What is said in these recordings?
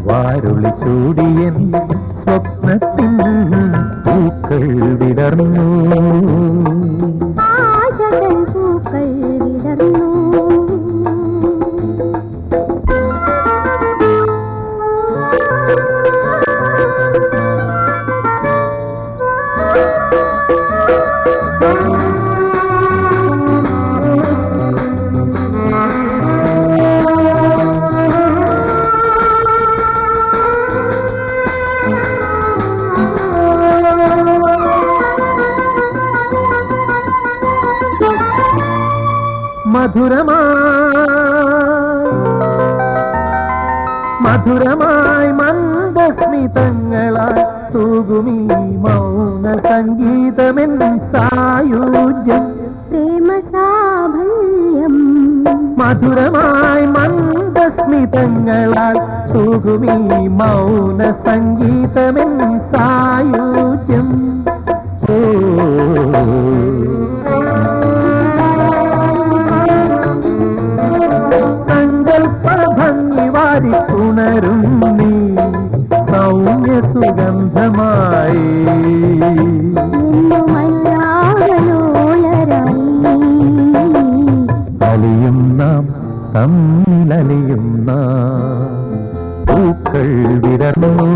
വാരുളി ചൂടിയൻ സ്വപ്നത്തിൻ പൂക്കൾ വിടർന്നു പൂക്കൾ വിടർന്നു മധുരമായി മന്ദസ്മിതങ്ങളായി തൂകുമീ മൗന സംഗീതമെൻ സായുജ്യം പ്രേമസാഫല്യം മധുരമായി മന്ദസ്മിതങ്ങളായി തൂകുമീ മൗന സംഗീതമെൻ സായുജ്യം സങ്കൽപ്പഭംഗി വാരിപ്പുണരും നീ സൗമ്യ സുഗന്ധമായി അലിയും നാം തമ്മിലലിയും നാം പൂക്കൾ വിടർന്നു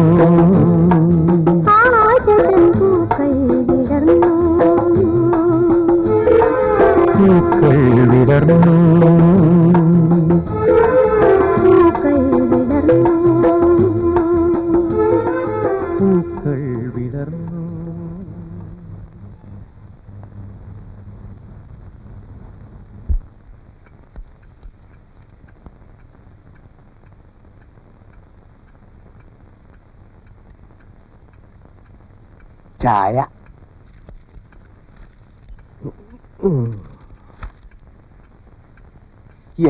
പൂക്കൾ വിടർന്നു പൂക്കൾ വിടർന്നു ചായ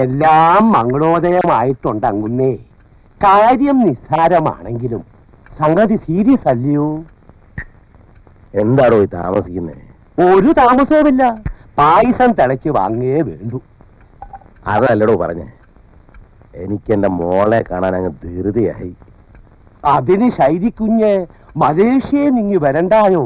എല്ലാം മംഗളോദയമായിട്ടുണ്ട് അങ്ങുന്നേ. കാര്യം നിസ്സാരമാണെങ്കിലും സംഗതി സീരിയസ് അല്ലയോ? എന്താണോ ഈ താമസിക്കുന്നേ? ഒരു താമസവുമില്ല. പായസം തിളച്ച് വാങ്ങേ വേണ്ടു. അതല്ലടോ പറഞ്ഞേ, എനിക്കെന്റെ മോളെ കാണാൻ അങ്ങ് ധൃതിയായി. അതിന് ശൈലിക്കുഞ്ഞ് മലേഷ്യയെ നിങ്ങി വരണ്ടായോ?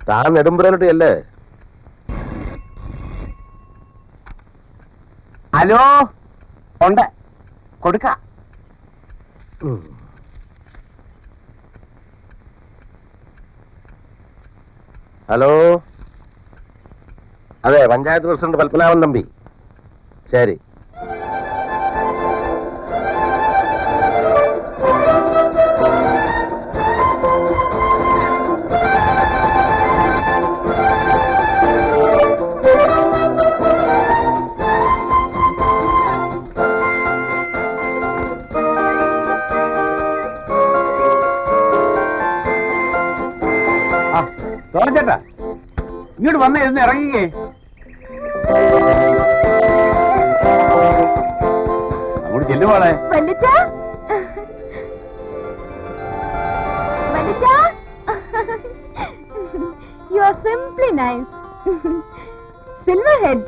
താൻ നെടുമ്പുറയിലോട്ട് അല്ലേ? ഹലോ, ഉണ്ട്, കൊടുക്ക. ഹലോ, അതെ, പഞ്ചായത്ത് പ്രസിഡന്റ് പത്മനാഭൻ തമ്പി. ശരി. ചേട്ടാ, ഇങ്ങോട്ട് വന്നേ, എന്ന് ഇറങ്ങിയേ. അങ്ങോട്ട് ചെല്ലുവാളെ. You are simply nice. Silverhead.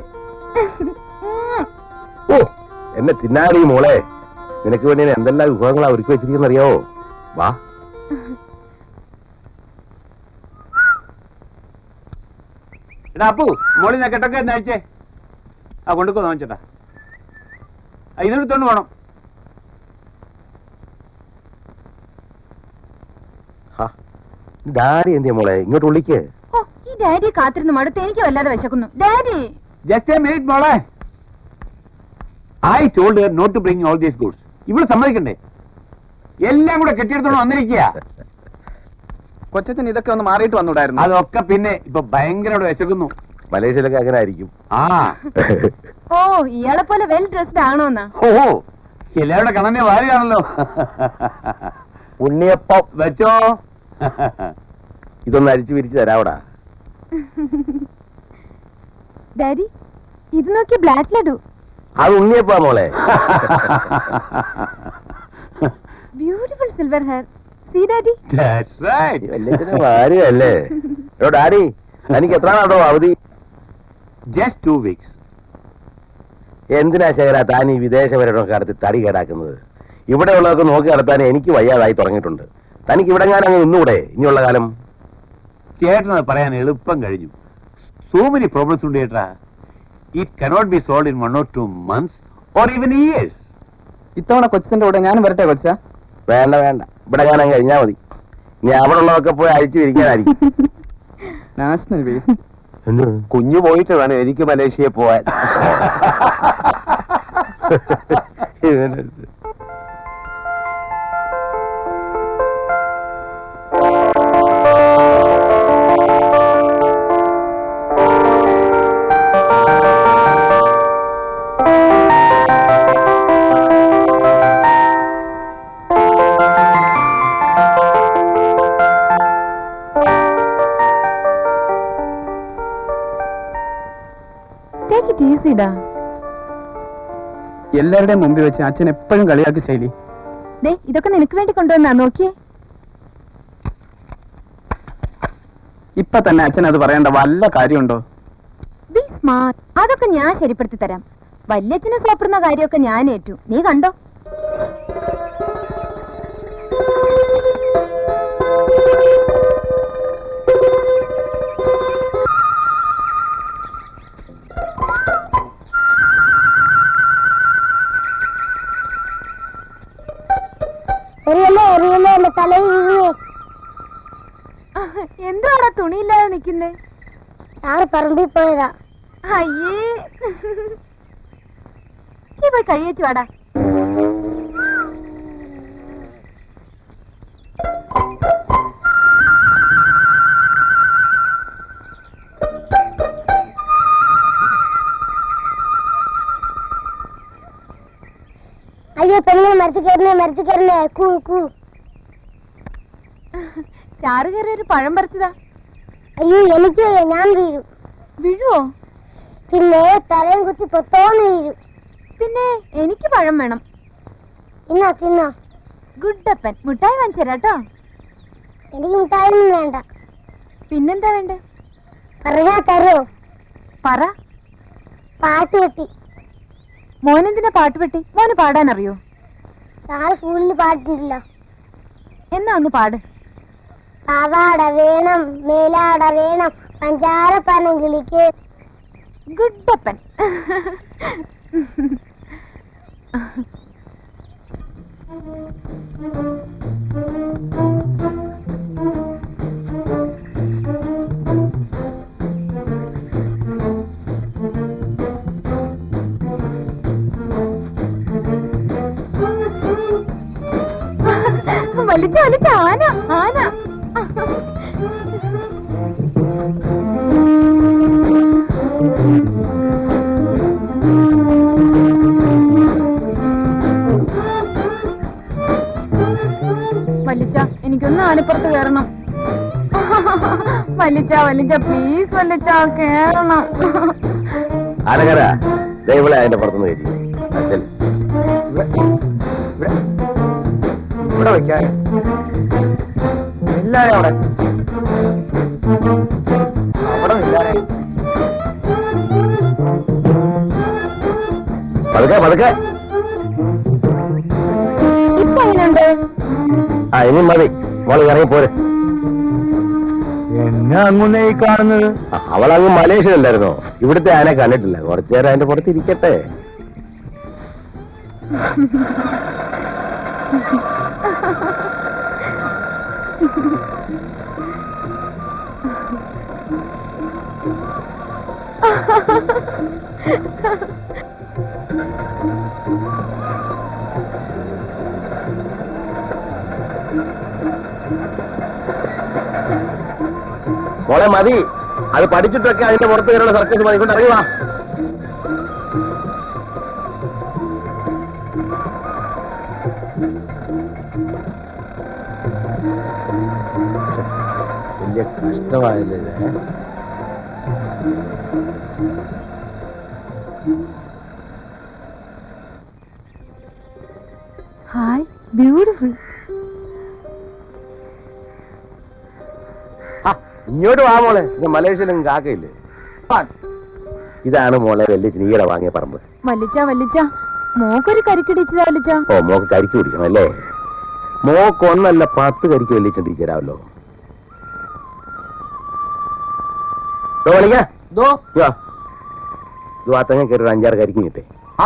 ഓ, എന്നെ തിന്നാടി മോളെ. നിനക്ക് വേണ്ടി എന്തെല്ലാം വിഭവങ്ങളാ ഒരുക്കി വെച്ചിരിക്കുന്ന അറിയാവോ? വാ. അപ്പു, മോളിൽ കെട്ടൊക്കെ എന്ന് അയച്ചേ. ആ, കൊണ്ടുക്കോ നോച്ചേട്ടാ. ഇതെടുത്തോണ്ട് പോണം. ഡാഡി എന്തിയാ മോളെ? ഇങ്ങോട്ട് വിളിക്ക്. ഈ ഡാഡി കാത്തിരുന്ന് മടുത്ത് എനിക്ക് വല്ലാതെ വിശക്കുന്നു. ഡാഡി, ജസ്റ്റ് എ മിനിറ്റ് മോളെ. I told her not to bring all these goods. ഇവിടെ സമ്മതിക്കണ്ടേ? എല്ലാം കൂടെ കെട്ടിയെടുത്തോണ്ട് വന്നിരിക്കുക. കൊച്ചത്തിന് ഇതൊക്കെ ഒന്ന് മാറിയിട്ട് വന്നൂടായിരുന്നു. അതൊക്കെ പിന്നെ ഇപ്പൊ ഭയങ്കര വിശക്കുന്നു. മലേഷ്യയിലൊക്കെ അങ്ങനെ ആയിരിക്കും. ആ, ഓ, ഇയാളെ പോലെ വെൽ ഡ്രസ്ഡ് ആണോന്നാ? ഓ, എല്ലാവരുടെ കണ്ണനെ വാരിയാണല്ലോ. ഉണ്ണിയപ്പം വെച്ചോ. ഇതൊന്ന് അരിച്ചു പിരിച്ചു തരാവടാ. ഡാഡി ഇത് നോക്കി ബ്ലാക്ക് ലഡു. അത് ഉണ്ണിയപ്പാ മോളെ. Beautiful silver hair. See daddy. That's right. വല്യച്ഛന് ഭാര്യയല്ലേ. ഡാഡി എനിക്ക് എത്ര നാടോ അവധി? Just 2 weeks. എന്തിനാ ശേഖര താൻ ഈ വിദേശ പര്യടനമൊക്കെ നടത്തി തടി കേടാക്കുന്നത്? ഇവിടെ ഉള്ളതൊക്കെ നോക്കി നടത്താൻ എനിക്ക് വയ്യാതായി തുടങ്ങിയിട്ടുണ്ട്. തനിക്ക് ഇവിടെ ഞാൻ അങ്ങ് നിന്നൂടെ ഇനിയുള്ള കാലം? ചേട്ടനത് പറയാൻ എളുപ്പം കഴിഞ്ഞു. So many problems ഉണ്ട് ചേട്ടാ. It cannot be solved in 1 or 2 months or even years. ഇത്തവണ കൊച്ചിന്റെ കൂടെ ഞാനും വരട്ടെ കൊച്ചാ? വേണ്ട വേണ്ട, ഇവിടെ ഞാൻ അങ്ങ് കഴിഞ്ഞാ മതി. ഇനി അവിടെ ഉള്ളതൊക്കെ പോയി അഴിച്ചു വിരിക്കാനായിരിക്കും. National waste. കുഞ്ഞു പോയിട്ട് വേണം എനിക്ക് മലേഷ്യയിൽ പോവാൻ. Take it easy, da. എല്ലാവരുടെയും മുമ്പിൽ വെച്ച് അച്ഛൻ എപ്പോഴും കളിയാക്കി ശൈലി. ദേ ഇതൊക്കെ നിനക്ക് വേണ്ടി കൊണ്ടുവന്നാ, നോക്കിയേ. ഇപ്പൊ തന്നെ അച്ഛൻ അത് പറയേണ്ട വല്ല കാര്യമുണ്ടോ? B smart. അതൊക്കെ ഞാൻ ശരിപ്പെടുത്തി തരാം. വല്യച്ഛനെ സോപ്പിടുന്ന കാര്യമൊക്കെ ഞാൻ ഏറ്റു. നീ കണ്ടോ? എന്താണ് തുണിയില്ലാതെ നിക്കുന്നേ? പറമ്പിൽ പോയതാ. അയ്യേ, ചീ പോയി കഴിയച്ചു വാടാ. അയ്യോ പെണ്ണെ, മരത്തിൽ കയറണേ കൂ കൂ. ചാറ് കയറി ഒരു പഴം പറിച്ചതാ. അയ്യോ എനിക്ക് വയ്യ, ഞാൻ വീഴും. വീഴുവോ? പിന്നെ തലയും കുത്തി പൊത്തോന്ന് വീഴും. പിന്നെ എനിക്ക് പഴം വേണം. തിന്നോ തിന്നോ. ഗുഡപ്പൻ, മുട്ടായി വാങ്ങിച്ചു തരാട്ടോ. എനിക്ക് മുട്ടായൊന്നും വേണ്ട. പിന്നെന്താ വേണ്ടേ? പറഞ്ഞാ തരോ? പറ. പാട്ട് കെട്ടി. മോനെന്തിനാ പാട്ട് പെട്ടി? മോന് പാടാൻ അറിയോ? സാറ് സ്കൂളിൽ പാട്ടിട്ടില്ല. എന്നാ ഒന്ന് പാട്. പാവാട വേണം, മേലാട വേണം, പഞ്ചാര പനങ്കിളിക്ക്. ഗുഡപ്പൻ. വലിച്ച വലിച്ച ആന ആന. വലിച്ച, എനിക്കൊന്ന് ആനപ്പുറത്ത് കയറണം. വലിച്ച വലിച്ച പ്ലീസ് വലിച്ച കേറണം. ആനകര ദൈവളെ അതിന്റെ പുറത്തുനിന്ന് കയറ്റി. ഇവിടെ വെക്കാൻ എല്ലാരും അവിടെ അവിടെ ഇല്ലാരെ. പതുക്കെ പതുക്കെ. ഇപ്പൊ എങ്ങനെയുണ്ട്? ആ ഇനി മതി, മോള് ഇറങ്ങി പോരെ. എന്നെ അങ്ങുന്നേ ഈ കാണുന്നത്? അവളങ്ങ് മലേഷ്യയിലല്ലായിരുന്നോ? ഇവിടുത്തെ ആനെ കണ്ടിട്ടില്ല. കുറച്ചു നേരം അതിന്റെ പുറത്ത് ഇരിക്കട്ടെ. മോളെ മതി, അത് പഠിച്ചിട്ടൊക്കെ അതിന്റെ പുറത്ത് കയറുള്ള സർക്കസ് മതി. കൊണ്ട് ഇറങ്ങി വാ. കഷ്ടമായില്ലേ ഇത്? Hi beautiful. ആ, ഇങ്ങോട്ട് വാ മോളെ. ഇത് മലേഷ്യയിലും കാക്കയില്ലേ? ഇതാണ് മോളെ വെല്ലിച്ച് നീടെ വാങ്ങിയ പറമ്പ്. വല്ലിച്ച മോക്കൊരു കരിക്കിടിച്ചതാ വല്ലിച്ച. ഓ, മോക്ക് കരിക്ക് കുടിക്കണം അല്ലേ? മോക്ക് ഒന്നല്ല 10 കരിക്ക് വെല്ലിച്ചിട്ട് തരാമല്ലോ. തെങ്ങ കയറി 5-6 കരിക്കും കിട്ടേ. ആ,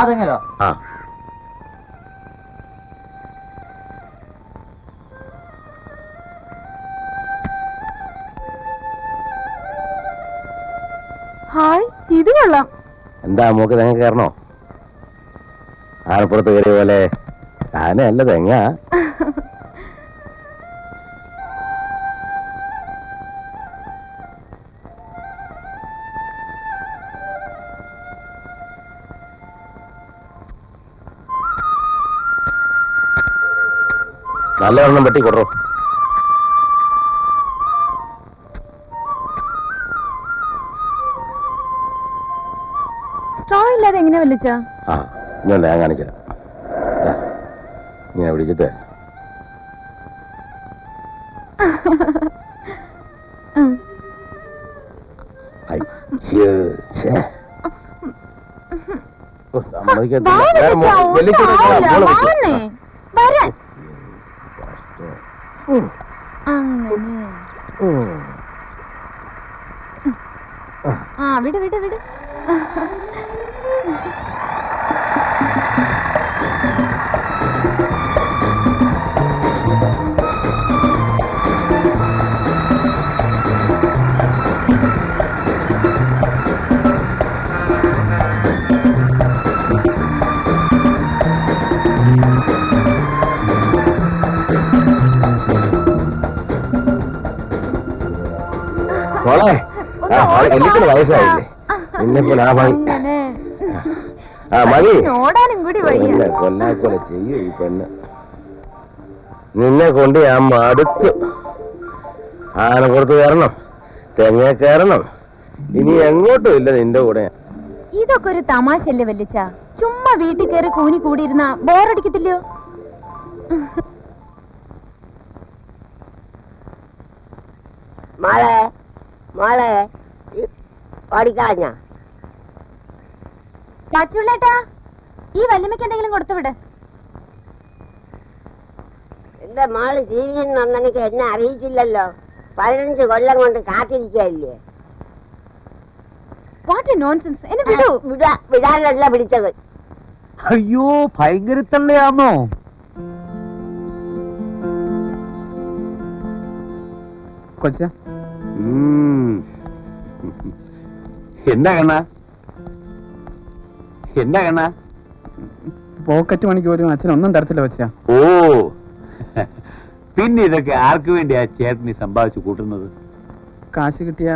ഹായ് ഇത് കൊള്ളാം. എന്താ മോക്ക് തെങ്ങ കയറണോ? ആനപ്പുറത്ത് കയറിയ പോലെ ആനയല്ല തെങ്ങ. നല്ല ഒരെണ്ണം വെട്ടി കൊടുറോ. സ്ട്രോ ഇല്ലാതെ എങ്ങനെ വല്ലിച്ച? ആ, ഇങ്ങനെ ഞാൻ കാണിച്ചുതരാം. ഇങ്ങനെ പിടിച്ചിട്ട് അങ്ങനെ ആ വിട് വിട് വിട്. മോളെ, എനിക്കൊരു വയസ്സായില്ലേ? നിന്നെ പോലെ ആ മതി. ആ മതി. ഓടാനും കൂടി വയ്യ. കൊല്ലാക്കൊല ചെയ്യൂ ഈ പെണ്ണ്. നിന്നെ കൊണ്ട് ഞാൻ മടുത്തു. ആനപ്പുറത്ത് കയറണം, തെങ്ങ കയറണം, ഇനി എങ്ങോട്ടും ഇല്ല നിന്റെ കൂടെ. ഇതൊക്കെ ഒരു തമാശല്ലേ വല്ലിച്ച? ചുമ്മാ വീട്ടിൽ കയറി കൂനി കൂടിയിരുന്ന ബോറടിക്കത്തില്ലയോ? മോളെ മോളെ ഓടിക്കളഞ്ഞ ചാച്ചുള്ളേട്ടാ, ഈ വല്യമ്മയ്ക്ക് എന്തെങ്കിലും കൊടുത്തു വിട്. എന്റെ മോള് ജീവിക്കുന്ന ഒന്നെനിക്ക് എന്നെ അറിയിച്ചില്ലല്ലോ. 15 കൊല്ലം കൊണ്ട് കാത്തിരിക്കല്ലേ. What nonsense. എന്നെ വിടൂ. വിടാനല്ല പിടിച്ചത്. അയ്യോ, ഭയങ്കര തള്ളയാന്നോ? കൊച്ച എന്താ കണ്ണ? എന്താ കണ്ണ? പോക്കറ്റ് മണിക്ക് പോലും അച്ഛനൊന്നും തരത്തില്ല കൊച്ച. ഓ, പിന്നെ ഇതൊക്കെ ആർക്ക് വേണ്ടിയാ ചേട്ടന് സമ്പാദിച്ചു കൂട്ടുന്നത്? കാശ് കിട്ടിയ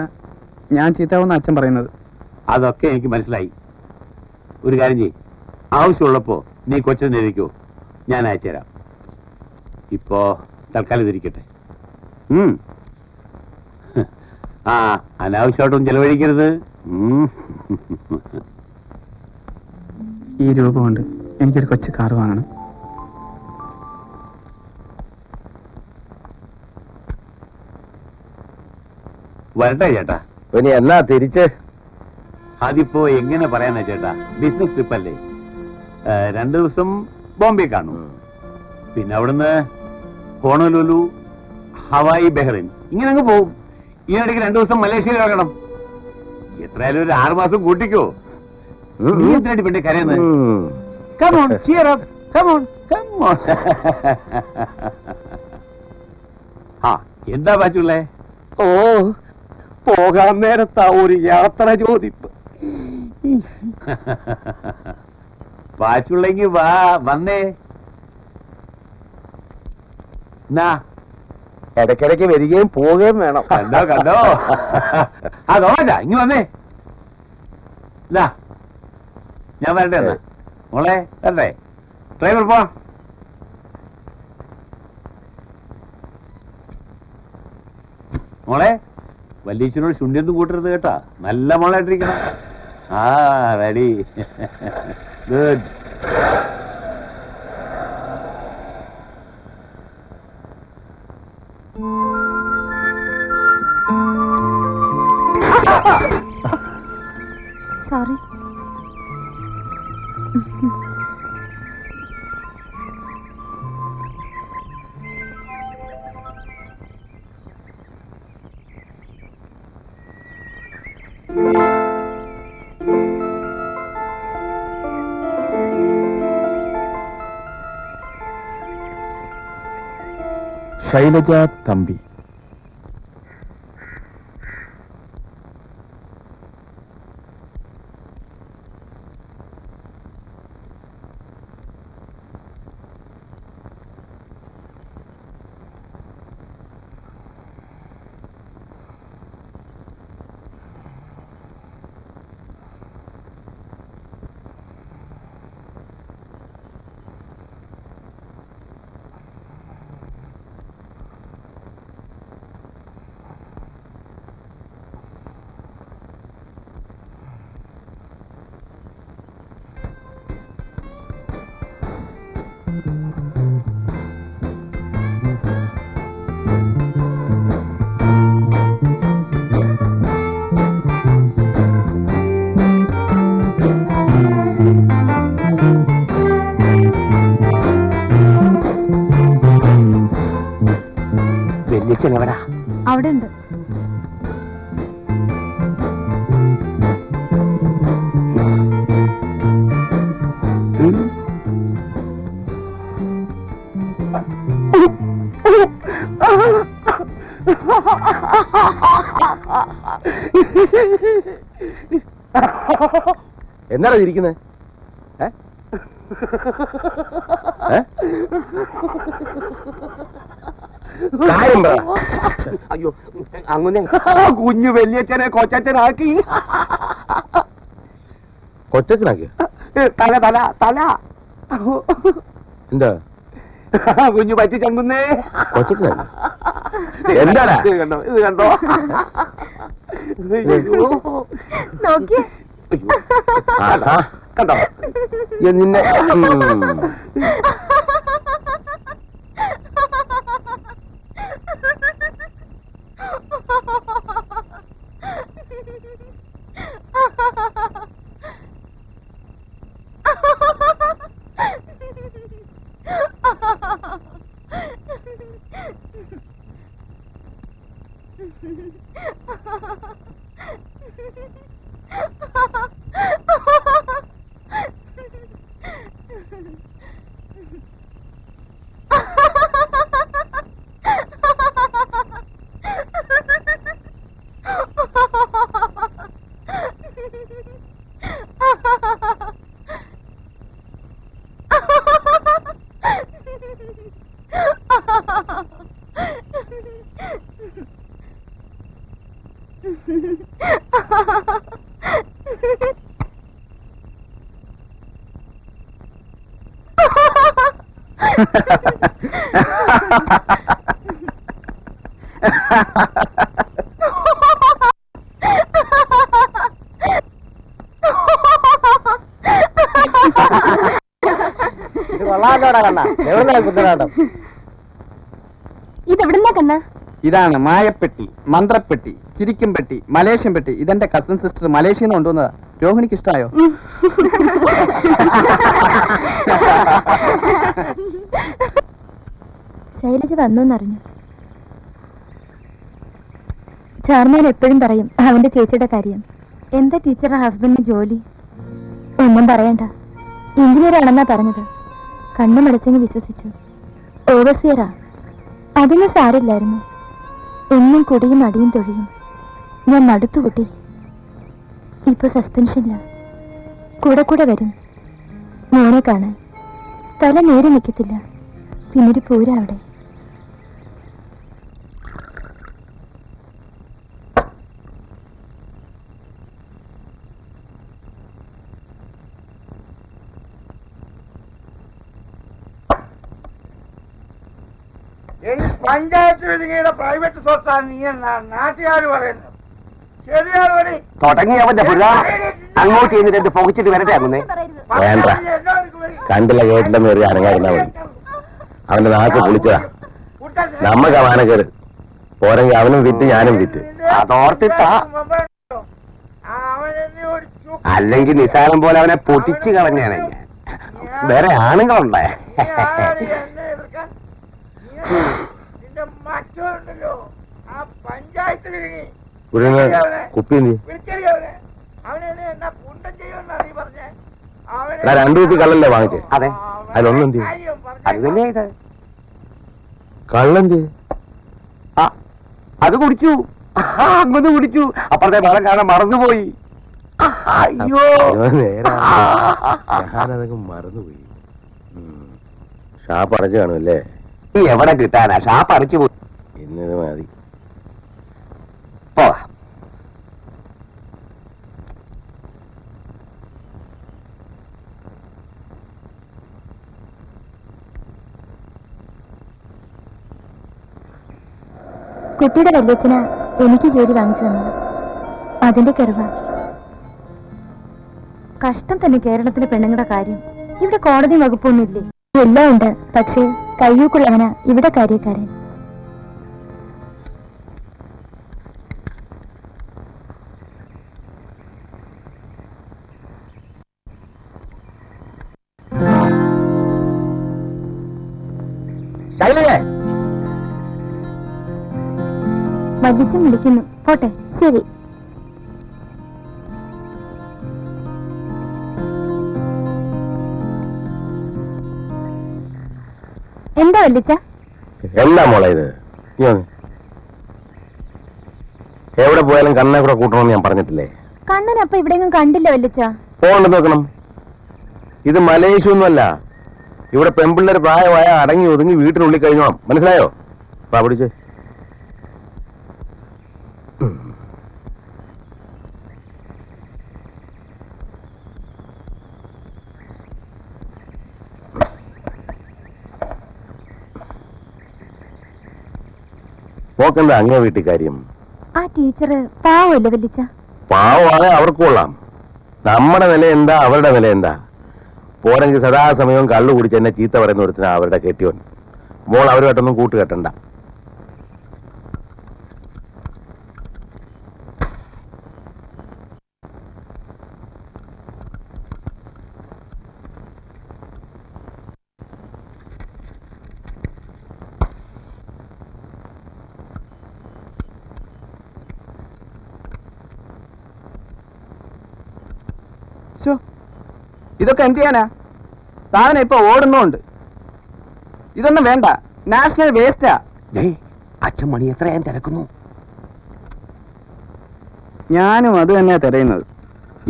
ഞാൻ ചീത്താവുന്ന അച്ഛൻ പറയുന്നത്. അതൊക്കെ എനിക്ക് മനസ്സിലായി. ഒരു കാര്യം ചെയ്യ്, ആവശ്യമുള്ളപ്പോ നീ കൊച്ചിനെ ഇരിക്കോ, ഞാൻ അയച്ചുതരാം. ഇപ്പോ തൽക്കാലം ഇതിരിക്കട്ടെ. ആ, അനാവശ്യമായിട്ടൊന്നും ചെലവഴിക്കരുത്. ഈ രൂപ കൊണ്ട് എനിക്കൊരു കൊച്ചു കാർ വാങ്ങണം. വരട്ടെ ചേട്ടാ. ഇനി എന്നാ തിരിച്ച്? അതിപ്പോ എങ്ങനെ പറയാനാ ചേട്ടാ, ബിസിനസ് ട്രിപ്പ് അല്ലേ. 2 ദിവസം ബോംബെ കാണും, പിന്നെ അവിടുന്ന് ഹോണോലുലു, ഹവായി, ബഹ്റൈൻ, ഇങ്ങനെ അങ്ങ് പോകും. ഈ ഇടയ്ക്ക് 2 ദിവസം മലേഷ്യയിൽ ഇറങ്ങണം. എത്രയായാലും ഒരു 6 മാസം കൂട്ടിക്കോ. നീ എന്തിനായിട്ട് പിന്നെ കരയുന്നത്? Come on, cheer up. Come on, come on. ആ, എന്താ പാച്ചുള്ളേ? ഓ, പോകാൻ നേരത്താ ഒരു യാത്ര ചോദിപ്പ്. പാച്ചുള്ളെങ്കി വാ, വന്നേ. ഇടയ്ക്കിടയ്ക്ക് വരികയും പോവുകയും വേണം. കണ്ടോ കണ്ടോ? അതോ ഇങ്ങ് വന്നേ. ഞാൻ വരട്ടെ എന്നാ മോളെ, വരട്ടെ. ഡ്രൈവർ പോ. മോളെ വല്യച്ഛനോട് ശുണ്ഠിയൊന്നും കൂട്ടരുത് കേട്ടാ. നല്ല മോളായിട്ടിരിക്കണം. ആ ready. Good. Sorry. Shailaja Thampi. വല്യച്ഛൻ എവിടാ? അവിടെ ഉണ്ട്. എന്നാണ് ഇരിക്കുന്നത്? അയ്യോ, അങ്ങനെ കുഞ്ഞു വല്യച്ഛനെ കൊച്ചച്ഛനാക്കി. കൊച്ചനാക്കിയ തല തല തല എന്താ കുഞ്ഞു പറ്റി ചങ്കുന്നേ. കൊച്ചനാക്കി എന്താടാ? ഇത് കണ്ടോ, ഇത് കണ്ടോ? നോക്കിയേ. കണ്ടോ നിന്നെ ഇതെവിടുന്നാ കണ്ണ? ഇതാണ് മായപ്പെട്ടി, മന്ത്രപ്പെട്ടി, ചിരിക്കും പെട്ടി, മലേഷ്യൻ പെട്ടി. ഇതെന്റെ കസിൻ സിസ്റ്റർ മലേഷ്യയിൽ നിന്ന് കൊണ്ടുവന്നതാ. രോഹിണിക്ക് ഇഷ്ടമായോ? ശൈലജ വന്നറിഞ്ഞു. ചാർമാൻ എപ്പോഴും പറയും അവന്റെ ചേച്ചിയുടെ കാര്യം. എന്താ ടീച്ചറുടെ ഹസ്ബൻഡിന് ജോലി? ഒന്നും പറയണ്ട, എഞ്ചിനീയർ ആണെന്നാ പറഞ്ഞത്. കണ്ണു മടച്ചെന്ന് വിശ്വസിച്ചു. ഓവർസിയറാ. അതിന് സാരില്ലായിരുന്നു. എന്നും കുടിയും അടിയും തൊഴിയും. ഞാൻ മടുത്തു കുട്ടി. ഇപ്പൊ സസ്പെൻഷനില്ല. കൂടെ കൂടെ വരും മോനെ കാണാൻ. തല നേരെ നിൽക്കത്തില്ല. പിന്നൊരു പൂര അവിടെ. പഞ്ചായത്ത് വിധിയുടെ പ്രൈവറ്റ് സ്വത്താണ് നീ നാട്ടുകാർ പറയുന്നത്. തുടങ്ങി അവന്റെ പുഴ അങ്ങോട്ട് ചെന്നിട്ട് എന്റെ പുകച്ചിട്ട് വരട്ടെ അങ്ങുന്നേ. വേണ്ട, കണ്ടില്ല കേട്ടില്ലെന്ന് ഒരു അനങ്ങായിരുന്നാ മതി. അവന്റെ നാക്ക് കുളിച്ചതാ. നമ്മക്ക് മാനക്കേട് പോരെങ്കിൽ അവനും വിറ്റ് ഞാനും വിറ്റ്. അതോർത്തിട്ടാ, അല്ലെങ്കിൽ നിസാരം പോലെ അവനെ പൊട്ടിച്ചു കളഞ്ഞാണ് ഞാൻ. വേറെ ആണുങ്ങളുണ്ടേ. കുപ്പി രണ്ടു കുപ്പി കള്ളല്ലേ വാങ്ങിച്ചേ? അതെ, അതിലൊന്നെന്ത് അത് തന്നെയാ ഇത്. കള്ളെന്ത്? ആ, അത് കുടിച്ചു. അങ്ങനെ കുടിച്ചു. അപ്പുറത്തെ മരം കാണാൻ മറന്നുപോയി. അയ്യോ, ഞാനതൊക്കെ മറന്നുപോയി. ഷാപ്പ് അടച്ചു കാണുമല്ലേ? നീ എവിടെ കിട്ടാനാ? ഷാപ്പ് അടച്ചു പോയി. ഇന്നത് മതി. പോവാ. കുട്ടിയുടെ വല്യച്ഛന് എനിക്ക് ജോലി വാങ്ങിച്ചു തന്നത് അതിന്റെ കരുവ. കഷ്ടം തന്നെ കേരളത്തിലെ പെണ്ണുങ്ങളുടെ കാര്യം. ഇവിടെ കോടതി വകുപ്പൊന്നുമില്ലേ? എല്ലാം ഉണ്ട്, പക്ഷേ കയ്യൂക്കുള്ളവനാ ഇവിടെ കാര്യക്കാരൻ. വല്യച്ഛൻ വിളിക്കുന്നു, പോട്ടെ. ശരി. എന്താ വല്യച്ഛ? എന്താ മോളെ ഇത്? എവിടെ പോയാലും കണ്ണെ കൂടെ കൂട്ടണമെന്ന് ഞാൻ പറഞ്ഞിട്ടില്ലേ? കണ്ണൻ അപ്പൊ ഇവിടെയൊന്നും കണ്ടില്ല വല്യച്ഛ. പോകണ്ടെന്ന് നോക്കണം. ഇത് മലേഷ്യ ഒന്നുമല്ല. ഇവിടെ പെൺപിള്ളേർ പ്രായമായ അടങ്ങി ഒതുങ്ങി വീട്ടിനുള്ളിൽ കഴിഞ്ഞോണം. മനസ്സിലായോ? പിടിച്ച് പോക്കെന്താ അങ്ങേ വീട്ടിൽ കാര്യം? ആ ടീച്ചറ് പാവല്ലേ വല്യച്ഛ? പാവമാണ്, അവർക്ക് കൊള്ളാം. നമ്മുടെ നില എന്താ, അവരുടെ നില എന്താ? പോരെങ്കിൽ സദാസമയവും കള്ളു കുടിച്ച് എന്നെ ചീത്ത പറയുന്ന ഒരുത്തിനാ അവരുടെ കെട്ടിയോൻ. മോൾ അവരുമായിട്ടൊന്നും കൂട്ടുകെട്ടണ്ട. ഇതൊക്കെ എന്ത് ചെയ്യാനാ? സാധനം ഇപ്പൊ ഓടുന്നുണ്ട്. ഇതൊന്നും വേണ്ട, നാഷണൽ വേസ്റ്റാ. അച്ഛൻ മണി എത്രയാൻ തിരക്കുന്നു. ഞാനും അത് തന്നെയാ തിരയുന്നത്.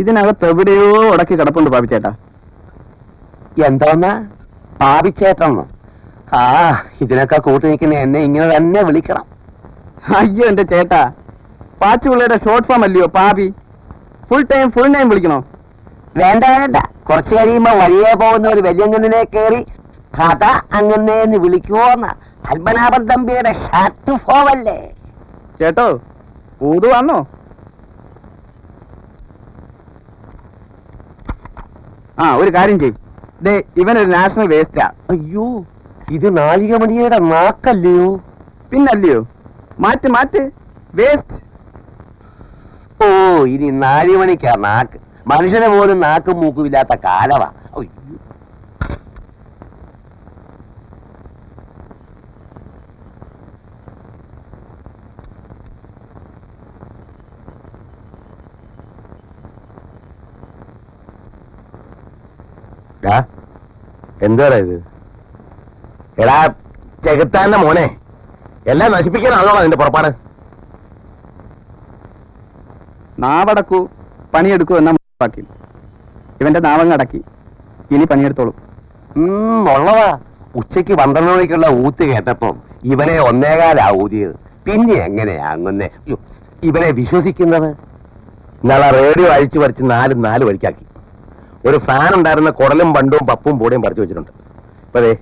ഇതിനകത്ത് എവിടെയോ ഉടക്കി കിടപ്പുണ്ട് പാപിച്ചേട്ടാ. എന്താന്നാ പാപിച്ചേട്ടെന്ന്? ആ, ഇതിനൊക്കെ കൂട്ടി നിൽക്കുന്ന എന്നെ ഇങ്ങനെ തന്നെ വിളിക്കണം. അയ്യോ എന്റെ ചേട്ടാ, പാച്ചുപിള്ളയുടെ ഷോർട്ട് ഫോം അല്ലയോ പാപി? ഫുൾ നെയിം വിളിക്കണോ? വേണ്ട വേണ്ട, കുറച്ചു കഴിയുമ്പോ വഴിയെ പോകുന്ന ഒരു വലിയങ്ങനെ കയറി കഥ അങ്ങനെന്ന് വിളിക്കുവോന്ന പത്മനാഭൻ തമ്പിയുടെ ഷർട്ട് ഫോമല്ലേ? ചേട്ടോ ഊതു വന്നോ? ആ, ഒരു കാര്യം ചെയ്. ദേ, ഇവനൊരു നാഷണൽ വേസ്റ്റാ. അയ്യോ, ഇത് നാഴികമണിയുടെ നാക്കല്ലയോ? പിന്നല്ലയോ? മാറ്റ് വേസ്റ്റ്. ഓ, ഇനി നാഴികമണിക്കാ നാക്ക്. മനുഷ്യനെ പോലും നാക്കും മൂക്കും ഇല്ലാത്ത കാലവാ. എന്താടാ ഇത്? എടാ ചെകുത്താന്റെ മോനെ, എല്ലാം നശിപ്പിക്കാനാണോ അതിന്റെ പുറപ്പാട്? നാവടക്കൂ പണിയെടുക്കൂ എന്ന ബാക്കി ഇവന്റെ നാവങ്ങടക്കി. ഇനി പണിയെടുത്തോളൂ. ഉള്ളതാ. ഉച്ചയ്ക്ക് 12 മണിക്കുള്ള ഊത്ത് കേട്ടപ്പം ഇവനെ 1:15 ഊതിയത്. പിന്നെ എങ്ങനെയാ അങ്ങനെ ഇവനെ വിശ്വസിക്കുന്നത്? ഇന്നാളെ റേഡിയോ അഴിച്ചു പറിച്ച് 4 വഴിക്കാക്കി. ഒരു ഫാൻ ഉണ്ടായിരുന്ന കുടലും ബണ്ടും പപ്പും പൂടയും പറിച്ചു വെച്ചിട്ടുണ്ട്. ഇപ്പൊ അതെ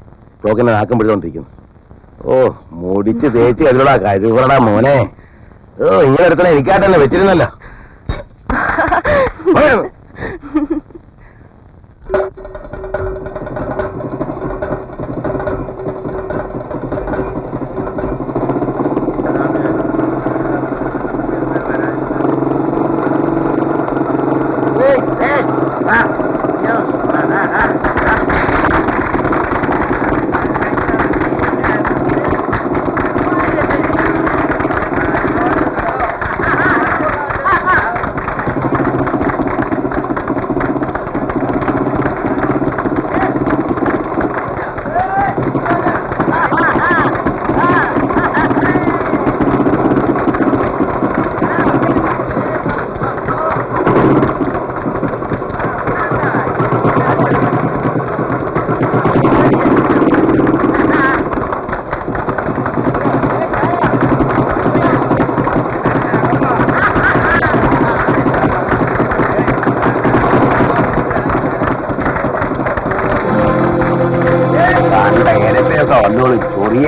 ലോകിനെ നാക്കം പിടിച്ചോണ്ടിരിക്കുന്നു. ഓ, മുടിച്ച് തേച്ച് അതിലുള്ള കഴിവറടാ മോനെ. ഓ ഇങ്ങനെ എടുത്തണ എനിക്കായിട്ടല്ലേ വെച്ചിരുന്നല്ലോ. വന്നോളൂ ചൊറിയ.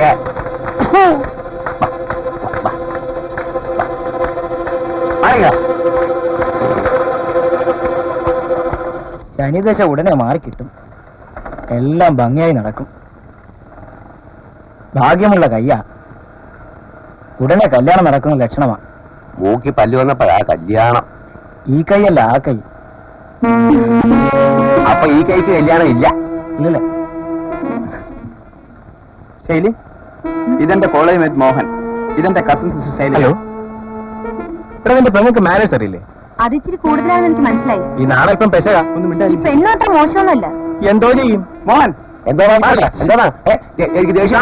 ശനിദശ ഉടനെ മാറിക്കിട്ടും. എല്ലാം ഭംഗിയായി നടക്കും. ഭാഗ്യമുള്ള കയ്യാ. ഉടനെ കല്യാണം നടക്കുന്ന ലക്ഷണമാ. മൂക്കി പല്ല് വന്നപ്പോഴാ കല്യാണം. ഈ കൈയല്ല ആ കൈ. അപ്പൊ ഈ കൈക്ക് കല്യാണം ഇല്ല. ഇല്ലല്ലേ? ശൈലി, ഇതെന്റെ കോളേജ് മേറ്റ് മോഹൻ. ഇതെന്റെ കസിൻ സിസ്റ്റർ ശൈലി. ഹലോ. ഇവിടെ നിന്റെ പെങ്ങൾക്ക് മാനേജ് അറിയില്ലേ? അത് ഇച്ചിരി കൂടുതലാണെന്ന് എനിക്ക് മനസ്സിലായി. ഈ നാളെ ഇപ്പം പെശക. ഒന്നും ഈ പെണ്ണോട്ടം മോശമൊന്നുമല്ല. എന്തോ ചെയ്യും മോഹൻ? എന്താ എനിക്ക് ദേഷ്യം.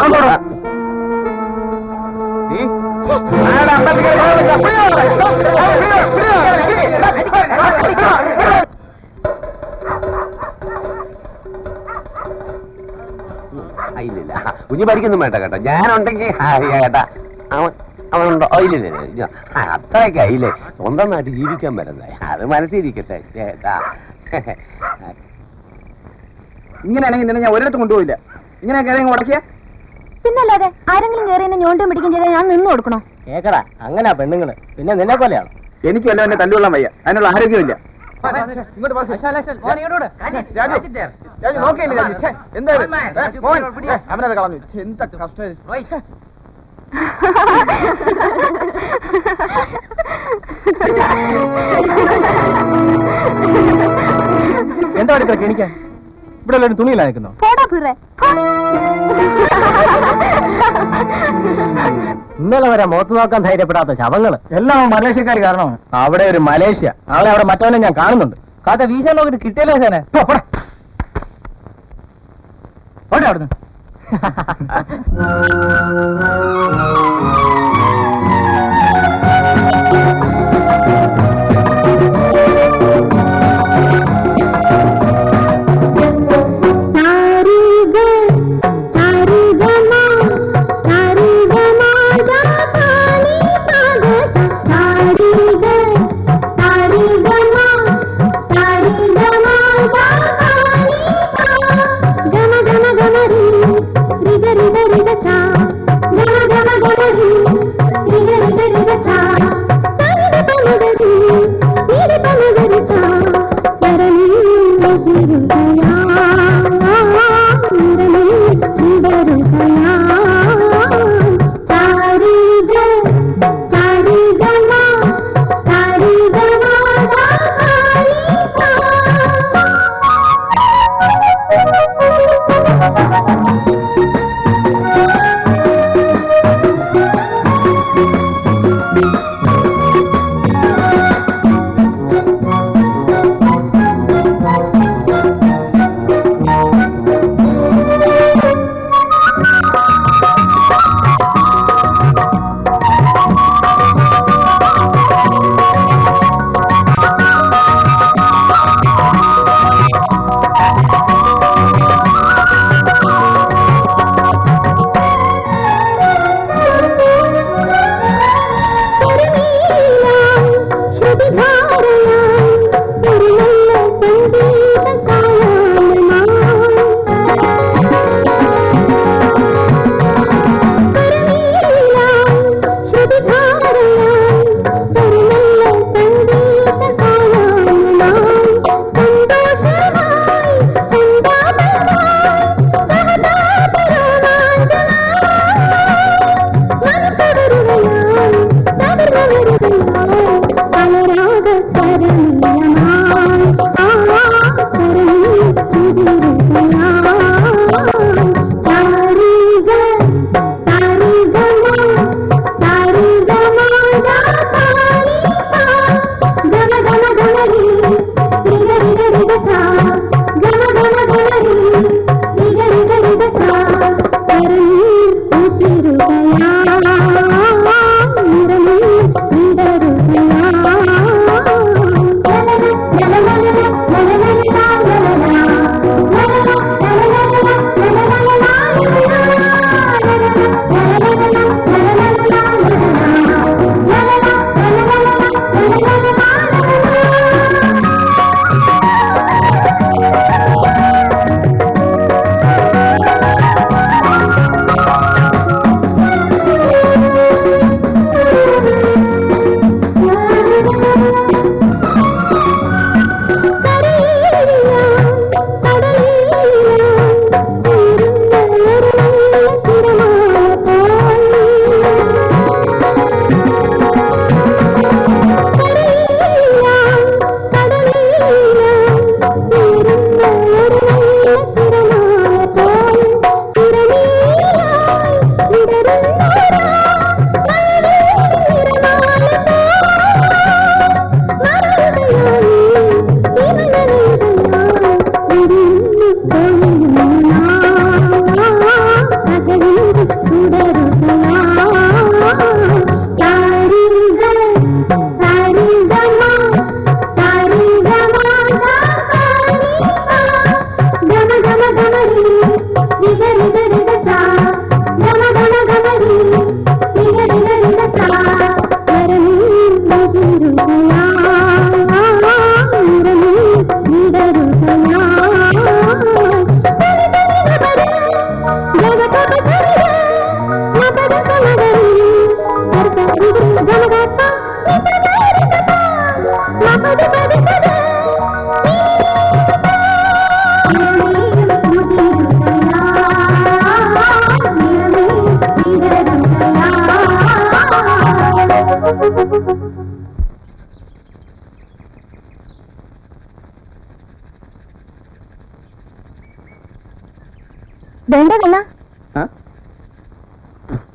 ഇല്ലില്ല, കുഞ്ഞു പഠിക്കൊന്നും വേണ്ട കേട്ടോ. ഞാനുണ്ടെങ്കിൽ കേട്ടാ അവനുണ്ടോ? ഇല്ലില്ല, അത്രയൊക്കെ ആയില്ലേ. സ്വന്തം നാട്ടിൽ ജീവിക്കാൻ വരുന്നേ, അത് മനസ്സിരിക്കട്ടെ ചേട്ടാ. ഇങ്ങനെയാണെങ്കിൽ നിന്നെ ഞാൻ ഒരിടത്തും കൊണ്ടുപോയില്ല. ഇങ്ങനെയൊക്കെ ഉടക്കിയ പിന്നല്ലാതെ ആരെങ്കിലും കയറി എന്നെ ഞോണ്ടും പിടിക്കും ചെയ്താൽ ഞാൻ നിന്ന് കൊടുക്കണോ? കേക്കടാ, അങ്ങനാ പെണ്ണുങ്ങള്. പിന്നെ നിന്നെ പോലെയാണ്. എനിക്ക് വല്ല എന്നെ തല്ലുകൊള്ളാൻ വയ്യ. അതിനുള്ള ആരോഗ്യമില്ല. അവനത് കളഞ്ഞു. എന്താ കഷ്ടം. എന്താ എടുക്കുക കെണിക്കാൻ? ഇവിടെ ഒരു തുണിയില്ല നിൽക്കുന്നു. ഇന്നലെ വരെ മുഖത്ത് നോക്കാൻ ധൈര്യപ്പെടാത്ത ശവങ്ങള് എല്ലാം മലേഷ്യക്കാർ കാരണമാണ്. അവിടെ ഒരു മലേഷ്യ, നാളെ അവിടെ മറ്റവനെ ഞാൻ കാണുന്നുണ്ട്. കാത്ത വീശാൻ നോക്കിട്ട് കിട്ടിയല്ലോ സാനെ. ഓടെ അവിടുന്ന്. Gama gama gama ri, riga riga riga cha. Gama gama gama ri.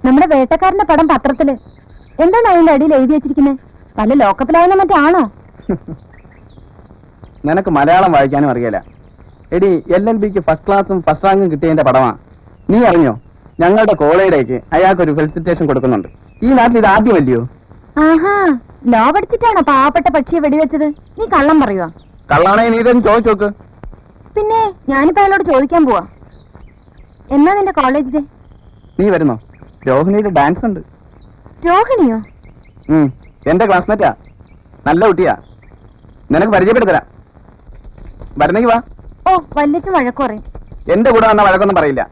നമ്മുടെ വേട്ടക്കാരന്റെ പടം പത്രത്തില് എന്താണ് അതിന്റെ അടിയിൽ എഴുതി വെച്ചിരിക്കുന്നത്? പല ലോക്കപ്പിലാവുന്ന മറ്റാണോ? നിനക്ക് മലയാളം വായിക്കാനും അറിയില്ല. എടി LLBക്ക് ഫസ്റ്റ് ക്ലാസും ഫസ്റ്റ് റാങ്കും കിട്ടിയതിന്റെ പടമാ. നീ അറിഞ്ഞോ, ഞങ്ങളുടെ കോളേജിലേക്ക് അയാൾക്കൊരു ഫെലിസിറ്റേഷൻ കൊടുക്കുന്നുണ്ട്. ഈ നാട്ടിൽ ഇത് ആദ്യമല്ലയോ? ആഹാ, ലോ പഠിച്ചിട്ടാണോ പാവപ്പെട്ട പക്ഷിയെ വെടിവെച്ചത്? നീ കള്ളം പറയുവാ? കള്ളാണെ നീ ഇതൊന്ന് ചോദിച്ചു നോക്ക്. പിന്നെ ഞാനിപ്പോ അയാളോട് ചോദിക്കാൻ പോവാ. എന്നാ നിന്റെ കോളേജ് ഡേ? നീ വരുന്നോ? രോഹിണിയുടെ ഡാൻസ് ഉണ്ട്. രോഹിണിയോ? എന്റെ ക്ലാസ്മേറ്റാ, നല്ല കുട്ടിയാ. നിനക്ക് പരിചയപ്പെടുത്തരാം. വരുന്നെങ്കി വാ. ഓ, വല്യച്ഛൻ വഴക്ക് പറയും. എന്റെ കൂടെ വന്ന വഴക്കൊന്നും പറയില്ല.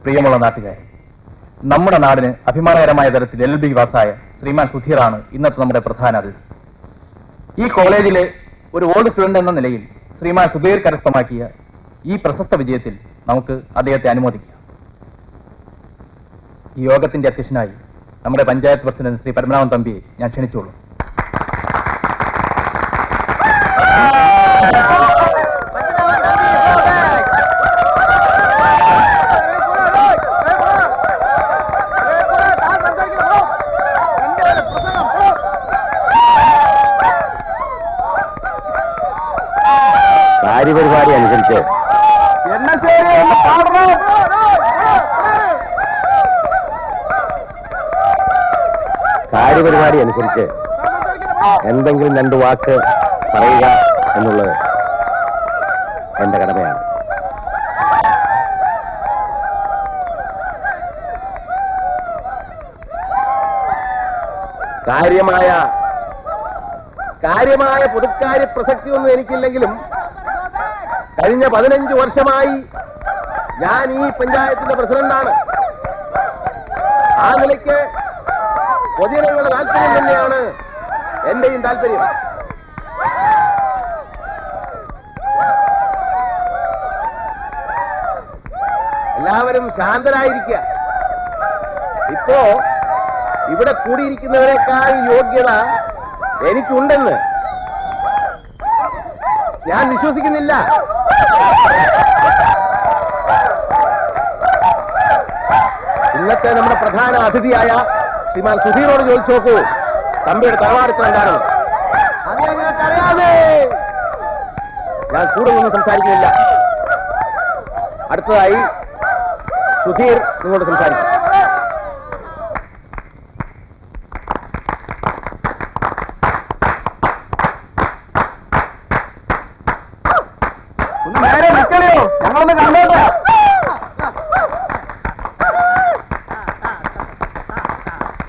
പ്രിയമുള്ള നാട്ടുകാരെ, നമ്മുടെ നാടിന് അഭിമാനകരമായ തരത്തിൽ LLB പാസ്സായ ശ്രീമാൻ സുധീറാണ് ഇന്നത്തെ നമ്മുടെ പ്രധാന അതിഥി. ഈ കോളേജിലെ ഒരു ഓൾഡ് സ്റ്റുഡന്റ് എന്ന നിലയിൽ ശ്രീമാൻ സുധീർ കരസ്ഥമാക്കിയ ഈ പ്രശസ്ത വിജയത്തിൽ നമുക്ക് അദ്ദേഹത്തെ അനുമോദിക്കാം. ഈ യോഗത്തിന്റെ അധ്യക്ഷനായി നമ്മുടെ പഞ്ചായത്ത് പ്രസിഡന്റ് ശ്രീ പരമനാഭൻ തമ്പിയെ ഞാൻ ക്ഷണിച്ചോളൂ. കാര്യപരിപാടി അനുസരിച്ച് കാര്യപരിപാടി അനുസരിച്ച് എന്തെങ്കിലും രണ്ട് വാക്ക് പറയുക എന്നുള്ളത് എന്റെ കടമയാണ്. കാര്യമായ പൊതുക്കാര്യ പ്രസക്തിയൊന്നും എനിക്കില്ലെങ്കിലും കഴിഞ്ഞ 15 വർഷമായി ഞാൻ ഈ പഞ്ചായത്തിന്റെ പ്രസിഡന്റാണ്. ആ നിലയ്ക്ക് പൊതുജനങ്ങളുടെ താല്പര്യം തന്നെയാണ് എന്റെയും താല്പര്യം. എല്ലാവരും ശാന്തരായിരിക്കുക. ഇപ്പോ ഇവിടെ കൂടിയിരിക്കുന്നവരെക്കാൾ യോഗ്യത എനിക്കുണ്ടെന്ന് ഞാൻ വിശ്വസിക്കുന്നില്ല. ഇന്നത്തെ നമ്മുടെ പ്രധാന അതിഥിയായ ശ്രീമാൻ സുധീറോട് ചോദിച്ചു നോക്കൂ, തമ്പിയുടെ തറവാടിത്തം എന്താണെന്ന്. അത് ഞങ്ങൾക്കറിയാമേ. ഞാൻ കൂടുതലൊന്നും സംസാരിക്കുന്നില്ല. അടുത്തതായി സുധീർ നിങ്ങളോട് സംസാരിക്കും. ഞങ്ങളൊന്ന് കണ്ടോട്ടെ.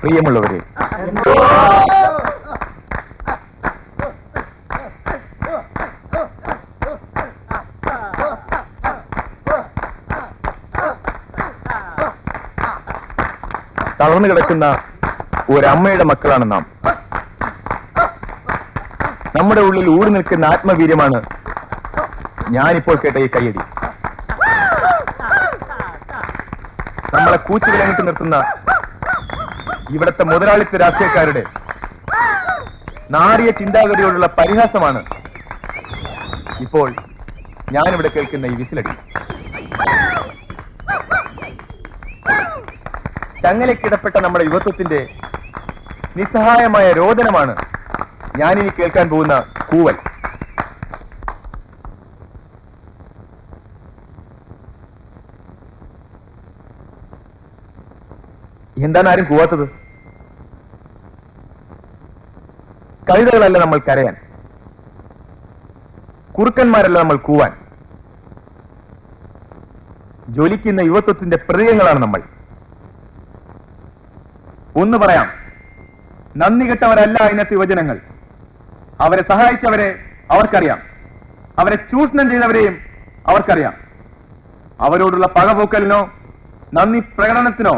പ്രിയമുള്ളവരെ, തളർന്നു കിടക്കുന്ന ഒരമ്മയുടെ മക്കളാണ് നാം. നമ്മുടെ ഉള്ളിൽ ഊറി നിൽക്കുന്ന ആത്മവീര്യമാണ് ഞാനിപ്പോൾ കേട്ട ഈ കയ്യടി. നമ്മളെ കൂച്ചുവിലങ്ങിട്ട് നിർത്തുന്ന ഇവിടുത്തെ മുതലാളിത്ത രാഷ്ട്രീയക്കാരുടെ നാടിയ ചിന്താഗതിയോടുള്ള പരിഹാസമാണ് ഇപ്പോൾ ഞാനിവിടെ കേൾക്കുന്ന ഈ വിസിലടി. ചങ്ങലക്കിടപ്പെട്ട നമ്മുടെ യുവത്വത്തിന്റെ നിസ്സഹായമായ രോദനമാണ് ഞാനിനി കേൾക്കാൻ പോകുന്ന കൂവൽ. എന്താണ് ആരും കൂവാത്തത്? കഴുതകളല്ല നമ്മൾ കരയാൻ, കുറുക്കന്മാരല്ല നമ്മൾ കൂവാൻ. ജ്വലിക്കുന്ന യുവത്വത്തിന്റെ പ്രതീകങ്ങളാണ് നമ്മൾ. ഒന്ന് പറയാം, നന്ദി കെട്ടവരല്ല ഇന്നത്തെ യുവജനങ്ങൾ. അവരെ സഹായിച്ചവരെ അവർക്കറിയാം, അവരെ ചൂഷണം ചെയ്തവരെയും അവർക്കറിയാം. അവരോടുള്ള പകപോക്കലിനോ നന്ദി പ്രകടനത്തിനോ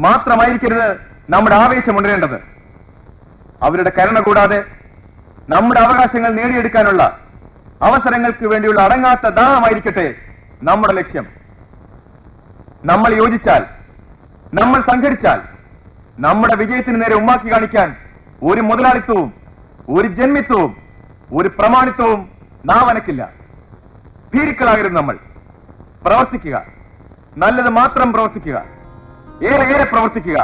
മാത്രമായിരിക്കരുത് നമ്മുടെ ആവേശം ഉണരേണ്ടത്. അവരുടെ കരുണ കൂടാതെ നമ്മുടെ അവകാശങ്ങൾ നേടിയെടുക്കാനുള്ള അവസരങ്ങൾക്ക് വേണ്ടിയുള്ള അടങ്ങാത്ത ദാഹമായിരിക്കട്ടെ നമ്മുടെ ലക്ഷ്യം. നമ്മൾ യോജിച്ചാൽ, നമ്മൾ സംഘടിച്ചാൽ, നമ്മുടെ വിജയത്തിന് നേരെ ഉമ്മാക്കി കാണിക്കാൻ ഒരു മുതലാളിത്തവും ഒരു ജന്മിത്വവും ഒരു പ്രമാണിത്വവും നാവനക്കില്ല. ഭീരുക്കളാകരുത് നമ്മൾ. പ്രവർത്തിക്കുക, നല്ലത് മാത്രം പ്രവർത്തിക്കുക, ഏറെ പ്രവർത്തിക്കുക.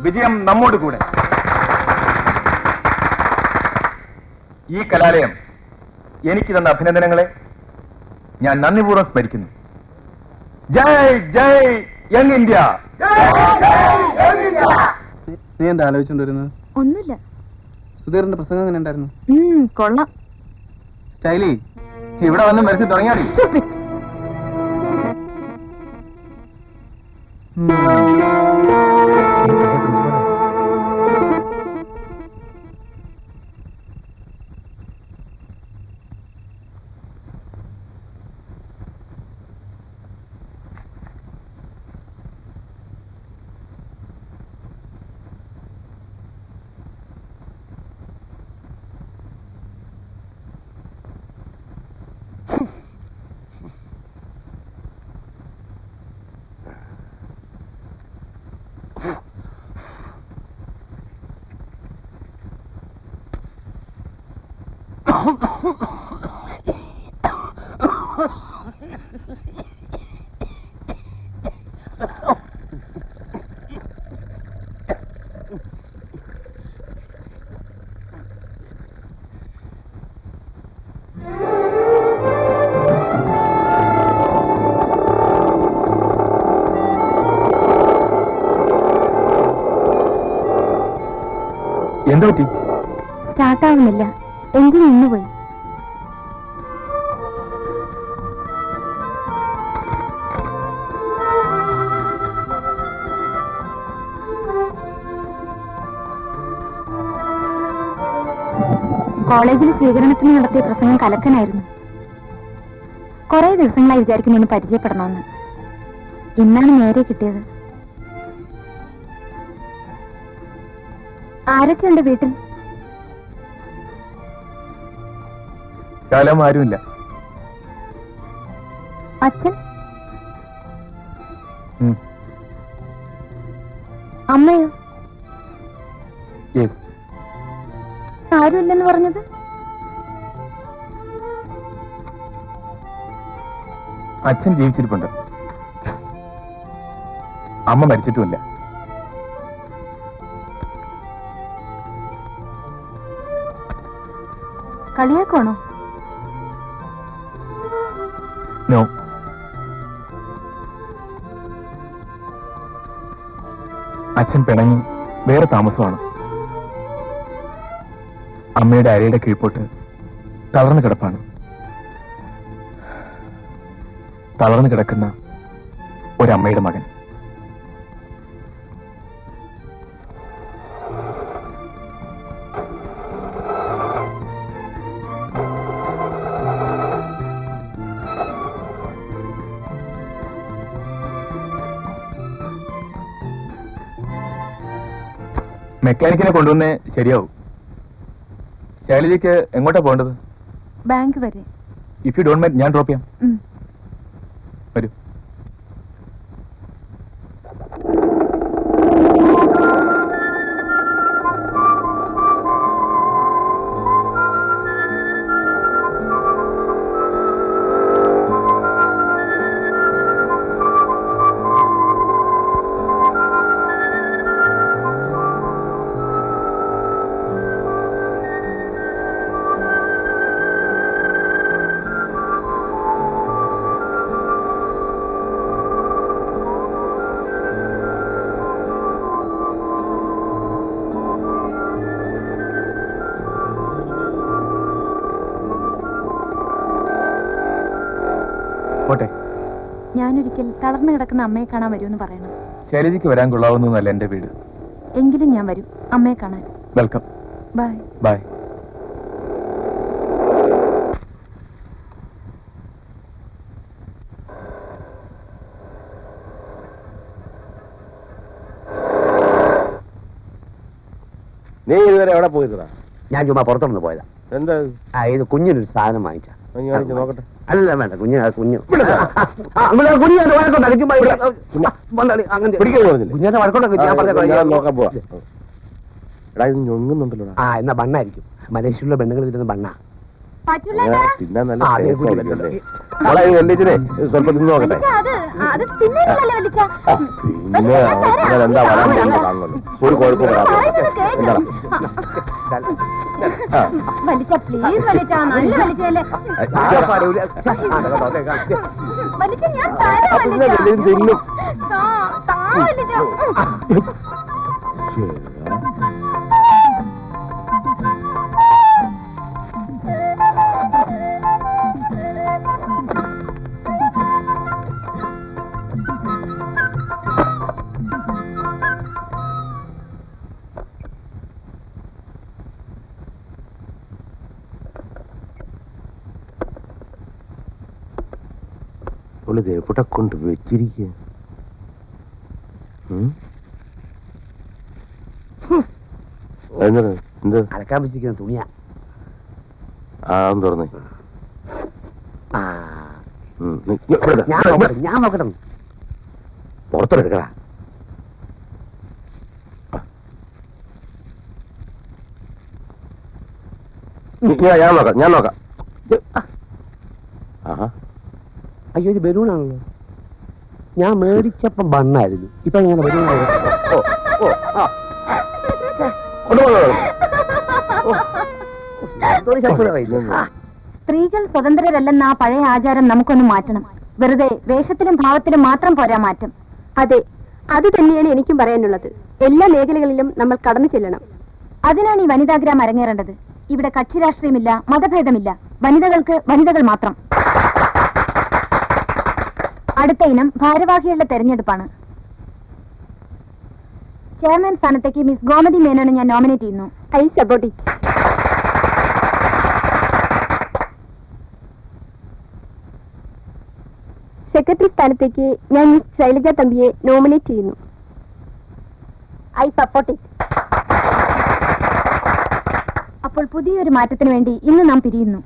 വിജയം നമ്മോട് കൂടെ. ഈ കലാലയം എനിക്ക് തന്ന അഭിനന്ദനങ്ങളെ ഞാൻ നന്ദിപൂർവ്വം സ്മരിക്കുന്നു. ജയ് ജയ് യങ് ഇന്ത്യ. നീ എന്താ ആലോചിച്ചുകൊണ്ടിരുന്നത്? ഒന്നുമില്ല. സുധീറിന്റെ പ്രസംഗം എങ്ങനെ ഉണ്ടായിരുന്നു? കൊള്ളാം. സ്റ്റൈലി, ഇവിടെ വന്ന് മരിച്ചു തുടങ്ങിയാടി. എന്താ പറ്റി? സ്റ്റാർട്ടാവുന്നില്ല. എഞ്ചിൻ നിന്നുപോയി. കോളേജിൽ സ്വീകരണത്തിന് നടത്തിയ പ്രസംഗം കലക്കനായിരുന്നു. കുറെ ദിവസങ്ങളായി വിചാരിക്കുന്നു ഇനി പരിചയപ്പെടണമെന്ന്. ഇന്നാണ് നേരെ കിട്ടിയത്. ആരൊക്കെയുണ്ട് വീട്ടിൽ? കാലം ആരുമില്ല. അച്ഛൻ? അമ്മയോ? ആരുമില്ലെന്ന് പറഞ്ഞത്? അച്ഛൻ ജീവിച്ചിരിപ്പുണ്ട്, അമ്മ മരിച്ചിട്ടുമില്ല. കളിയാക്കണോ? നോ. അച്ഛൻ പിണങ്ങി വേറെ താമസമാണ്. അമ്മയുടെ അരയുടെ കീഴ്പോട്ട് തളർന്നു കിടപ്പാണ്. തളർന്നു കിടക്കുന്ന ഒരമ്മയുടെ മകൻ. മെക്കാനിക്കിനെ കൊണ്ടുവന്നേ ശരിയാവും. ശൈലജയ്ക്ക് എങ്ങോട്ടാ പോകേണ്ടത്? ബാങ്ക് വരെ. ഇഫ് യു ഡോണ്ട് മൈൻഡ് ഞാൻ ഡ്രോപ്പ് ചെയ്യാം. വരൂ. ഞാനൊരിക്കൽ തളർന്നു കിടക്കുന്ന അമ്മയെ കാണാൻ വരുമെന്ന് പറയണം. ശൈലജയ്ക്ക് വരാൻ കൊള്ളാവുന്നതല്ല എന്റെ വീട്. എങ്കിലും ഞാൻ വരും അമ്മയെ കാണാൻ. വെൽക്കം. ബൈ. ബൈ. നീ ഇതുവരെ എവിടെ പോയിട്ടാ? ഞാൻ ചുമ്മാ പുറത്തുനിന്ന് പോയതാ. എന്താ ഇത് കുഞ്ഞിനൊരു സാധനം വാങ്ങിച്ച. നോക്കട്ടെ. അല്ല വേണ്ട, കുഞ്ഞ് കുഞ്ഞിനെ വഴക്കൊണ്ടൊക്കെ ഞാൻ നോക്കാൻ പോവാ. എടാ ഇത് ഞൊങ്ങുന്നുണ്ടല്ലോ. ആ എന്നാ ബണ്ണായിരിക്കും. മലേഷ്യയിലുള്ള ബന്ധുക്കൾ തിരുന്ന ബണ്ണ. തിന്നാൻ നല്ല വെള്ളിച്ചിനെ സ്വല്പം തിന്നു നോക്കട്ടെ. പിന്നെ എന്താ വരാൻ കാണുന്നുള്ളൂ. ഒരു കുഴപ്പം എന്താ തിന്നും. ദേവപ്പെട്ട കൊണ്ട് വെച്ചിരിക്കുക. എന്ത് അലക്കാൻ വെച്ചിരിക്കുന്ന തുണിയാ. തുറന്നേ. ഞാൻ നോക്കട്ടെ. പുറത്തെടുക്കടാ. ഞാൻ നോക്കാം. അയ്യോ ഇത് ബലൂണാണല്ലോ. ഞാൻ മേടിച്ചപ്പം ബണ്ണായിരുന്നു. ഇപ്പൊ ഇങ്ങനെ ബലൂൺ. സ്ത്രീകൾ സ്വതന്ത്രരല്ലെന്ന ആ പഴയ ആചാരം നമുക്കൊന്ന് മാറ്റണം. വെറുതെ വേഷത്തിലും ഭാവത്തിലും മാത്രം പോരാ മാറ്റം. അതെ, അത് തന്നെയാണ് എനിക്കും പറയാനുള്ളത്. എല്ലാ മേഖലകളിലും നമ്മൾ കടന്നു ചെല്ലണം. അതിനാണ് ഈ വനിതാഗ്രാം അരങ്ങേറേണ്ടത്. ഇവിടെ കക്ഷി രാഷ്ട്രീയമില്ല, മതഭേദമില്ല. വനിതകൾക്ക് വനിതകൾ മാത്രം. അടുത്ത ഇനം ഭാരവാഹികളുടെ തെരഞ്ഞെടുപ്പാണ്. ചെയർമാൻ സ്ഥാനത്തേക്ക് മിസ് ഗോമതി മേനോനെ ഞാൻ നോമിനേറ്റ് ചെയ്യുന്നു. I support it. സെക്രട്ടറി സ്ഥാനത്തേക്ക് ഞാൻ മിസ് ശൈലജ തമ്പിയെ നോമിനേറ്റ് ചെയ്യുന്നു. I support it. അപ്പോൾ പുതിയൊരു മാറ്റത്തിന് വേണ്ടി ഇന്ന് നാം പിരിയുന്നു.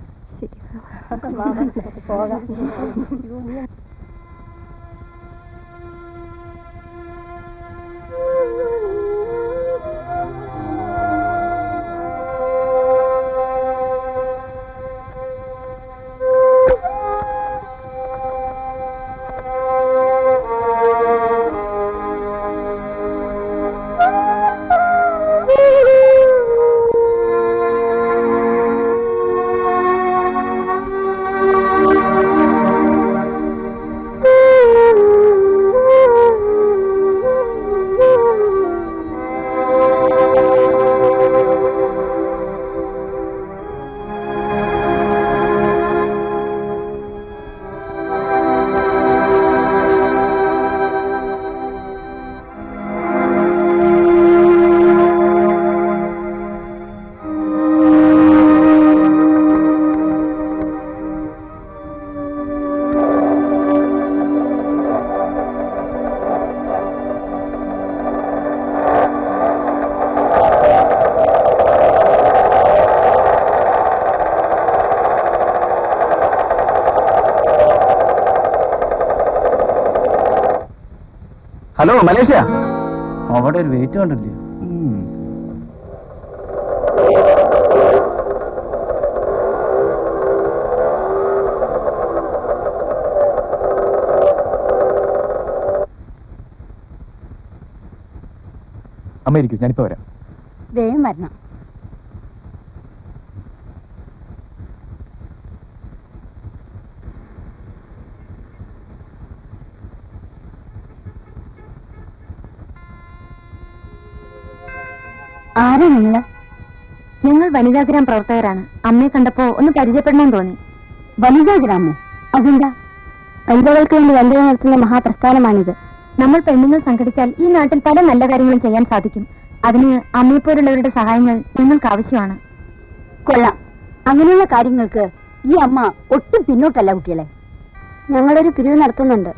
Hello Malaysia. അവിടെ ഒരു വെയിറ്റ് കണ്ടില്ലേ? അമ്മ ഇരിക്കും, ഞാനിപ്പോ വരാം. വേഗം വരണം. ആരാ നിങ്ങൾ? ഞങ്ങൾ വനിതാഗ്രാം പ്രവർത്തകരാണ്. അമ്മയെ കണ്ടപ്പോ ഒന്ന് പരിചയപ്പെടണമെന്ന് തോന്നി. വനിതാഗ്രാമോ? അതെന്താ? വനിതകൾക്ക് വേണ്ടി വനിതകൾ നടത്തുന്ന മഹാപ്രസ്ഥാനമാണിത്. നമ്മൾ പെണ്ണുങ്ങൾ സംഘടിച്ചാൽ ഈ നാട്ടിൽ പല നല്ല കാര്യങ്ങളും ചെയ്യാൻ സാധിക്കും. അതിന് അമ്മയെപ്പോലുള്ളവരുടെ സഹായങ്ങൾ ഞങ്ങൾക്ക് ആവശ്യമാണ്. കൊള്ളാം. അങ്ങനെയുള്ള കാര്യങ്ങൾക്ക് ഈ അമ്മ ഒട്ടും പിന്നോട്ടല്ല കുട്ടികളെ. ഞങ്ങളൊരു പിരിവ് നടത്തുന്നുണ്ട്.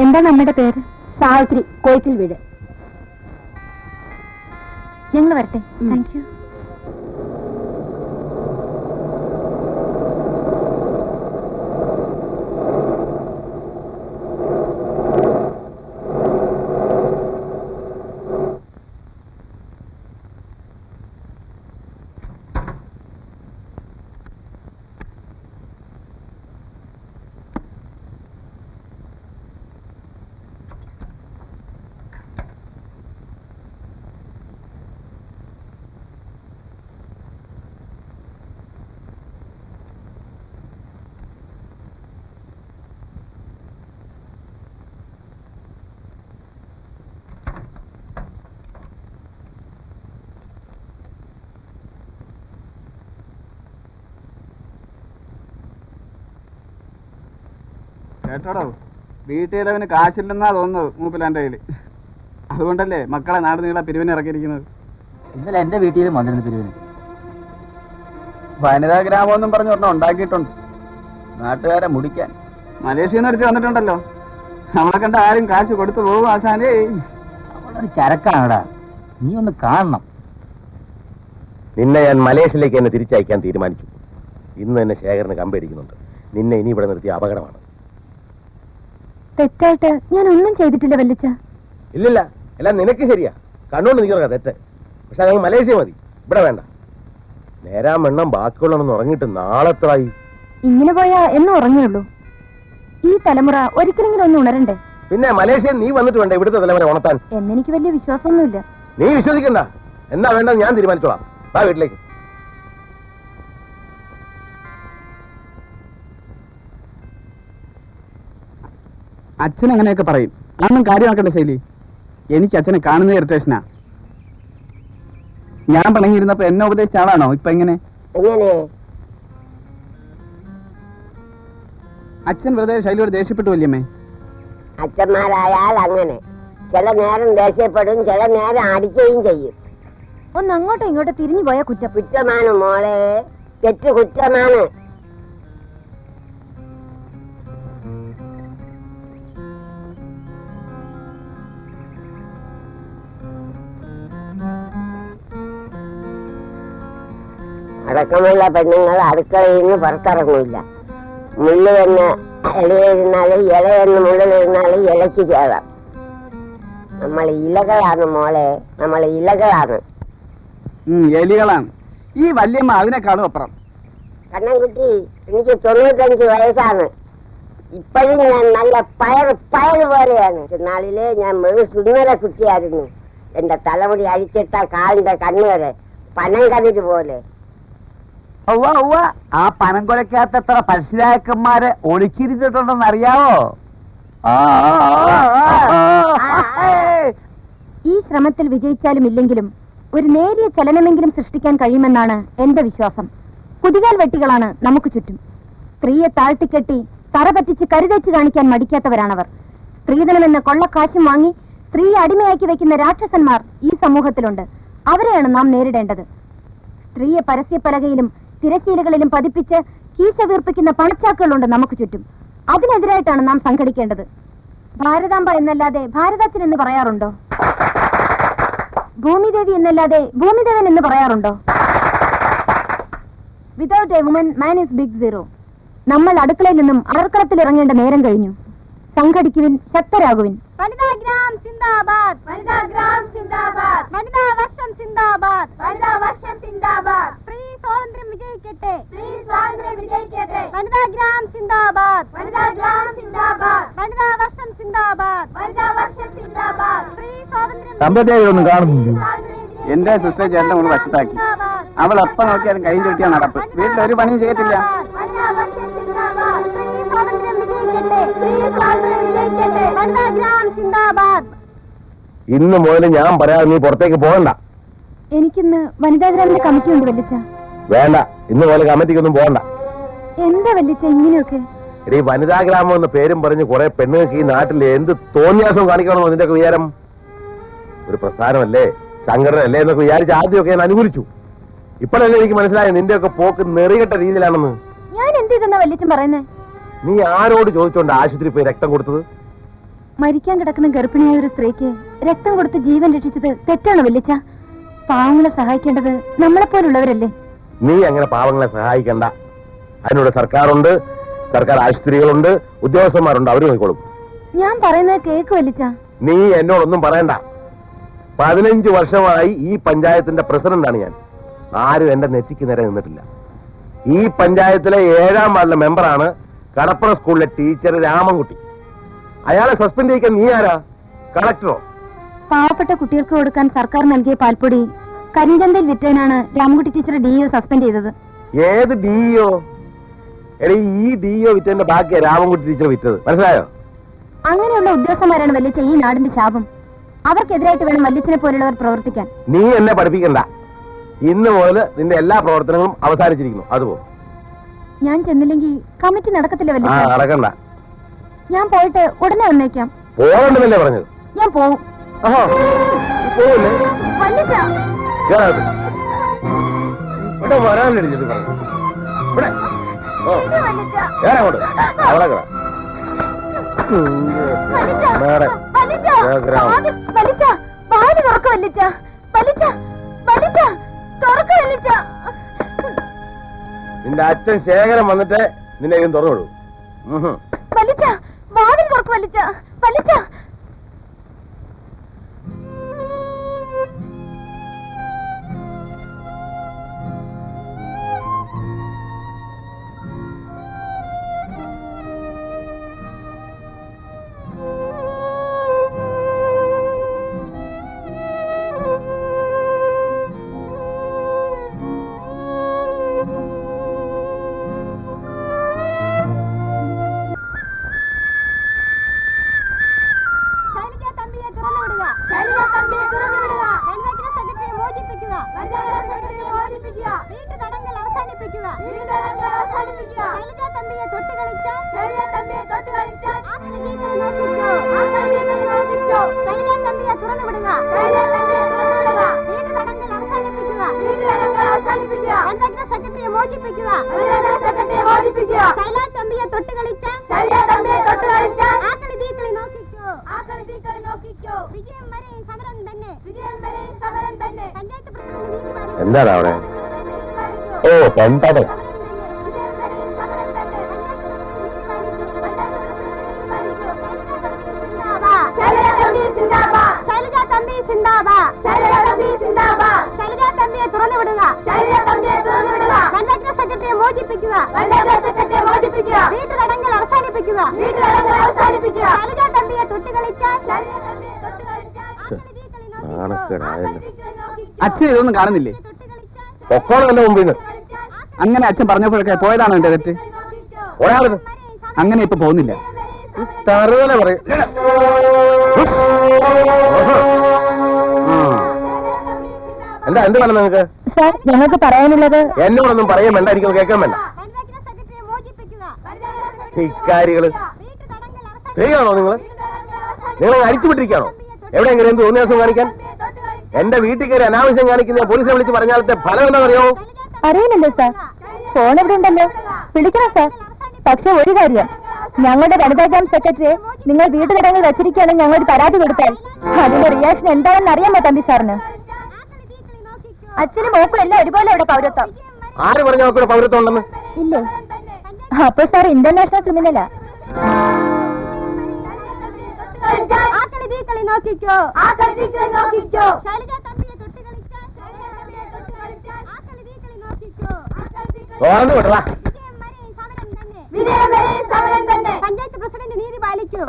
എന്താ നമ്മുടെ പേര്? സാവിത്രി, കോയിക്കൽ വീട്. ഞങ്ങൾ വരട്ടെ. Thank you. കേട്ടോടോ, വീട്ടിലവന് കാശില്ലെന്നാ തോന്നുന്നത് മൂപ്പിലാന്റെ കയ്യില്. അതുകൊണ്ടല്ലേ മക്കളെ നാട് നീളെ പിരിവിന് ഇറക്കിയിരിക്കുന്നത്. ഇന്നലെ എന്റെ വീട്ടിലും വന്നിരുന്നു പിരിവിന്. വനിതാ ഗ്രാമം എന്നും പറഞ്ഞ് ഒരെണ്ണം ഉണ്ടാക്കിയിട്ടുണ്ട്, നാട്ടുകാരെ മുടിക്കാൻ. മലേഷ്യയിൽ നിന്ന് എടുത്ത് വന്നിട്ടുണ്ടല്ലോ. നമ്മളെ കണ്ട ആരും കാശ് കൊടുത്തു പോകും ആശാനേ. അവളൊരു ചരക്കാണടാ, നീ ഒന്ന് കാണണം. നിന്നെ ഞാൻ മലേഷ്യയിലേക്ക് എന്നെ തിരിച്ചയക്കാൻ തീരുമാനിച്ചു. ഇന്ന് തന്നെ ശേഖരന് കമ്പടിക്കുന്നുണ്ട്. നിന്നെ ഇനി ഇവിടെ നിർത്തിയ അപകടമാണ്. തെറ്റായിട്ട് ഞാൻ ഒന്നും ചെയ്തിട്ടില്ല വല്ലിച്ച. ഇല്ലില്ല, എല്ലാം നിനക്ക് ശരിയാ. കണ്ണുകൊണ്ട് നിൽക്കുക തെറ്റ്. പക്ഷെ ഞങ്ങൾ മലേഷ്യ മതി, ഇവിടെ വേണ്ട. നേരാൻ വെണ്ണം ബാക്കിയുള്ളതൊന്നും ഉറങ്ങിയിട്ട് നാളെത്രായി. ഇങ്ങനെ പോയാ എന്നും ഉറങ്ങിയുള്ളൂ. ഈ തലമുറ ഒരിക്കലെങ്കിലും ഒന്ന് ഉണരണ്ടേ? പിന്നെ മലേഷ്യ നീ വന്നിട്ട് വേണ്ട ഇവിടുത്തെ തലമുറ ഉണർത്താൻ. എന്നെനിക്ക് വലിയ വിശ്വാസമൊന്നുമില്ല. നീ വിശ്വസിക്കണ്ട. എന്നാ വേണ്ടത് ഞാൻ തീരുമാനിച്ചോളാം. വാ വീട്ടിലേക്ക്. അച്ഛൻ അങ്ങനെയൊക്കെ പറയും. അതൊന്നും കാര്യമാക്കണ്ട ശൈലി. എനിക്ക് അച്ഛനെ കാണുന്ന ഇറിറ്റേഷനാ. ഞാൻ പിണങ്ങിയിരുന്നപ്പോ എന്നെ ഉപദേശിച്ച ആളാണോ ഇപ്പൊ എങ്ങനെ? എങ്ങനെ? അച്ഛൻ വെറുതെ ശൈലിയോട് ദേഷ്യപ്പെട്ടു വല്യമ്മേ. അച്ഛന്മാരായാൽ അങ്ങനെ ചില നേരം ദേഷ്യപ്പെടും, ചില നേരം അടിക്കുകയും ചെയ്യും. ഒന്ന് അങ്ങോട്ടോ ഇങ്ങോട്ടോ തിരിഞ്ഞു പോയാ കുറ്റം. കുറ്റമാണ് മോളെ, തെറ്റ് കുറ്റമാണ്. അടക്കമുള്ള പെണ്ണുങ്ങൾ അടുക്കളയിൽ നിന്ന് പുറത്തിറങ്ങില്ല. മുള്ളു തന്നെ ഇലയിരുന്നാല് ഇലയെന്ന് മുള്ളിലിരുന്നാല് ഇലയ്ക്ക് ചേരാം. നമ്മൾ ഇലകളാണ് മോളെ, നമ്മൾ ഇലകളാണ്. എലികളാണ്. ഈ വല്യമ്മ അതിനേക്കാളും അപ്പുറം. കണ്ണൻകുട്ടി, എനിക്ക് 95 വയസ്സാണ്. ഇപ്പോഴും ഞാൻ നല്ല പയറ് പോലെയാണ്. നാളില് ഞാൻ സുന്ദര കുട്ടിയായിരുന്നു. എന്റെ തലമുടി അഴിച്ചിട്ട കാലിന്റെ കണ്ണുവരെ പനം കതിര് പോലെ. ആ പനം കൊലക്കകത്ത് എത്ര പരസ്യരായക്കന്മാരെ ഒളിച്ചിരുന്നിട്ടുണ്ടെന്ന് അറിയാവോ? ഈ ശ്രമത്തിൽ വിജയിച്ചാലും ഇല്ലെങ്കിലും ഒരു നേരിയ ചലനമെങ്കിലും സൃഷ്ടിക്കാൻ കഴിയുമെന്നാണ് എന്റെ വിശ്വാസം. കുതികാൽ വെട്ടികളാണ് നമുക്ക് ചുറ്റും. സ്ത്രീയെ താഴ്ത്തിക്കെട്ടി തറ പറ്റിച്ച് കരുതേച്ച് കാണിക്കാൻ മടിക്കാത്തവരാണവർ. സ്ത്രീധനമെന്ന കൊള്ളക്കാശും വാങ്ങി സ്ത്രീയെ അടിമയാക്കി വെക്കുന്ന രാക്ഷസന്മാർ ഈ സമൂഹത്തിലുണ്ട്. അവരെയാണ് നാം നേരിടേണ്ടത്. സ്ത്രീയെ പരസ്യപ്പലകയിലും തിരശീലകളിലും പതിപ്പിച്ച് കീശ വീർപ്പിക്കുന്ന പണച്ചാക്കുകളുണ്ട് നമുക്ക് ചുറ്റും. അതിനെതിരായിട്ടാണ് നാം സംഘടിക്കേണ്ടത്. ഭാരതാംബ എന്നല്ലാതെ ഭാരതാച്ചൻ എന്ന് പറയാറുണ്ടോ? ഭൂമിദേവി എന്നല്ലാതെ ഭൂമിദേവൻ എന്ന് പറയാറുണ്ടോ? Without a woman man is big zero. നമ്മൾ അടുക്കളയിൽ നിന്നും അറക്കളത്തിൽ ഇറങ്ങേണ്ട നേരം കഴിഞ്ഞു. സംഘടിക്കുവിൻ, ശക്തരാകുവിൻ. വനിതാ ഗ്രാം സിന്ദാബാദ്, വനിതാ ഗ്രാം സിന്ദാബാദ്, വനിതാ വർഷം സിന്ദാബാദ്, വനിതാ വർഷം സിന്ദാബാദ്. സ്ത്രീ സ്വാതന്ത്ര്യം വിജയിക്കട്ടെ, സ്ത്രീ സ്വാതന്ത്ര്യം വിജയിക്കട്ടെ. വനിതാ ഗ്രാം സിന്ദാബാദ്, വനിതാ ഗ്രാം സിന്ദാബാദ്, വനിതാ വർഷം സിന്ദാബാദ്, വനിതാ വർഷം സിന്ദാബാദ്. സ്ത്രീ സ്വാതന്ത്ര്യം സമ്പത്തേയൊന്നും കാണുന്നില്ല. എന്റെ സിസ്റ്റർ ചേട്ടൻ ഒന്ന് വശത്താക്കി. അവൾ എപ്പ നോക്കിയാലും കൈ ചുറ്റിയാ നടപ്പ്. വീട്ടിലൊരു പണിയും ചെയ്യത്തില്ല. വനിതാ വർഷം സിന്ദാബാദ്. സ്ത്രീ സ്വാതന്ത്ര്യം വിജയിക്കട്ടെ, സ്ത്രീ സ്വാതന്ത്ര്യം വിജയിക്കട്ടെ. ഇന്ന് മുതൽ ഞാൻ പറയാതെ നീ പുറത്തേക്ക് പോകണ്ട. എനിക്കിന്ന് വനിതാ ഗ്രാമിന്റെ കമ്മിറ്റി ഉണ്ട് വല്ലിച്ച. വേണ്ട, ഇന്ന് മുതൽ കമ്മിറ്റിക്കൊന്നും പോകണ്ട. എന്താ വല്ലിച്ച ഇങ്ങനെയൊക്കെ? എടീ, വനിതാ ഗ്രാമം എന്ന പേരും പറഞ്ഞ് കുറെ പെണ്ണുങ്ങൾക്ക് ഈ നാട്ടിൽ എന്ത് തോന്നിയാസവും കാണിക്കണമെന്ന് നിന്റെയൊക്കെ വിചാരം? ഒരു പ്രസ്ഥാനമല്ലേ, സംഘടനയല്ലേ എന്നൊക്കെ വിചാരിച്ച് ആദ്യമൊക്കെ ഞാൻ അനുകൂലിച്ചു. ഇപ്പോഴല്ലേ എനിക്ക് മനസ്സിലായത് നിന്റെയൊക്കെ പോക്ക് നെറികെട്ട രീതിയിലാണെന്ന്. ഞാൻ എന്ത് ചെയ്തെന്നാ വല്ലിച്ചൻ പറയുന്നേ? നീ ആരോട് ചോദിച്ചോണ്ട് ആശുപത്രി പോയി രക്തം കൊടുത്തത്? മരിക്കാൻ കിടക്കുന്ന ഗർഭിണിയായ ഒരു സ്ത്രീക്ക് രക്തം കൊടുത്ത് ജീവൻ രക്ഷിച്ചത് തെറ്റാണോ വല്ലിച്ച? പാവങ്ങളെ സഹായിക്കേണ്ടത് നമ്മളെപ്പോലുള്ളവരല്ലേ? നീ അങ്ങനെ പാവങ്ങളെ സഹായിക്കണ്ട. അതിനുള്ള സർക്കാരുണ്ട്, സർക്കാർ ആശുപത്രികളുണ്ട്, ഉദ്യോഗസ്ഥന്മാരുണ്ട്, അവർ നോക്കിക്കോളും. ഞാൻ പറയുന്നത് കേക്ക് വല്ലിച്ച. നീ എന്നോടൊന്നും പറയണ്ട. 15 വർഷമായി ഈ പഞ്ചായത്തിന്റെ പ്രസിഡന്റാണ് ഞാൻ. ആരും എന്റെ നെറ്റിക്ക് നേരെ നിന്നിട്ടില്ല. ഈ പഞ്ചായത്തിലെ 7ാം വാർഡിലെ മെമ്പറാണ് കടപ്പുറ സ്കൂളിലെ ടീച്ചർ രാമൻകുട്ടി. അയാളെ സസ്പെൻഡ് ചെയ്യിക്കാൻ നീ ആരാ? കളക്ടറോ? പാവപ്പെട്ട കുട്ടികൾക്ക് കൊടുക്കാൻ സർക്കാർ നൽകിയ പാൽപ്പൊടി കരിഞ്ചന്തയിൽ വിറ്റേനാണ് രാമൻകുട്ടി ടീച്ചറെ DO സസ്പെൻഡ് ചെയ്തത്. ഏത് DO? എടീ, ഈ DO വിറ്റതിന്റെ ബാക്കിയാ രാമൻകുട്ടി ടീച്ചർ വിറ്റത്. മനസ്സിലായോ? അങ്ങനെയുള്ള ഉദ്യോഗസ്ഥന്മാരാണ് വല്ലിച്ച ഈ നാടിന്റെ ശാപം. അവർക്കെതിരായിട്ട് വേണം വല്ലിച്ചനെ പോലുള്ളവർ പ്രവർത്തിക്കാൻ. നീ എന്നെ പഠിപ്പിക്കണ്ട. ഇന്ന് മുതൽ നിന്റെ എല്ലാ പ്രവർത്തനങ്ങളും അവസാനിച്ചിരിക്കുന്നു. അതുപോ. ഞാൻ ചെന്നില്ലെങ്കിൽ കമ്മിറ്റി നടക്കത്തില്ല വല്ലിച്ച. നടക്കണ്ട. ഞാൻ പോയിട്ട് ഉടനെ വന്നേക്കാം. പോകണ്ടെന്നല്ലേ പറഞ്ഞത്? ഞാൻ പോവും. പോവില്ലേ? വല്ലിച്ച ഇവിടെ വരാനിടിഞ്ഞത് പറഞ്ഞു. ഇവിടെ അങ്ങോട്ട് അവിടെ നിന്റെ അച്ഛൻ ശേഖരം വന്നിട്ട് നിന്നെ ഇതും തുറന്നുവിടും. എന്താണ് അവിടെ? ഓ, പെൺപടം. അച്ഛൻ ഇതൊന്നും കാണുന്നില്ലേ? പൊക്കോളല്ലേ മുമ്പിന്ന്. അങ്ങനെ അച്ഛൻ പറഞ്ഞപ്പോഴൊക്കെ പോയതാണോ എന്റെ തെറ്റ്? അങ്ങനെ ഇപ്പൊ പോകുന്നില്ല. തറുതല പറയും. എന്താ എന്ത് വേണം നിങ്ങൾക്ക്? സാർ, ഞങ്ങൾക്ക് പറയാനുള്ളത്. എന്നോടൊന്നും പറയാൻ വേണ്ട, എനിക്കൊന്നും കേൾക്കാൻ വേണ്ട. ഇക്കാരികള് ശരിയാണോ? നിങ്ങൾ അരിച്ചുവിട്ടിരിക്കുകയാണോ? എവിടെയെങ്കിലും എന്ത് തോന്നിയാസം കാണിക്കാൻ? എന്റെ വീട്ടിൽ കയറി അനാവശ്യം കാണിക്കുന്ന പോലീസിനെ വിളിച്ച് പറഞ്ഞാലത്തെ ഫലം എന്താ അറിയോ? അറിയില്ലല്ലോ സാർ. ഫോൺ എവിടെ ഉണ്ടല്ലോ, വിളിക്കണം സാർ. പക്ഷെ ഒരു കാര്യം, ഞങ്ങളുടെ വനിതാ ഗ്രാം സെക്രട്ടറിയെ നിങ്ങൾ വീട്ടുതടങ്ങൾ വെച്ചിരിക്കുകയാണെങ്കിൽ ഞങ്ങളൊരു പരാതി കൊടുത്താൽ അതിന്റെ റിയാക്ഷൻ എന്താണെന്ന് അറിയാമോ തമ്പി സാറിന്? അച്ഛനും മോക്കും എല്ലാം ഒരുപോലെ അവിടെ പൗരത്വം. ആര് പറഞ്ഞു നോക്കൂടെ പൗരത്വം ഉണ്ടെന്ന്? ഇല്ലേ? അപ്പൊ സാർ ഇന്റർനാഷണൽ ക്രിമിനലാ. നോക്കിക്കോ. പഞ്ചായത്ത് പ്രസിഡന്റ് നീതി പാലിക്കൂ.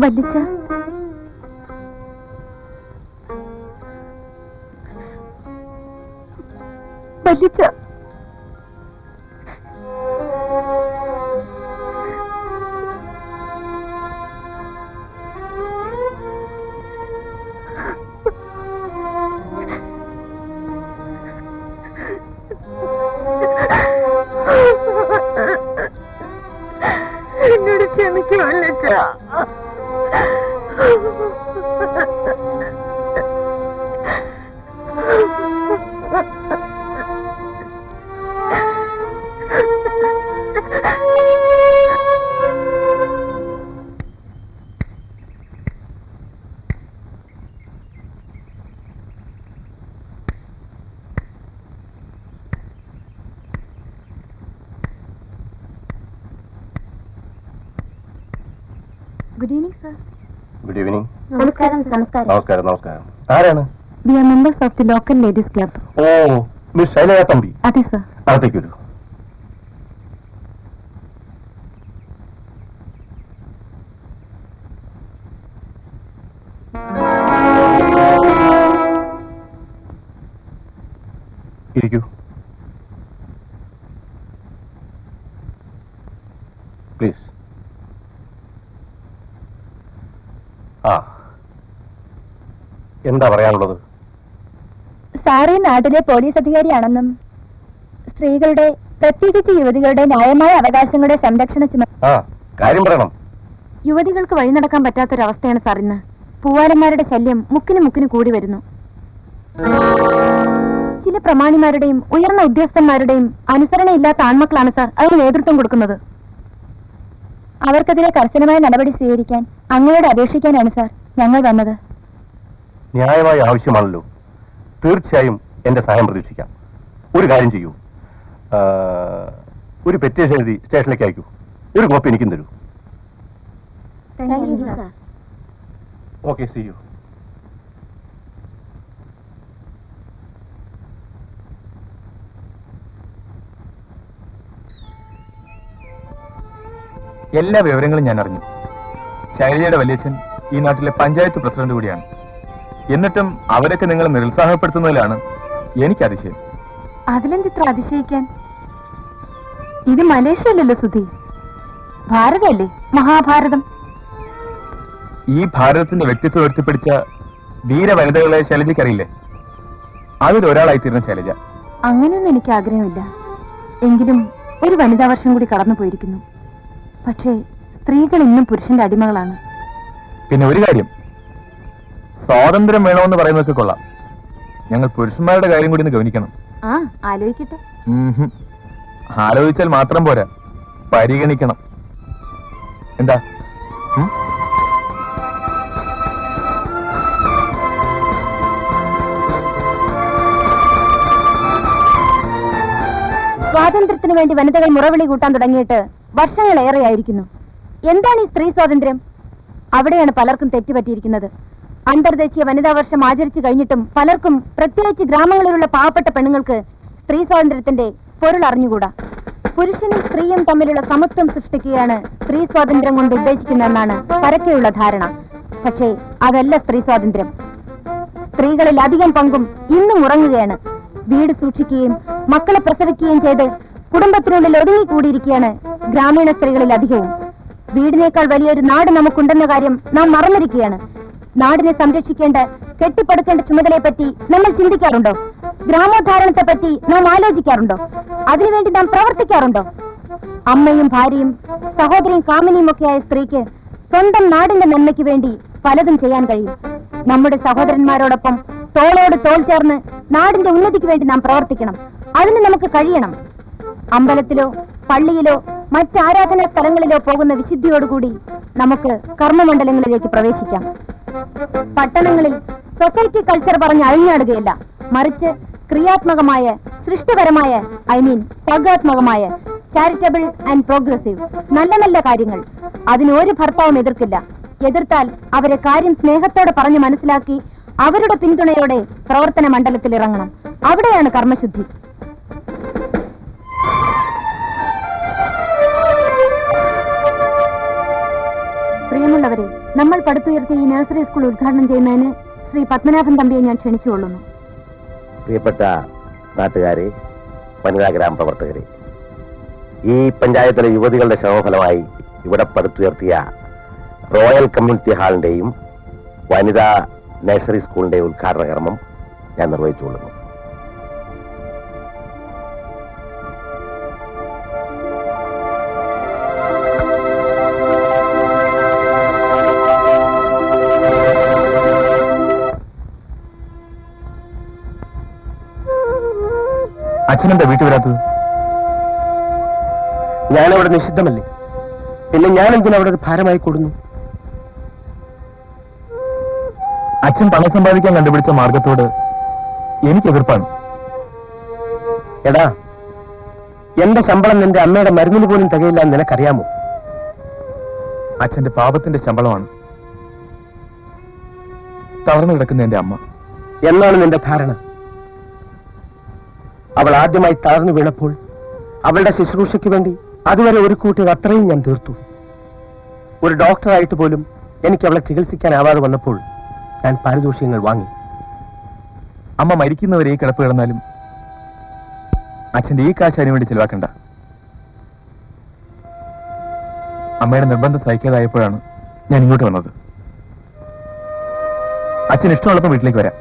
വല്ലിച്ച, വല്ലിച്ച, എന്നോട് ക്ഷമിക്കും വല്ലിച്ച. Good evening sir. Good evening. നമസ്കാരം. നമസ്കാരം. നമസ്കാരം. നമസ്കാരം. ആരാണ്? We are members of the local ladies club. ഓ, മിസ് ശൈലജ തമ്പി. അതെ സർ. അകത്തേക്ക് വരൂ. ഇരിക്കൂ. പ്ലീസ്. എന്താ പറയാനുള്ളത്? സാറ് ഈ നാട്ടിലെ പോലീസ് അധികാരിയാണെന്നും സ്ത്രീകളുടെ, പ്രത്യേകിച്ച് യുവതികളുടെ ന്യായമായ അവകാശങ്ങളുടെ സംരക്ഷണ ചുമതല കാര്യം പറയണം. യുവതികൾക്ക് വഴി നടക്കാൻ പറ്റാത്തൊരവസ്ഥയാണ് സാർ ഇന്ന്. പൂവാലന്മാരുടെ ശല്യം മുക്കിന് മുക്കിന് കൂടി വരുന്നു. ചില പ്രമാണിമാരുടെയും ഉയർന്ന ഉദ്യോഗസ്ഥന്മാരുടെയും അനുസരണയില്ലാത്ത ആൺമക്കളാണ് സാർ അതിന് നേതൃത്വം കൊടുക്കുന്നത്. അവർക്കെതിരെ കർശനമായ നടപടി സ്വീകരിക്കാൻ അങ്ങയോട് അപേക്ഷിക്കാനാണ് സാർ ഞങ്ങൾ വന്നത്. ന്യായമായ ആവശ്യമാണല്ലോ. തീർച്ചയായും എന്റെ സഹായം പ്രതീക്ഷിക്കാം. ഒരു കാര്യം ചെയ്യൂ, ഒരു പെറ്റീഷൻ എഴുതി സ്റ്റേഷനിലേക്ക് അയക്കൂ. ഒരു കോപ്പി എനിക്കും തരൂ. Okay, see you. എല്ലാ വിവരങ്ങളും ഞാൻ അറിഞ്ഞു. ശൈലജയുടെ വല്യച്ഛൻ ഈ നാട്ടിലെ പഞ്ചായത്ത് പ്രസിഡന്റ് കൂടിയാണ്. എന്നിട്ടും അവരൊക്കെ നിങ്ങൾ നിരുത്സാഹപ്പെടുത്തുന്നതിലാണ് എനിക്ക് അതിശയം. അതിലെന്തിത്ര അതിശയിക്കാൻ? ഇത് മലേഷ്യ അല്ലല്ലോ സുധി, ഭാരതല്ലേ, മഹാഭാരതം. ഈ ഭാരതത്തിന്റെ വ്യക്തിത്വം ഉയർത്തിപ്പിടിച്ച ധീര വനിതകളെ ശൈലജയ്ക്കറിയില്ലേ? അതിലൊരാളായിത്തീരുന്ന ശൈലജ. അങ്ങനെയൊന്നും എനിക്ക് ആഗ്രഹമില്ല. എങ്കിലും ഒരു വനിതാ വർഷം കൂടി കടന്നു പോയിരിക്കുന്നു. പക്ഷേ സ്ത്രീകൾ ഇന്നും പുരുഷന്റെ അടിമകളാണ്. പിന്നെ ഒരു കാര്യം, സ്വാതന്ത്ര്യം വേണമെന്ന് പറയുന്നതൊക്കെ കൊള്ളാം. ഞങ്ങൾ പുരുഷന്മാരുടെ കാര്യം കൂടി ഒന്ന് ഗവനിക്കണം. ആലോചിക്കട്ടെ. ആലോചിച്ചാൽ മാത്രം പോരാ, പരിഗണിക്കണം. എന്താ? സ്വാതന്ത്ര്യത്തിന് വേണ്ടി വനിതകൾ മുറവിളി കൂട്ടാൻ തുടങ്ങിയിട്ട് വർഷങ്ങളേറെയായിരിക്കുന്നു. എന്താണ് ഈ സ്ത്രീ സ്വാതന്ത്ര്യം? അവിടെയാണ് പലർക്കും തെറ്റുപറ്റിയിരിക്കുന്നത്. അന്തർദേശീയ വനിതാ വർഷം ആചരിച്ചു കഴിഞ്ഞിട്ടും പലർക്കും, പ്രത്യേകിച്ച് ഗ്രാമങ്ങളിലുള്ള പാവപ്പെട്ട പെണ്ണുങ്ങൾക്ക്, സ്ത്രീ സ്വാതന്ത്ര്യത്തിന്റെ പൊരുൾ അറിഞ്ഞുകൂടാ. പുരുഷനും സ്ത്രീയും തമ്മിലുള്ള സമത്വം സൃഷ്ടിക്കുകയാണ് സ്ത്രീ സ്വാതന്ത്ര്യം കൊണ്ട് ഉദ്ദേശിക്കുന്നതെന്നാണ് പരക്കെയുള്ള ധാരണ. പക്ഷേ അതല്ല സ്ത്രീ സ്വാതന്ത്ര്യം. സ്ത്രീകളിൽ അധികം പങ്കും ഇന്നും ഉറങ്ങുകയാണ്. വീട് സൂക്ഷിക്കുകയും മക്കളെ പ്രസവിക്കുകയും ചെയ്ത് കുടുംബത്തിനുള്ളിൽ ഒതുങ്ങിക്കൂടിയിരിക്കുകയാണ് ഗ്രാമീണ സ്ത്രീകളിൽ അധികവും. വീടിനേക്കാൾ വലിയൊരു നാട് നമുക്കുണ്ടെന്ന കാര്യം നാം മറന്നിരിക്കുകയാണ്. നാടിനെ സംരക്ഷിക്കേണ്ട, കെട്ടിപ്പടുക്കേണ്ട ചുമതലയെപ്പറ്റി നമ്മൾ ചിന്തിക്കാറുണ്ടോ? ഗ്രാമോദ്ധാരണത്തെ പറ്റി നാം ആലോചിക്കാറുണ്ടോ? അതിനുവേണ്ടി നാം പ്രവർത്തിക്കാറുണ്ടോ? അമ്മയും ഭാര്യയും സഹോദരിയും കാമിനിയും ഒക്കെയായ സ്ത്രീക്ക് സ്വന്തം നാടിന്റെ നന്മയ്ക്ക് വേണ്ടി പലതും ചെയ്യാൻ കഴിയും. നമ്മുടെ സഹോദരന്മാരോടൊപ്പം തോളോട് തോൾ ചേർന്ന് നാടിന്റെ ഉന്നതിക്ക് വേണ്ടി നാം പ്രവർത്തിക്കണം. അതിന് നമുക്ക് കഴിയണം. അമ്പലത്തിലോ പള്ളിയിലോ മറ്റ് ആരാധനാ സ്ഥലങ്ങളിലോ പോകുന്ന വിശുദ്ധിയോടുകൂടി നമുക്ക് കർമ്മമണ്ഡലങ്ങളിലേക്ക് പ്രവേശിക്കാം. പട്ടണങ്ങളിൽ സൊസൈറ്റി കൾച്ചർ പറഞ്ഞ് അഴിഞ്ഞാടുകയല്ല, മറിച്ച് ക്രിയാത്മകമായ, സൃഷ്ടിപരമായ, സർഗാത്മകമായ, ചാരിറ്റബിൾ ആൻഡ് പ്രോഗ്രസീവ് നല്ല നല്ല കാര്യങ്ങൾ. അതിന് ഒരു ഭർത്താവും എതിർക്കില്ല. എതിർത്താൽ അവരെ കാര്യം സ്നേഹത്തോടെ പറഞ്ഞു മനസ്സിലാക്കി അവരുടെ പിന്തുണയോടെ പ്രവർത്തന മണ്ഡലത്തിൽ ഇറങ്ങണം. അവിടെയാണ് കർമ്മശുദ്ധി. പ്രിയമുള്ളവരെ, നമ്മൾ പടുത്തുയർത്തിയ ഈ നഴ്സറി സ്കൂൾ ഉദ്ഘാടനം ചെയ്യുന്നതിന് ശ്രീ പത്മനാഭൻ തമ്പിയെ ഞാൻ ക്ഷണിച്ചുകൊള്ളുന്നു. പ്രിയപ്പെട്ട നാട്ടുകാരെ, വനിതാ ഗ്രാമപ്രവർത്തകരെ, ഈ പഞ്ചായത്തിലെ യുവതികളുടെ ശ്രമഫലമായി ഇവിടെ പടുത്തുയർത്തിയ റോയൽ കമ്മ്യൂണിറ്റി ഹാളിന്റെയും വനിതാ നഴ്സറി സ്കൂളിന്റെയും ഉദ്ഘാടന കർമ്മം ഞാൻ നിർവഹിച്ചുകൊള്ളുന്നു. അച്ഛനെന്താ വീട്ടിൽ വരാത്തത്? ഞാനവിടെ നിഷിദ്ധമല്ലേ, പിന്നെ ഞാൻ എന്തിനാ അവിടെ ഒരു ഭാരമായി കൂടുന്നു? അച്ഛൻ പണം സമ്പാദിക്കാൻ കണ്ടുപിടിച്ച മാർഗത്തോട് എനിക്ക് എതിർപ്പാണ്. എടാ, എന്റെ ശമ്പളം നിന്റെ അമ്മയുടെ മരുന്നിന് പോലും തികയില്ല എന്ന് നിനക്കറിയാമോ? അച്ഛന്റെ പാപത്തിന്റെ ശമ്പളമാണ് തളർന്നു കിടക്കുന്ന എന്റെ അമ്മ. എന്നാണ് നിന്റെ ധാരണ? അവൾ ആദ്യമായി തളർന്നു വീണപ്പോൾ അവളുടെ ശുശ്രൂഷയ്ക്ക് വേണ്ടി അതുവരെ ഒരു കൂട്ടിയത് അത്രയും ഞാൻ തീർത്തു. ഒരു ഡോക്ടറായിട്ട് പോലും എനിക്ക് അവളെ ചികിത്സിക്കാനാവാതെ വന്നപ്പോൾ ഞാൻ പാരിതോഷികങ്ങൾ വാങ്ങി. അമ്മ മരിക്കുന്നവരെ ഈ കിടപ്പ് കിടന്നാലും അച്ഛന്റെ ഈ കാശ് അതിനു വേണ്ടി ചെലവാക്കണ്ട. അമ്മയുടെ നിർബന്ധം സഹിക്കാതായപ്പോഴാണ് ഞാൻ ഇങ്ങോട്ട് വന്നത്. അച്ഛൻ ഇഷ്ടമുള്ളപ്പോൾ വീട്ടിലേക്ക് വരാം.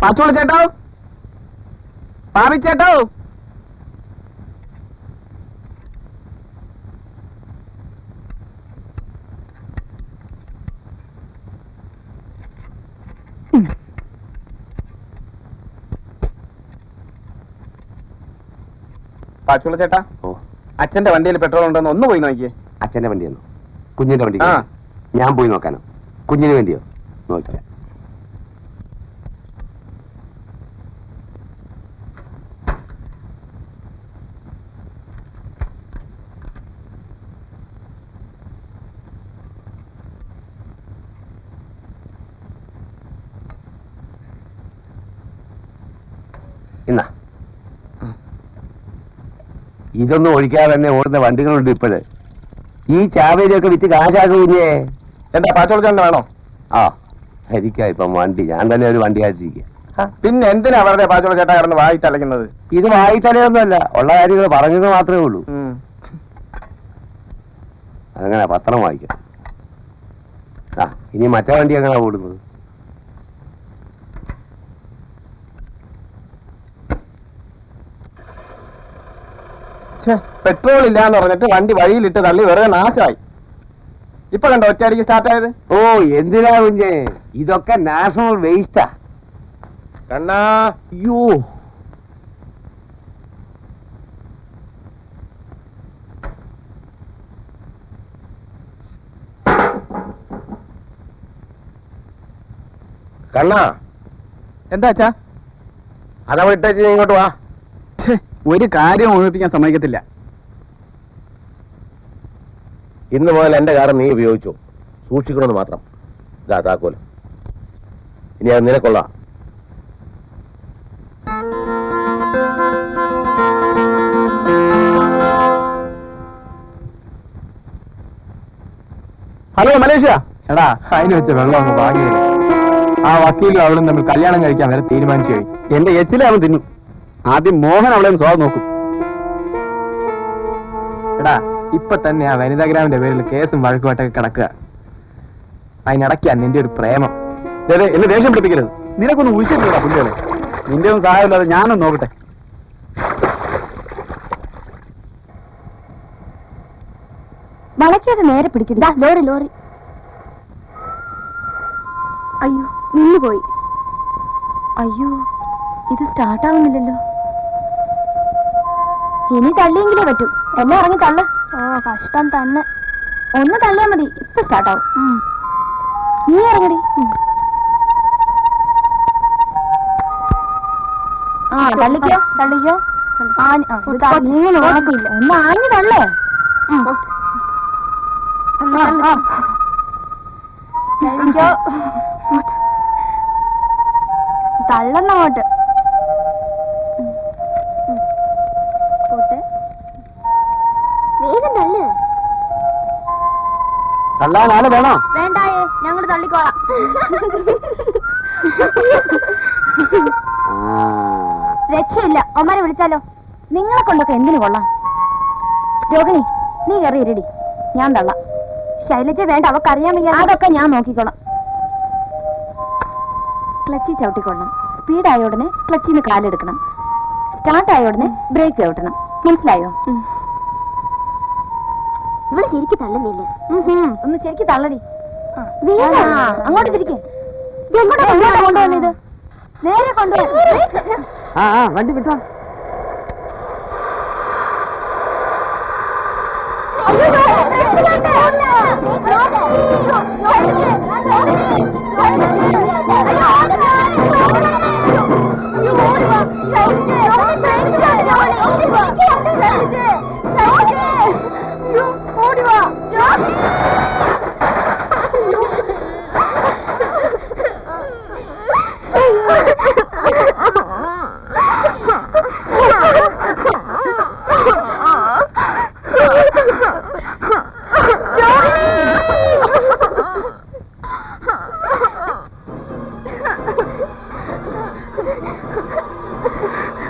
പാച്ചോള ചേട്ടോ, പാറിച്ചേട്ടോ, പാച്ചോള ചേട്ടാ, അച്ഛന്റെ വണ്ടിയിൽ പെട്രോൾ ഉണ്ടോന്ന് ഒന്ന് പോയി നോക്കിയേ. അച്ഛന്റെ വണ്ടിയാണോ? കുഞ്ഞിന്റെ വണ്ടി? ആ. ഞാൻ പോയി നോക്കാനോ? കുഞ്ഞിന് വേണ്ടിയോ? നോക്കാം. ഇന്നാ, ഇതൊന്നും ഒഴിക്കാതെ തന്നെ ഓടുന്ന വണ്ടികളുണ്ട് ഇപ്പോഴ്. ഈ ചാവേരിയൊക്കെ വിറ്റ് കാശാക്കും കുഞ്ഞേ. എന്താ പാച്ചോള ചേട്ടൻ വേണോ? ആ, എനിക്കാ ഇപ്പം വണ്ടി. ഞാൻ തന്നെ ഒരു വണ്ടി അയച്ചിരിക്കുക. പിന്നെ എന്തിനാ വെറുതെ പാച്ചോള ചേട്ടാ കിടന്ന് വായിട്ട് അലക്കുന്നത്? ഇത് വായിട്ടലയൊന്നുമല്ല, ഉള്ള കാര്യങ്ങൾ പറഞ്ഞത് മാത്രമേ ഉള്ളൂ. അങ്ങനെ പത്രം വായിക്കാം. ആ, ഇനി മറ്റേ വണ്ടി എങ്ങനെയാ ഓടുന്നത്? പെട്രോൾ ഇല്ലാന്ന് പറഞ്ഞിട്ട് വണ്ടി വഴിയിലിട്ട് തള്ളി വെറുതെ നാശമായി. ഇപ്പൊ കണ്ടോ ഒറ്റയടിക്ക് സ്റ്റാർട്ട് ആയത്? ഓ, എന്തിനാ കുഞ്ഞേ, ഇതൊക്കെ നാഷണൽ വേസ്റ്റാ. കണ്ണാ, അയ്യോ, കണ്ണാ, എന്താ അച്ഛാ? അതാ വിട്ടേച്ച് ഇങ്ങോട്ട് വാ. ഒരു കാര്യം ഓർമ്മിപ്പിക്കാൻ സമ്മതിക്കത്തില്ല. ഇന്ന് മുതൽ എന്റെ കാർ നീ ഉപയോഗിച്ചു, സൂക്ഷിക്കണമെന്ന് മാത്രം. ഇതാ താക്കോല്, ഇനി അത് നിനക്കൊള്ള. Hello Malaysia. എടാ, അതിന് വെച്ച വെള്ളം അങ്ങ് ഭാഗ്യമില്ല. ആ വക്കീലും അവളും തമ്മിൽ കല്യാണം കഴിക്കാൻ വരെ തീരുമാനിച്ചു പോയി. എന്റെ എച്ചിലെ അവൻ തിന്നു. ആദ്യം മോഹൻ അവളെ സ്വാദം നോക്കും. എടാ, ഇപ്പൊ തന്നെ ആ വനിതാ ഗ്രാമിന്റെ പേരിൽ കേസും വഴക്കുമായിട്ടൊക്കെ കിടക്കുക. അതിനിടയ്ക്കാ നിന്റെ ഒരു പ്രേമം. എന്നെ ദേഷ്യം പിടിപ്പിക്കരുത്. നിനക്കൊന്ന് ഉഴിച്ചിട്ടില്ല പുള്ളികളെ. നിന്റെ ഒന്നും സഹായമില്ലാതെ ഞാനൊന്ന് നോക്കട്ടെ. വളയ്ക്കാതെ നേരെ പിടിക്കണ്ട. Lorry lorry. അയ്യോ, നിന്നുപോയി. അയ്യോ, ഇത് സ്റ്റാർട്ടാവുന്നില്ലല്ലോ. ഇനി തള്ളിയെങ്കിലേ പറ്റൂ. എല്ലാം ഇറങ്ങി തള്ള. ഓ, കഷ്ടം തന്നെ. ഒന്ന് തള്ളിയാ മതി, ഇപ്പൊ സ്റ്റാർട്ടാവും. നീ ഇറങ്ങടി. തള്ളിക്കോ തള്ളിക്കോ. നീങ്ങ നോക്കില്ല ഒന്ന് ആഞ്ഞു തള്ളേ. തള്ളിക്കോ. തള്ളന്നങ്ങോട്ട്. വേഗം തള്ളു. തള്ളാൻ ആള് വേണോ? വേണ്ടായേ, ഞങ്ങൾ തള്ളിക്കോളാം. രക്ഷയില്ല. ഒമാരെ വിളിച്ചാലോ? നിങ്ങളെ കൊണ്ടൊക്കെ എന്തിനു കൊള്ളാം? രോഹിണി, നീ കയറി ഇരടി, ഞാൻ തള്ളാം. ശൈലജ വേണ്ട, അവക്കറിയാൻ വയ്യ. അതൊക്കെ ഞാൻ നോക്കിക്കോളാം. ക്ലച്ചി ചവിട്ടിക്കൊള്ളണം. സ്പീഡായ ഉടനെ ക്ലച്ചിന്ന് കാലെടുക്കണം. സ്റ്റാർട്ട് ആയ ഉടനെ ബ്രേക്ക് ചവിട്ടണം. മനസ്സിലായോ? ഇവിടെ ശരിക്കും തള്ളുന്നില്ല. ഒന്ന് ശരിക്കും തള്ളടി. അങ്ങോട്ട് തിരിക്കേ. കൊണ്ടുവന്നത് നേരെ കൊണ്ടുവന്നു. വണ്ടി വിട്ടോ.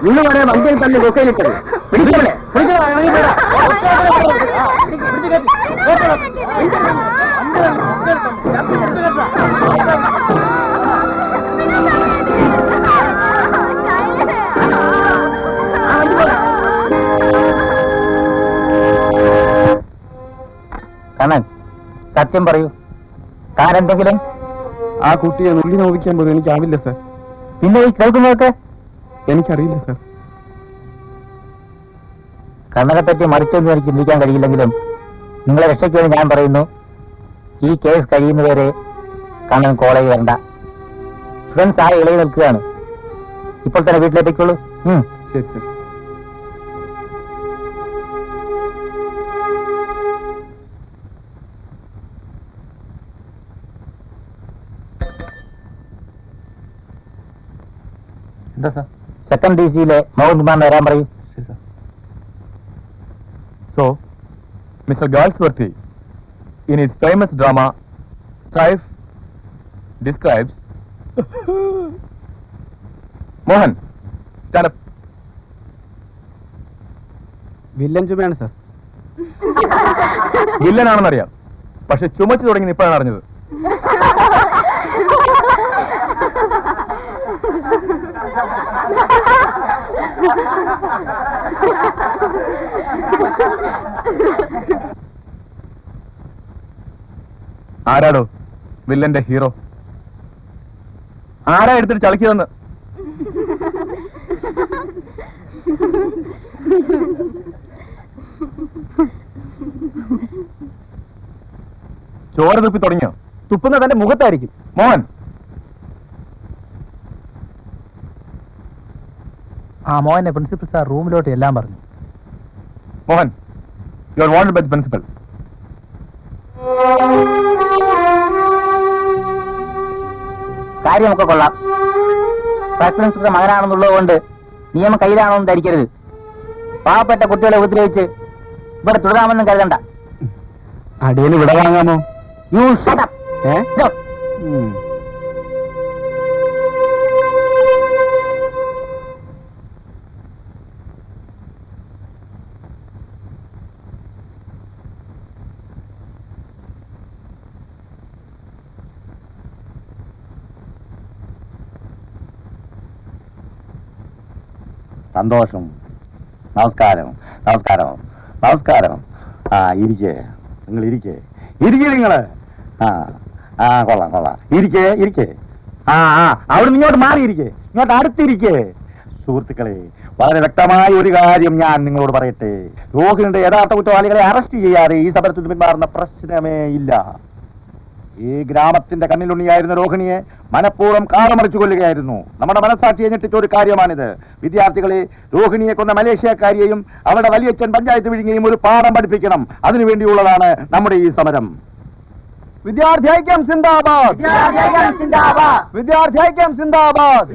ഇന്ന് വരെ വണ്ടിയിൽ തന്നെ കൊക്കയിലിട്ടത് പിടിക്കണേ. കണ്ണൻ, സത്യം പറയൂ, താൻ എന്തെങ്കിലും ആ കുട്ടിയെ നുള്ളി നോവിക്കാൻ പോലും എനിക്കാവില്ല സാർ. പിന്നെ ഈ കേൾക്കുന്നതൊക്കെ എനിക്കറിയില്ല സാർ. കണ്ണനെ പറ്റി മറിച്ചൊന്നും എനിക്ക് ചിന്തിക്കാൻ കഴിയില്ലെങ്കിലും നിങ്ങളെ രക്ഷയ്ക്കുവേണ്ടി ഞാൻ പറയുന്നു, ഈ കേസ് കഴിയുന്നവരെ കണ്ണൻ കോളേജ് വരണ്ട. സ്റ്റുഡൻസ് ആയി ഇളകി നിൽക്കുകയാണ്. ഇപ്പോൾ തന്നെ വീട്ടിലേക്കുള്ളൂ. ശരി സാർ. എന്താ സാർ? സെക്കൻഡ് DC-യിലെ മൗണ്ട് കുമാറിന് വരാൻ പറയൂ. ശരി sir. So, Mr. Galsworthy, in his famous drama, Strife, describes... Mohan, stand up. Villain ചുമയാണ് സാർ. വില്ലനാണെന്നറിയാം, പക്ഷെ ചുമച്ചു തുടങ്ങി ഇപ്പോഴാണ് അറിഞ്ഞത്. ആരാടോ വില്ലന്റെ ഹീറോ? ആരാ എടുത്തിട്ട് ചളിക്കുമെന്ന്? ചോര തുപ്പി തുടങ്ങിയോ? തുപ്പുന്നത് തന്റെ മുഖത്തായിരിക്കും. മോഹൻ, മോഹനെ പ്രിൻസിപ്പൽ സാർ റൂമിലോട്ട് എല്ലാം പറഞ്ഞു. Mohan, you are wanted by the principal. കാര്യമൊക്കെ കൊള്ളാം. സബ് ഇൻസ്പെക്ടർ മകനാണെന്നുള്ളത് കൊണ്ട് നിയമം കയ്യിലാണെന്ന് ധരിക്കരുത്. പാവപ്പെട്ട കുട്ടികളെ ഉപദ്രവിച്ച് ഇവിടെ തുടരാമെന്നും കരുതണ്ട. അടിയന് വിട വാങ്ങാമോ? You shut up. സന്തോഷം. നമസ്കാരം. നമസ്കാരം. നമസ്കാരം. ഇരിക്കേ, നിങ്ങൾ ഇരിക്കേ. ഇരിക്കേ നിങ്ങള്. കൊള്ളാം കൊള്ളാം. ഇരിക്കേ ഇരിക്കേ. അവിടെ ഇങ്ങോട്ട് മാറിയിരിക്കേ, ഇങ്ങോട്ട് അടുത്തിരിക്കേ. സുഹൃത്തുക്കളെ, വളരെ വ്യക്തമായ ഒരു കാര്യം ഞാൻ നിങ്ങളോട് പറയട്ടെ. രോഹിണിയുടെ യഥാർത്ഥ കുറ്റവാളികളെ അറസ്റ്റ് ചെയ്യാതെ ഈ സമരത്തിൽ പിന്മാറുന്ന പ്രശ്നമേ ഇല്ല. ഈ ഗ്രാമത്തിന്റെ കണ്ണിലുണ്ണിയായിരുന്ന രോഹിണിയെ മനഃപൂർവ്വം കാലമറിച്ചു കൊല്ലുകയായിരുന്നു. നമ്മുടെ മനസ്സാക്ഷിയെ ഞെട്ടിച്ച ഒരു കാര്യമാണിത്. വിദ്യാർത്ഥികളെ, രോഹിണിയെ കൊന്ന മലേഷ്യക്കാരിയെയും അവരുടെ വലിയച്ഛൻ പഞ്ചായത്ത് വിഴുങ്ങിയും ഒരു പാഠം പഠിപ്പിക്കണം. അതിനുവേണ്ടിയുള്ളതാണ് നമ്മുടെ ഈ സമരം. വിദ്യാർത്ഥി ഐക്യം സിന്ദാബാദ്! വിദ്യാർത്ഥി ഐക്യം സിന്ദാബാദ്!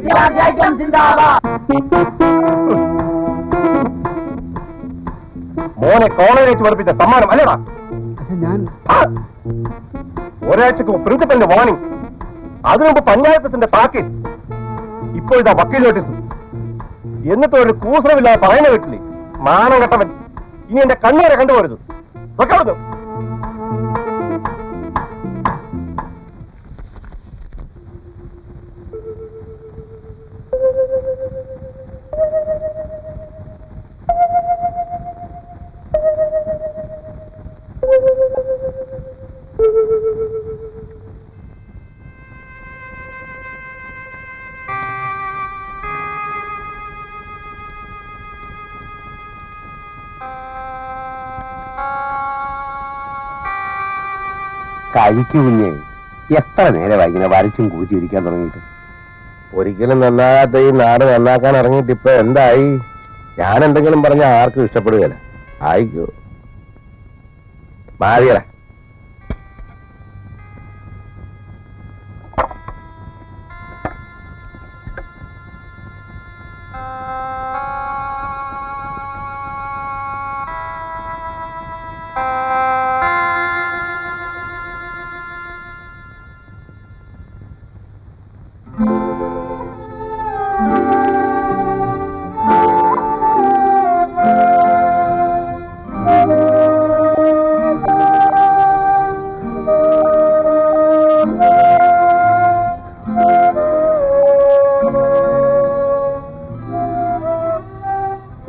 മോനെ കോളേജ് വെച്ച് പഠിപ്പിച്ച സമ്മാനം അല്ലേടാ? ഒരാഴ്ചക്ക് പ്രിൻസിപ്പലിന്റെ വാർണിംഗ്, അതിനുമുമ്പ് പഞ്ചായത്ത് പ്രസിഡന്റ് പാക്കേജ്, ഇപ്പോഴത്തെ വക്കീൽ നോട്ടീസും, എന്നിട്ട് ഒരു കൂസറമില്ലാതെ പറയുന്ന വീട്ടില് മാനം കെട്ടവൻ. ഇനി എന്റെ കണ്ണുവരെ കണ്ടുപോരുത്. വെക്കരുത്. കഴിക്കു കുഞ്ഞേ, എത്ര നേരമായി ഇങ്ങനെ വരച്ചും കൂച്ചിരിക്കാൻ തുടങ്ങിയിട്ട്? ഒരിക്കലും നന്നാകാത്ത ഈ നാട് നന്നാക്കാൻ ഇറങ്ങിയിട്ട് ഇപ്പൊ എന്തായി? ഞാൻ എന്തെങ്കിലും പറഞ്ഞ ആർക്കും ഇഷ്ടപ്പെടുകയല്ല. ആയിക്കോ മാറിയല.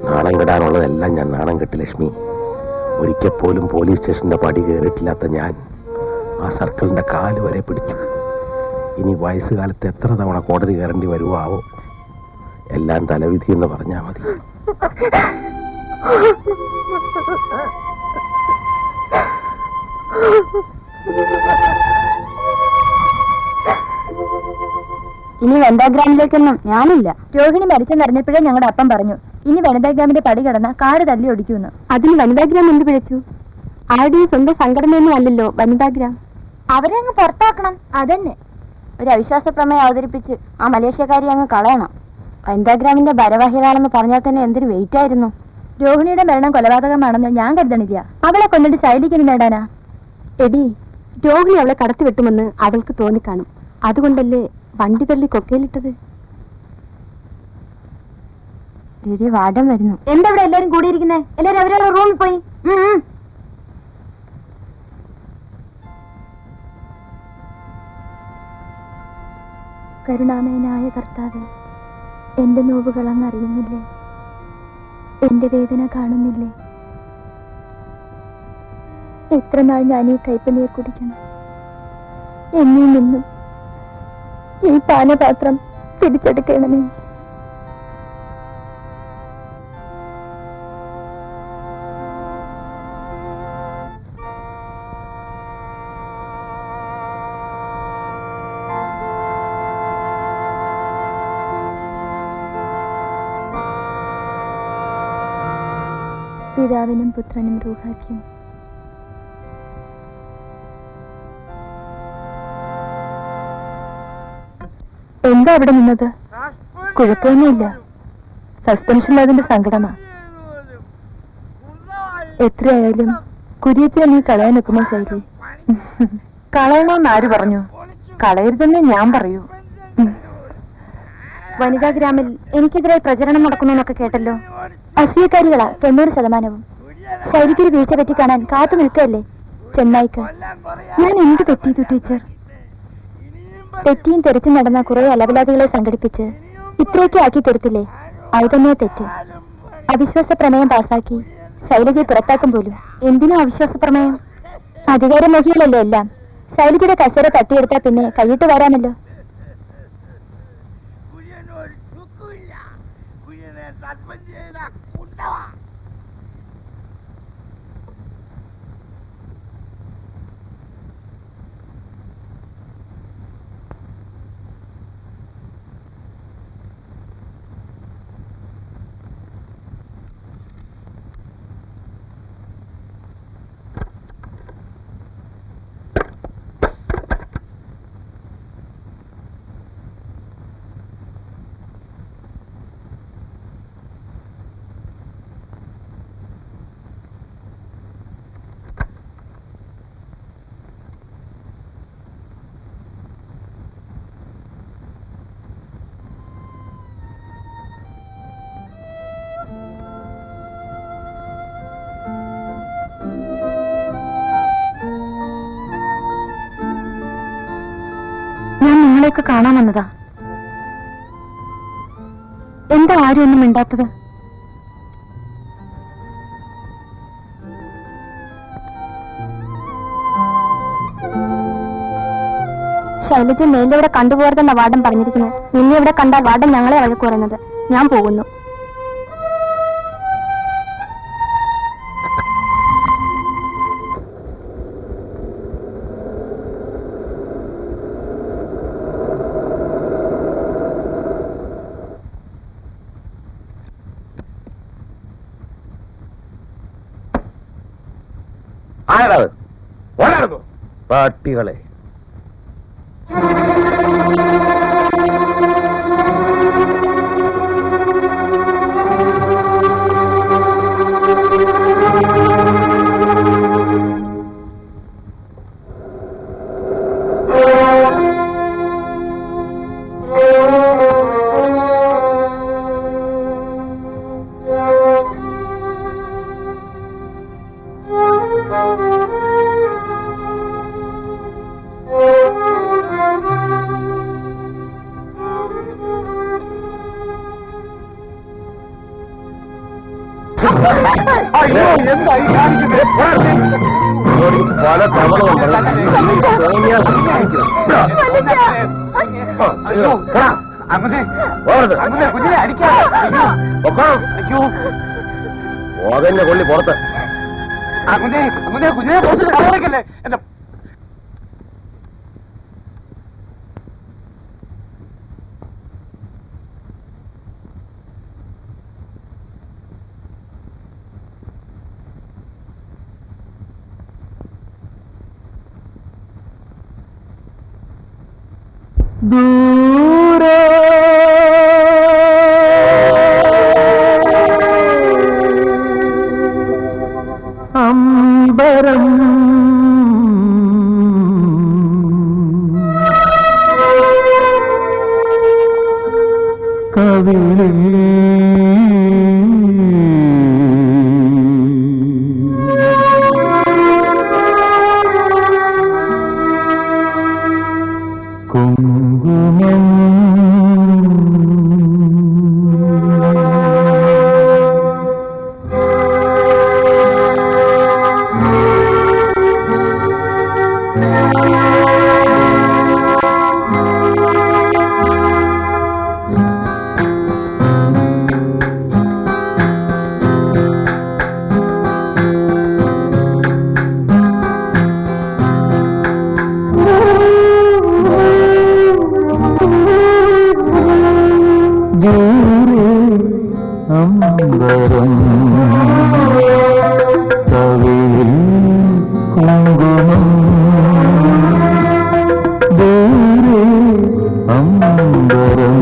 നാണം കെടാനുള്ളതെല്ലാം ഞാൻ നാണം കെട്ടി ലക്ഷ്മി. ഒരിക്കൽ പോലും പോലീസ് സ്റ്റേഷന്റെ പടി കയറിയിട്ടില്ലാത്ത ഞാൻ ആ സർക്കിളിന്റെ കാല് വരെ പിടിച്ചു. ഇനി വയസ്സുകാലത്ത് എത്ര തവണ കോടതി കയറേണ്ടി വരുവോ ആവോ. എല്ലാം തലവിധി എന്ന് പറഞ്ഞാ മതി. ഇനി വനിതാഗ്രാമിലേക്കൊന്നും ഞാനില്ല. രോഹിണി മരിച്ചെന്നറിഞ്ഞപ്പോഴേ ഞങ്ങളുടെ അപ്പം പറഞ്ഞു, ഇനി വനിതാഗ്രാമിന്റെ പടി കടന്ന കാട് തല്ലി ഒടിക്കുമെന്ന്. അതിന് വനിതാഗ്രാം എന്ത് പിഴച്ചു? ആരുടെയും സ്വന്തം സംഘടനയൊന്നും അല്ലല്ലോ വനിതാഗ്രാം. അവരെ അങ്ങ് പുറത്താക്കണം. അതന്നെ, ഒരു അവിശ്വാസ പ്രമേയം അവതരിപ്പിച്ച് ആ മലേഷ്യക്കാരി അങ്ങ് കളയണം. വനിതാഗ്രാമിന്റെ ഭാരവാഹികളാണെന്ന് പറഞ്ഞാൽ തന്നെ എന്തൊരു വെയിറ്റ് ആയിരുന്നു. രോഹിണിയുടെ മരണം കൊലപാതകമാണെന്ന് ഞാൻ കരുതണില്ല. അവളെ കൊന്നിട്ട് ശൈലിക്ക് നേടാനാ? എടി, രോഹിണി അവളെ കടത്തിവെട്ടുമെന്ന് അവൾക്ക് തോന്നിക്കാണും. അതുകൊണ്ടല്ലേ വണ്ടി തള്ളി കൊക്കയിലിട്ടത്. വാടം വരുന്നു. എന്താ ഇവിടെ എല്ലാരും കൂടിയിരിക്കുന്നേ? എല്ലാരും അവരവരുടെ റൂമിൽ പോയി. കരുണാമയനായ കർത്താവേ, എന്റെ നോവുകൾ അങ്ങ് അറിയുന്നില്ലേ? എന്റെ വേദന കാണുന്നില്ലേ? എത്ര നാൾ ഞാൻ ഈ കയ്പനീർ കുടിക്കണം? എന്നിൽ നിന്നും ഈ പാനപാത്രം തിരിച്ചെടുക്കണമേ. പിതാവിനും പുത്രനും റൂഹാക്കും. എന്താ അവിടെ നിന്നത്? കുഴപ്പമൊന്നുമില്ല. സസ്പെൻഷൻ അതിന്റെ സങ്കടമാ. എത്രയായാലും കുര്യച്ചെ നീ കളയാൻ നിൽക്കുന്ന ശൈലി. കളയണോന്ന് ആര് പറഞ്ഞു? കളയരുതെന്നേ ഞാൻ പറയൂ. വനിതാഗ്രാമിൽ എനിക്കെതിരായി പ്രചരണം നടക്കുന്നൊക്കെ കേട്ടല്ലോ. അസൂയക്കാരികളാ 90%. ശൈലിക്കൊരു വീഴ്ച പറ്റി കാണാൻ കാത്തു നിൽക്കല്ലേ ചെന്നായിക്ക്. ഞാൻ എന്ത് തെറ്റിയിട്ടു ടീച്ചർ? തെറ്റിയും തെരച്ചു നടന്ന കുറെ അലവലാദികളെ സംഘടിപ്പിച്ച് ഇത്രയൊക്കെ ആക്കി തരത്തില്ലേ? അത് തന്നെ തെറ്റ്. അവിശ്വാസ പ്രമേയം പാസാക്കി ശൈലജയെ പുറത്താക്കും പോലും. എന്തിനാ അവിശ്വാസ പ്രമേയം? അധികാരമോഹികളല്ലേ എല്ലാം. ശൈലജയുടെ കസേര തട്ടിയെടുത്താൽ പിന്നെ കൈയിട്ട് വരാമല്ലോ. ഞങ്ങളെയൊക്കെ കാണാൻ വന്നതാ. എന്താ ആരും ഒന്നും മിണ്ടാത്തത്? ശൈലജ മേലെ ഇവിടെ കണ്ടുപോകരുതെന്ന വാർഡൻ പറഞ്ഞിരിക്കുന്നത്. നിന്നെ ഇവിടെ കണ്ടാൽ വാർഡൻ ഞങ്ങളെ വഴക്ക് പറയുന്നത്. ഞാൻ പോകുന്നു. ആരാത്? ഓടായിരുന്നു പാട്ടികളെ. പല തവണ ഓതെന്നെ കൊള്ളി പുറത്ത്. കുഞ്ഞിനെ പുറത്ത് കളയല്ലേ എന്റെ ദൂരെ അമ്പരം കവിളിൽ കുങ്കുമം അമ്പരം കവിളിൽ കുങ്കുമം ദൂരെ അമ്പരം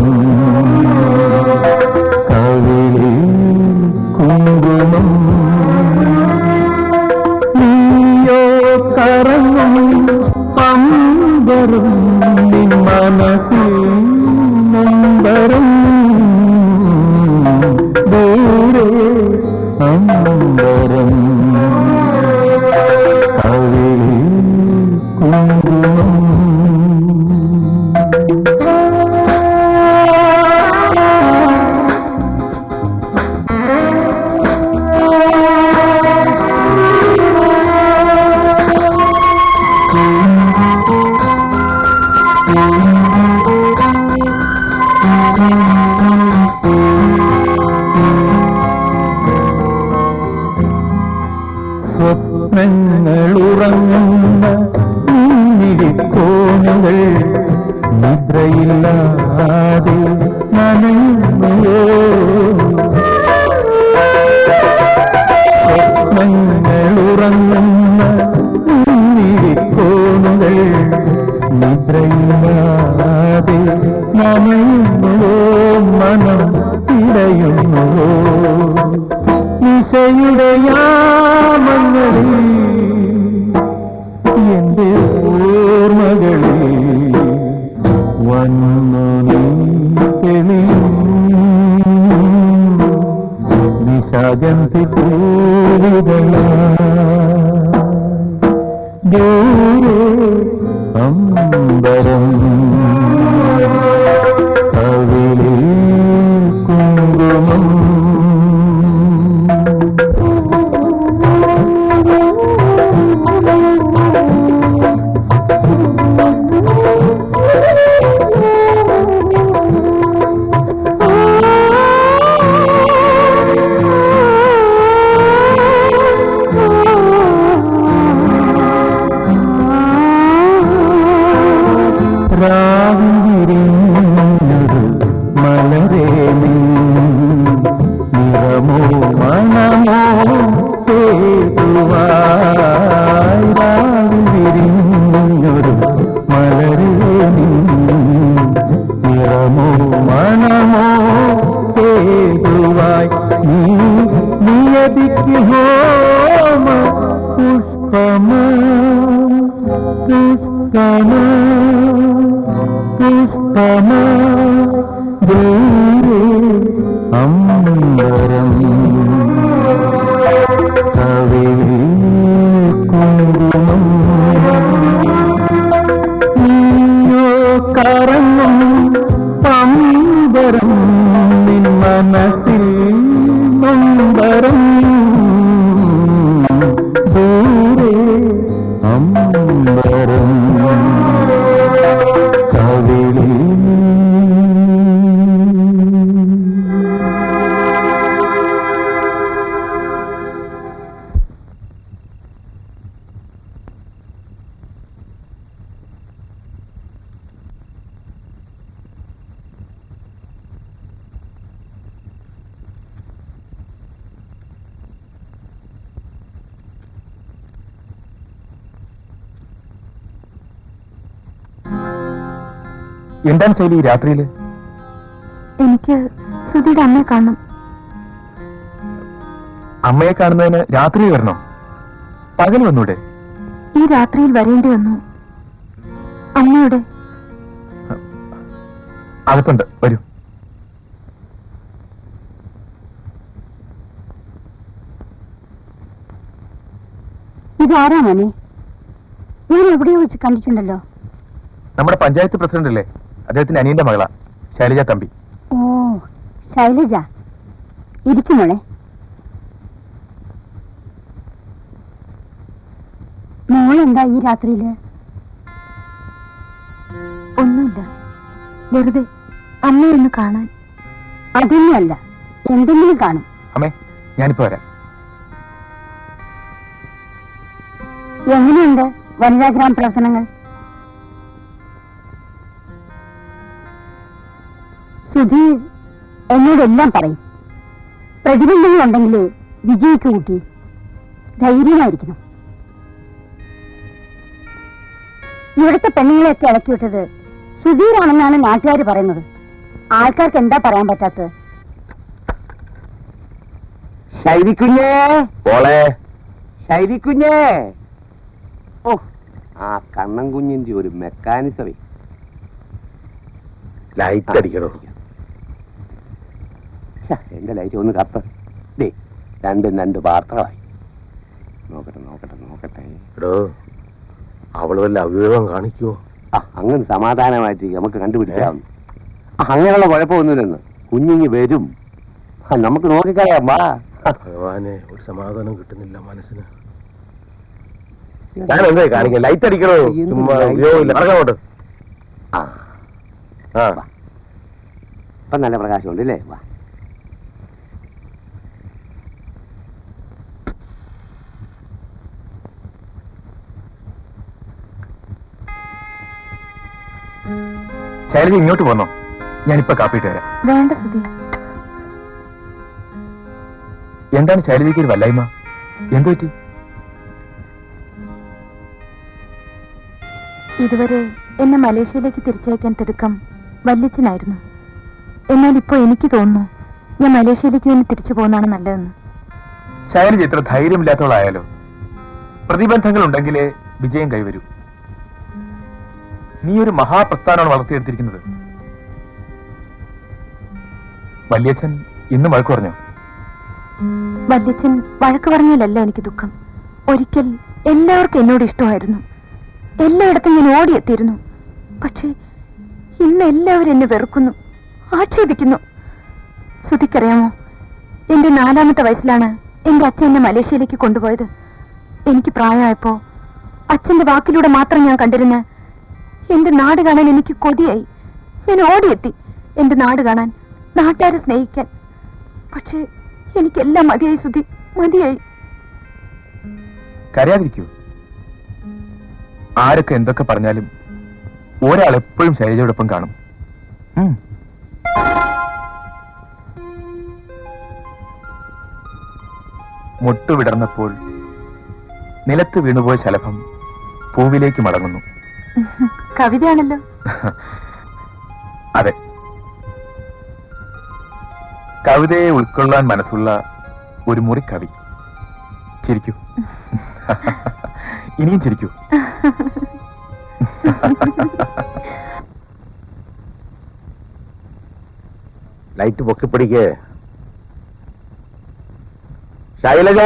കവിളിൽ കുങ്കുമം നീയോ കറങ്ങും അമ്പരം നിൻ മനസ്സിൽ നമ്പരം ദൂരെ അമ്പരം കവിളിൽ കുങ്കുമം സ്വപ്നങ്ങളുറങ്ങുന്ന നിന്നിടിക്കോണുകൾ നിദ്രയില്ലാതെ നനയുന്നുവോ സ്വപ്നങ്ങളുറങ്ങുന്ന നിന്നിടിക്കോണുകൾ നിദ്രയില്ലാതെ നനയുന്നുവോ മനം തിരയുന്നുവോ നിശയുടെ യാമങ്ങളിൽ എന്റെ ഓർമ്മകളിൽ വന്നു നീ തെളിയും നിശാഗന്ധി പൂവിതളാ ദൂരെ അമ്പരം വിരിഞ്ഞൊരു മലരേ നീ നിറമോ മണമോ ഏതുവായി രാവിൽ വിരിഞ്ഞൊരു മലരേ നീ നിറമോ മണമോ ഏതുവായി നീ നിയതിക്ക് ഹോമ പുഷ്പമ പുഷ്പമ പുഷ്പമ ദൂരെ അമ്പരം കവിളിൽ കുങ്കുമം നീയോ കറങ്ങും പമ്പരം നിൻ മനസ്സിൽ നൊമ്പരം ദൂരെ അമ്പരം കവിളിൽ എന്താണ് ശൈലി ഈ രാത്രിയില്? എനിക്ക് സുധിയുടെ അമ്മയെ കാണണം. അമ്മയെ കാണുന്നതിന് രാത്രി വരണോ? പകൽ വന്നൂടെ? ഈ രാത്രിയിൽ വരേണ്ടി വന്നു. അമ്മയുടെ അകത്തുണ്ട്, വരൂ. ഇതാരാ മോനെ? ഞാൻ എവിടെയോ വെച്ച് കണ്ടിട്ടുണ്ടല്ലോ. നമ്മുടെ പഞ്ചായത്ത് പ്രസിഡന്റ് അല്ലേ, അദ്ദേഹത്തിന്റെ അനിയന്റെ മകളാ, ശൈലജ തമ്പി. ഓ, ശൈലജ. ഇരിക്കും മോളെ. മോളെന്താ ഈ രാത്രിയില്? ഒന്നുമില്ല, വെറുതെ അമ്മയൊന്ന് കാണാൻ. അതൊന്നുമല്ല, എന്തെങ്കിലും കാണും. അമ്മേ, ഞാനിപ്പോ വരാം. എങ്ങനെയുണ്ട് വനിതാ ഗ്രാമ പ്രവർത്തനങ്ങൾ? സുധീർ എന്നോടെല്ലാം പറയും. പ്രതിബന്ധങ്ങളുണ്ടെങ്കിൽ വിജയിക്ക് കൂട്ടി ധൈര്യമായിരിക്കണം. ഇവിടുത്തെ പെണ്ണുങ്ങളെയൊക്കെ ഇളക്കി വിട്ടത് സുധീറാണെന്നാണ് നാട്ടുകാർ പറയുന്നത്. ആൾക്കാർക്ക് എന്താ പറയാൻ പറ്റാത്തത്? ശൈലിക്കുഞ്ഞേ, മോളെ ശൈലിക്കുഞ്ഞേ. ഓ, ആ കണ്ണൻ കുഞ്ഞിന്റെ ഒരു മെക്കാനിസമേ. ലൈറ്റ് അടിക്കണോ? എന്റെ ലൈറ്റ് ഒന്ന് കത്ത്. ദേ, രണ്ട് പാത്രമായി. നോക്കട്ടെ നോക്കട്ടെ നോക്കട്ടെ. എടോ, അവള് വല്ല അവിവേകം കാണിക്കുവോ? അങ്ങനെ സമാധാനമായിട്ട് നമുക്ക് കണ്ടുപിടിക്കാവുന്നു. അങ്ങനെയുള്ള കുഴപ്പമൊന്നുമില്ലെന്ന്. കുഞ്ഞിങ്ങി വരും, നമുക്ക് നോക്കിക്കളയാം. വാ ഭഗവാനെ, ഒരു സമാധാനം കിട്ടുന്നില്ല മനസ്സിന്. ഞാൻ എന്താ കാണിക്കാം? ലൈറ്റ് അടിക്കണോ? ചുമ്മാ ഉപയോഗമില്ല. ഇറങ്ങോട്ട്. ഇപ്പൊ നല്ല പ്രകാശമുണ്ട് അല്ലേ? വാ. ശൈലജ ഇങ്ങോട്ട് പോന്നോ? ഞാനിപ്പോ കാപ്പിട്ട് വരാം. വേണ്ട സുധി. എന്താണ് ശൈലജയ്ക്ക് ഒരു വല്ലായ്മ? എന്തു പറ്റി? ഇതുവരെ എന്നെ മലേഷ്യയിലേക്ക് തിരിച്ചയക്കാൻ തിടുക്കം വല്യച്ഛനായിരുന്നു. എന്നാൽ ഇപ്പോ എനിക്ക് തോന്നുന്നു ഞാൻ മലേഷ്യയിലേക്ക് തന്നെ തിരിച്ചു പോകുന്നതാണ് നല്ലതെന്ന്. ശൈലജ ഇത്ര ധൈര്യമില്ലാത്തവളായാലോ? പ്രതിബന്ധങ്ങൾ ഉണ്ടെങ്കിലേ വിജയം കൈവരൂ. നീ ഒരു മഹാപ്രസ്ഥാനമാണ് വളർത്തിയെടുത്തിരിക്കുന്നത്. വല്യച്ഛൻ ഇന്ന് വഴക്ക് പറഞ്ഞോ? വല്യച്ഛൻ വഴക്ക് പറഞ്ഞാലല്ല എനിക്ക് ദുഃഖം. ഒരിക്കൽ എല്ലാവർക്കും എന്നോട് ഇഷ്ടമായിരുന്നു. എല്ലായിടത്തും ഞാൻ ഓടിയെത്തിയിരുന്നു. പക്ഷേ ഇന്ന് എല്ലാവരും എന്നെ വെറുക്കുന്നു, ആക്ഷേപിക്കുന്നു. ശ്രുതിക്കറിയാമോ, എന്റെ 4ാമത്തെ വയസ്സിലാണ് എന്റെ അച്ഛൻ എന്നെ മലേഷ്യയിലേക്ക് കൊണ്ടുപോയത്. എനിക്ക് പ്രായമായപ്പോ അച്ഛന്റെ വാക്കിലൂടെ മാത്രം ഞാൻ കണ്ടിരുന്ന എന്റെ നാട് കാണാൻ എനിക്ക് കൊതിയായി. ഞാൻ ഓടിയെത്തി എന്റെ നാട് കാണാൻ, നാട്ടുകാരെ സ്നേഹിക്കാൻ. പക്ഷേ എനിക്കെല്ലാം മതിയായി സുധി, മതിയായി. കരയാതിരിക്കൂ. ആരൊക്കെ എന്തൊക്കെ പറഞ്ഞാലും ഒരാൾ എപ്പോഴും ശൈലജയോടൊപ്പം കാണും. മുട്ടുവിടർന്നപ്പോൾ നിലത്ത് വീണുപോയ ശലഭം പൂവിലേക്ക് മടങ്ങുന്നു. കവിതയാണല്ലോ. അതെ, കവിതയെ ഉൾക്കൊള്ളാൻ മനസ്സുള്ള ഒരു മുറിക്കവി. ചിരിക്കൂ, ഇനിയും ചിരിക്കൂ. ലൈറ്റ് പൊക്കിപ്പിടിക്ക്. ശൈലജ,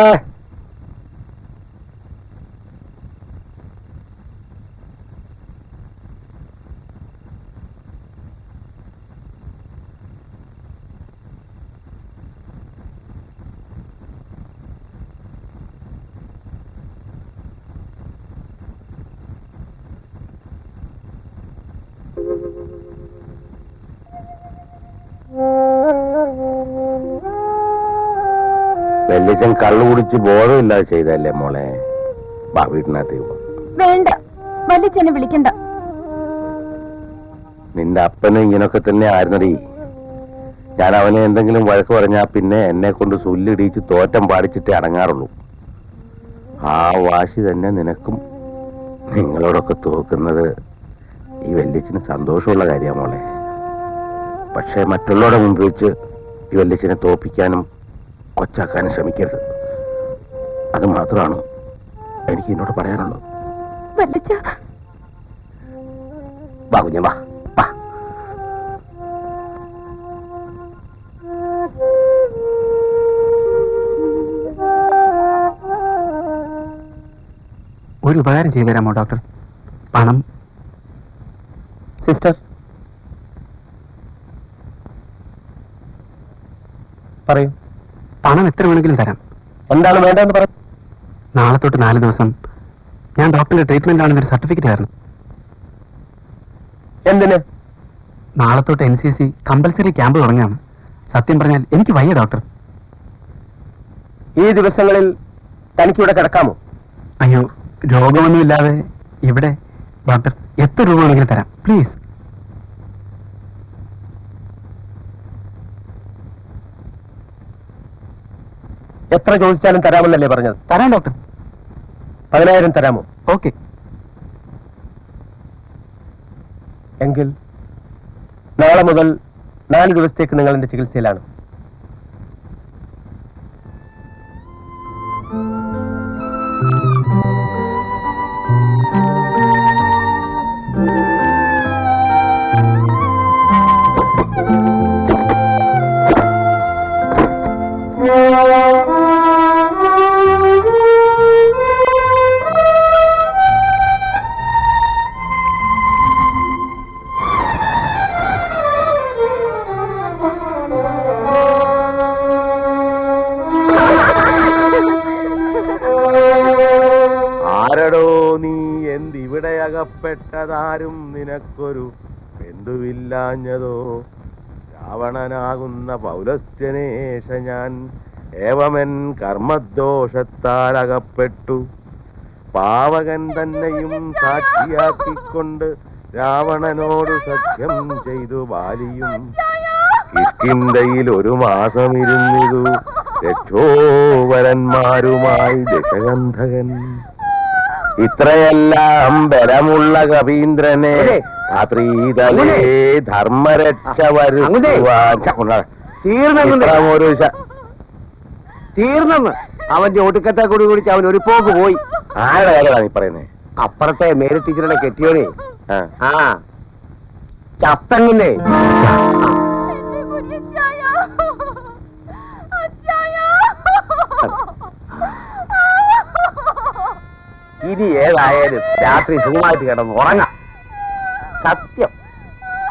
വെല്ലിച്ചൻ കള്ളു കുടിച്ച് ബോധമില്ലാതെ ചെയ്തല്ലേ മോളെ. വാ, വീട്ടിനകത്ത് പോ. വേണ്ട, വല്യച്ഛനെ വിളിക്കണ്ട. നിന്റെ അപ്പനും ഇങ്ങനൊക്കെ തന്നെ ആയിരുന്നടി. ഞാൻ അവനെ എന്തെങ്കിലും വഴക്ക് പറഞ്ഞാ പിന്നെ എന്നെ കൊണ്ട് സുല്ലിടിച്ച് തോറ്റം പാടിച്ചിട്ടേ അടങ്ങാറുള്ളൂ. ആ വാശി തന്നെ നിനക്കും നിങ്ങളോടൊക്കെ തോക്കുന്നത് ഈ വെല്ലിച്ചന് സന്തോഷമുള്ള കാര്യമാണ് മോളെ. പക്ഷെ മറ്റുള്ളവരുടെ മുമ്പ് വെച്ച് ഈ വെല്ലിച്ചനെ തോപ്പിക്കാനും കൊച്ചാക്കാനും ശ്രമിക്കരുത്. അത് മാത്രമാണ് എനിക്ക് എന്നോട് പറയാനുള്ളത്. വാ കുഞ്ഞ, വാ വാ. ഒരു ഉപകാരം ചെയ്തു തരാമോ ഡോക്ടർ? പണം. സിസ്റ്റർ പറയൂ. പണം എത്ര വേണമെങ്കിലും തരാം. എന്താണ് വേണ്ടതെന്ന് പറ. നാളെ തൊട്ട് 4 ദിവസം ഞാൻ ഡോക്ടറിന്റെ ട്രീറ്റ്മെന്റ് ആണെന്നൊരു സർട്ടിഫിക്കറ്റ് ആയിരുന്നു. എന്തിന്? നാളെ തൊട്ട് NCC കമ്പൽസറി ക്യാമ്പ് തുടങ്ങുകയാണ്. സത്യം പറഞ്ഞാൽ എനിക്ക് വയ്യ ഡോക്ടർ. ഈ ദിവസങ്ങളിൽ തനിക്കിവിടെ കിടക്കാമോ? അയ്യോ, രോഗമൊന്നുമില്ലാതെ ഇവിടെ ഡോക്ടർ എത്ര രൂപ വേണമെങ്കിലും തരാം, പ്ലീസ്. എത്ര ചോദിച്ചാലും തരാമെന്നല്ലേ പറഞ്ഞത്? തരാം ഡോക്ടർ. 10,000 തരാമോ? ഓക്കെ. എങ്കിൽ നാളെ മുതൽ 4 ദിവസത്തേക്ക് നിങ്ങൾ എന്റെ ചികിത്സയിലാണ്. ആരടോ നീ എന്തിവിടെ അകപ്പെട്ടതാരും നിനക്കൊരു ബന്ധുവില്ലാഞ്ഞതോ? രാവണനാകുന്ന പൗലസ്ത്യനേശ ഞാൻ ഏവമൻ കർമ്മദോഷത്താൽ അകപ്പെട്ടു. പാവകൻ തന്നെയും സാക്ഷിയാക്കിക്കൊണ്ട് രാവണനോട് സഖ്യം ചെയ്തു ബാലിയും കിഷ്കിന്ധയിൽ 1 മാസം ഇരുന്നിതു രക്ഷോവരന്മാരുമായി ദശഗന്ധകൻ. ഇത്രയെല്ലാം ബലമുള്ള കവീന്ദ്രനെ രാത്രീതലേ ധർമ്മരക്ഷ തീർന്നെന്ന് അവന്റെ ഒടുക്കത്തെ കൂടി കുടിച്ച് അവൻ ഒരു പോക്ക് പോയി. ആരുടെ കാര്യമാണ് നീ പറയുന്നേ? അപ്പുറത്തെ മേരി ടീച്ചറുടെ കെട്ടിയോനെ ആ ചത്തങ്ങിന്റെ ഇനി ഏതായാലും രാത്രി സുഖമായിട്ട് കിടന്ന് ഉറങ്ങാം. സത്യം.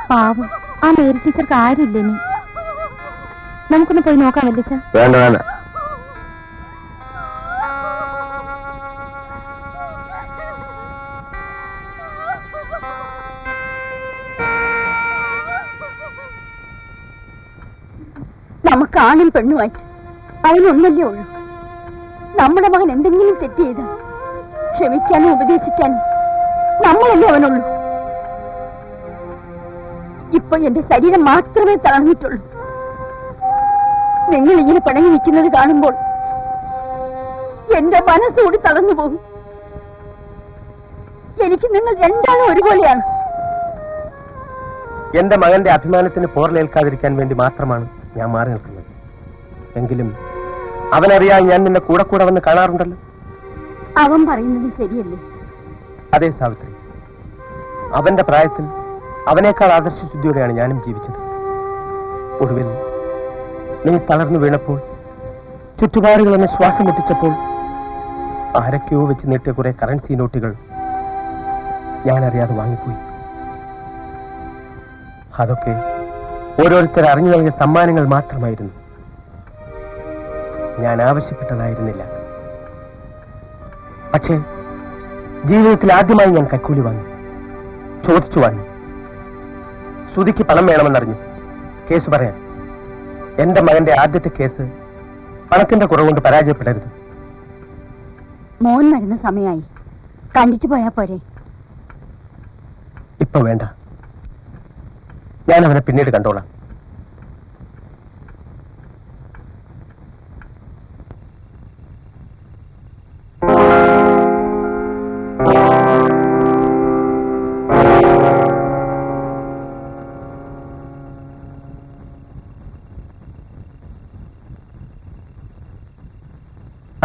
പാവം, ആ മേരി ടീച്ചർക്ക് ആരുമില്ല. ഇനി നമുക്കൊന്ന് പോയി നോക്കാം വല്ലിച്ച. വേണ്ട വേണ്ട. നമുക്ക് ആണും പെണ്ണുമായിട്ട് അതിനൊന്നല്ലേ ഉള്ളൂ. നമ്മുടെ മകൻ എന്തെങ്കിലും തെറ്റ് ചെയ്താൽ ക്ഷമിക്കാനും ഉപദേശിക്കാനും നമ്മളല്ലേ അവനുള്ളൂ. ഇപ്പൊ എന്റെ ശരീരം മാത്രമേ തളർന്നിട്ടുള്ളൂ. നിങ്ങൾ ഇങ്ങനെ പിണങ്ങി നിൽക്കുന്നത് കാണുമ്പോൾ എന്റെ മനസ്സുകൂടി തളർന്നു പോകും. എനിക്ക് നിങ്ങൾ രണ്ടാളും ഒരുപോലെയാണ്. എന്റെ മകന്റെ അഭിമാനത്തിന് പോറലേൽക്കാതിരിക്കാൻ വേണ്ടി മാത്രമാണ് ഞാൻ മാറി നിൽക്കുന്നത്. എങ്കിലും അവനറിയാൻ ഞാൻ നിന്നെ കൂടെ കൂടെ വന്ന് കാണാറുണ്ടല്ലോ. അവൻ പറയുന്നത് ശരിയല്ലേ? അതേ സാവിത്രി, അവന്റെ പ്രായത്തിൽ അവനേക്കാൾ ആദർശശുദ്ധിയോടെയാണ് ഞാനും ജീവിച്ചത്. ഒടുവിൽ നീ തളർന്നു വീണപ്പോൾ, ചുറ്റുപാടുകൾ എന്നെ ശ്വാസം മുട്ടിച്ചപ്പോൾ ആരൊക്കെയോ വെച്ച് നീട്ടിയ കുറെ കറൻസി നോട്ടുകൾ ഞാനറിയാതെ വാങ്ങിപ്പോയി. അതൊക്കെ ഓരോരുത്തർ അറിഞ്ഞു നൽകിയ സമ്മാനങ്ങൾ മാത്രമായിരുന്നു. ഞാൻ ആവശ്യപ്പെട്ടതായിരുന്നില്ല. പക്ഷേ ജീവിതത്തിൽ ആദ്യമായി ഞാൻ കൈക്കൂലി വാങ്ങി, ചോദിച്ചു വാങ്ങി. ശ്രുതിക്ക് പണം വേണമെന്നറിഞ്ഞു കേസ് പറയാൻ. എന്റെ മകന്റെ ആദ്യത്തെ കേസ് പണത്തിന്റെ കുറവുകൊണ്ട് പരാജയപ്പെടരുത്. മോൻ വരുന്ന സമയമായി, കണ്ടിട്ട് പോയാ പോരെ? ഇപ്പൊ വേണ്ട, ഞാൻ അവനെ പിന്നീട് കണ്ടോളാം.